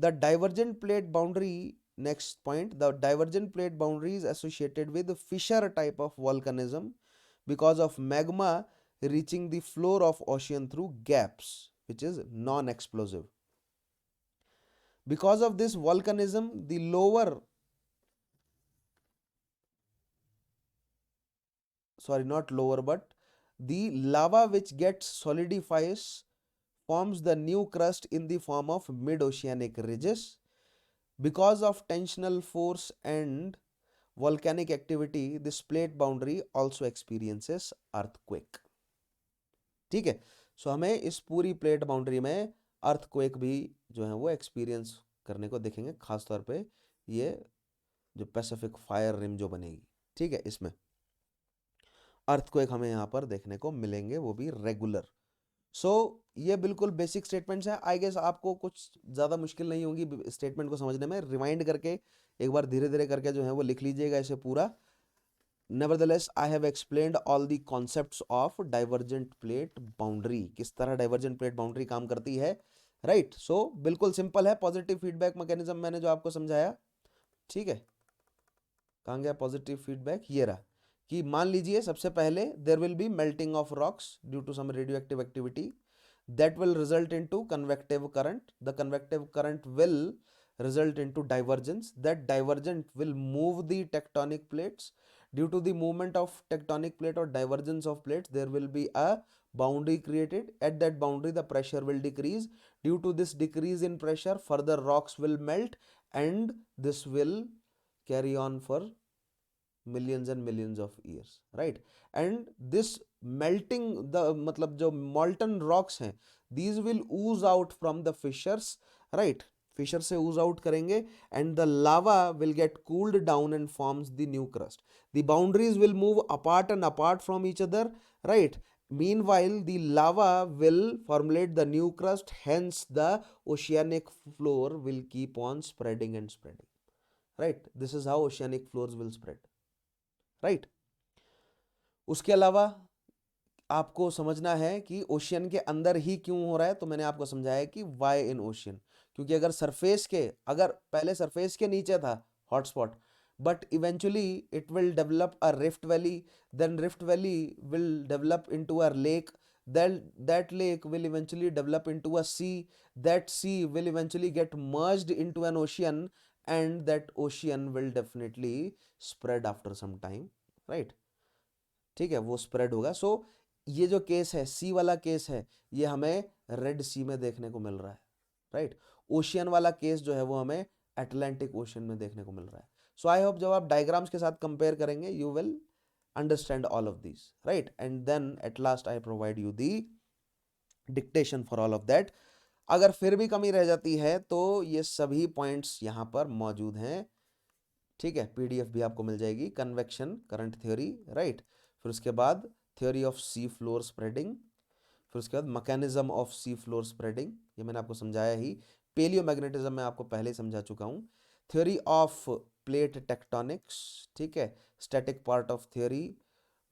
[SPEAKER 1] The divergent plate boundary, next point, the divergent plate boundary is associated with fissure type of volcanism because of magma reaching the floor of ocean through gaps, which is non-explosive. Because of this volcanism, the lower, sorry, not lower, but the lava which gets solidifies forms the new crust in the form of mid-oceanic ridges. Because of tensional force and volcanic activity, this plate boundary also experiences earthquake. ठीक है, सो हमें इस पूरी plate boundary में earthquake भी जो है वो एक्सपीरियंस करने को देखेंगे, खासतौर पे ये जो पैसिफिक फायर रिम जो बनेगी, ठीक है, इसमें। अर्थक्वेक हमें यहाँ पर देखने को मिलेंगे, वो भी रेगुलर। सो ये बिल्कुल बेसिक स्टेटमेंट्स हैं। आई गेस आपको कुछ ज़्यादा मुश्किल नहीं होगी स्टेटमेंट को समझने में। रिवाइंड करके एक बार धीरे धीरे करके जो है वो लिख लीजिएगा इसे पूरा। Nevertheless, I have explained all the concepts of divergent plate boundary, किस तरह divergent plate boundary काम करती है, राइट। सो बिल्कुल सिंपल है, पॉजिटिव फीडबैक मैकेनिज्म मैंने जो आपको समझाया, ठीक है। कहाँ गया पॉजिटिव फीडबैक, ये रहा कि मान लीजिए सबसे पहले there will be melting of rocks due to some radioactive activity that will result into convective current. The convective current will result into divergence. That divergence will move the tectonic plates. Due to the movement of tectonic plate or divergence of plates, there will be a boundary created. At that boundary, the pressure will decrease. Due to this decrease in pressure, further rocks will melt, and this will carry on for millions and millions of years, right? And this melting, the मतलब जो molten rocks हैं, these will ooze out from the fissures, right? fissure से ooze out करेंगे, and the lava will get cooled down and forms the new crust. The boundaries will move apart and apart from each other, right? Meanwhile, the lava will formulate the new crust, hence the oceanic floor will keep on spreading and spreading, right? This is how oceanic floors will spread, right. उसके अलावा आपको समझना है कि ocean के अंदर ही क्यों हो रहा है, तो मैंने आपको समझाया कि वाई इन ओशियन, क्योंकि अगर पहले सरफेस के नीचे था hotspot, but eventually it will develop a rift valley, then rift valley will develop into a lake, that lake will eventually develop into a sea, that sea will eventually get merged into an ocean, and that ocean will definitely spread after some time, right? ठीक है, वो spread होगा। सो ये जो case है, सी वाला case है, ये हमें रेड सी में देखने को मिल रहा है, राइट। ओशियन वाला केस जो है वो हमें अटलांटिक ओशियन में देखने को मिल रहा है। सो आई होप जब आप डायग्राम्स के साथ कंपेयर करेंगे, you will understand all of these, right? And then at last I provide you the dictation for all of that. अगर फिर भी कमी रह जाती है तो ये सभी पॉइंट्स यहाँ पर मौजूद हैं, ठीक है। पीडीएफ भी आपको मिल जाएगी। Convection current theory, right. फिर उसके बाद theory of C floor spreading, फिर उसके बाद mechanism of C floor spreading, ये मैंने आपको समझाया ही। पेलियोमैग्नेटिज्म मैं आपको पहले ही समझा चुका हूँ। थ्योरी ऑफ प्लेट टेक्टोनिक्स, ठीक है। Static part of theory,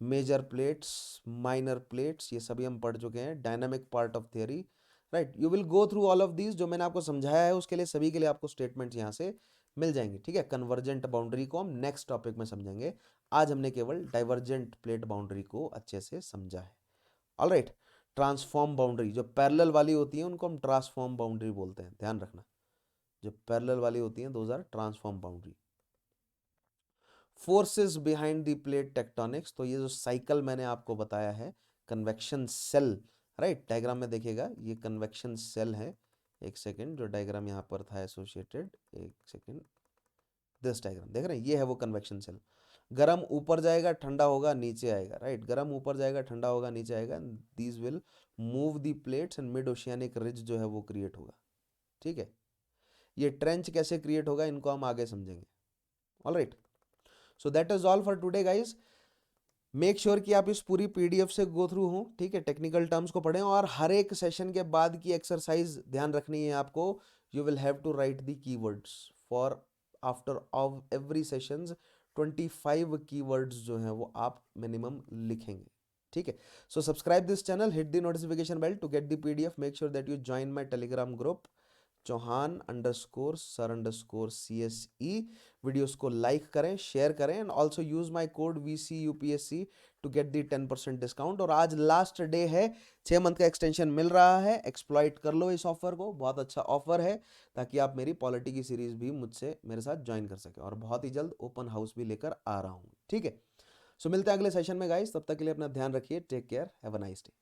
[SPEAKER 1] major plates, minor plates, ये सभी हम पढ़ चुके हैं। Dynamic part of theory, right. You will go through all of these, जो मैंने आपको समझाया है उसके लिए सभी के लिए आपको स्टेटमेंट्स यहाँ से मिल जाएंगे, ठीक है। कन्वर्जेंट बाउंड्री को हम नेक्स्ट टॉपिक में समझेंगे। आज हमने केवल डाइवर्जेंट प्लेट बाउंड्री को अच्छे से समझा है, ऑलराइट। ट्रांसफॉर्म बाउंड्री, जो पैरेलल वाली होती है उनको हम ट्रांसफॉर्म बाउंड्री बोलते हैं, ध्यान रखना। जो पैरेलल वाली होती हैं those are transform boundary. Forces behind the plate tectonics, तो ये जो साइकिल मैंने आपको बताया है, कन्वेक्शन सेल, राइट। डायग्राम में देखिएगा, ये कन्वेक्शन सेल है। एक सेकेंड, जो डायग्राम यहाँ पर था एसोसिएटेड, एक सेकेंड, दिस डायग्राम देख रहे हैं, ये है वो कन्वेक्शन सेल। गर्म ऊपर जाएगा, ठंडा होगा, नीचे आएगा, राइट। गर्म ऊपर जाएगा, ठंडा होगा, नीचे आएगा। These will move the plates and mid oceanic ridge जो है वो क्रिएट होगा, ठीक है। ये ट्रेंच कैसे क्रिएट होगा इनको हम आगे समझेंगे, alright. So that is all for today guys. Make sure कि आप इस पूरी पीडीएफ से गो थ्रू हो, ठीक है। टेक्निकल टर्म्स को पढ़ें, और हर एक सेशन के बाद की एक्सरसाइज ध्यान रखनी है आपको। You will have to write the keywords for after of every sessions 25 keywords जो हैं वो आप मिनिमम लिखेंगे, ठीक है। So subscribe this channel, hit the notification bell to get the PDF. Make sure that you join my Telegram group Chauhan_sir_CSE। Videos को like करें, share करें, and also use my code VCUPSC to get the 10% discount. और आज last day है, 6 month का extension मिल रहा है, exploit कर लो इस ऑफर को, बहुत अच्छा ऑफर है, ताकि आप मेरी पॉलिटी की सीरीज भी मुझसे मेरे साथ ज्वाइन कर सके। और बहुत ही जल्द ओपन हाउस भी लेकर आ रहा हूँ, ठीक है। सो मिलते हैं अगले सेशन में गाइस, तब तक के लिए अपना ध्यान रखिए, take care, have a nice day.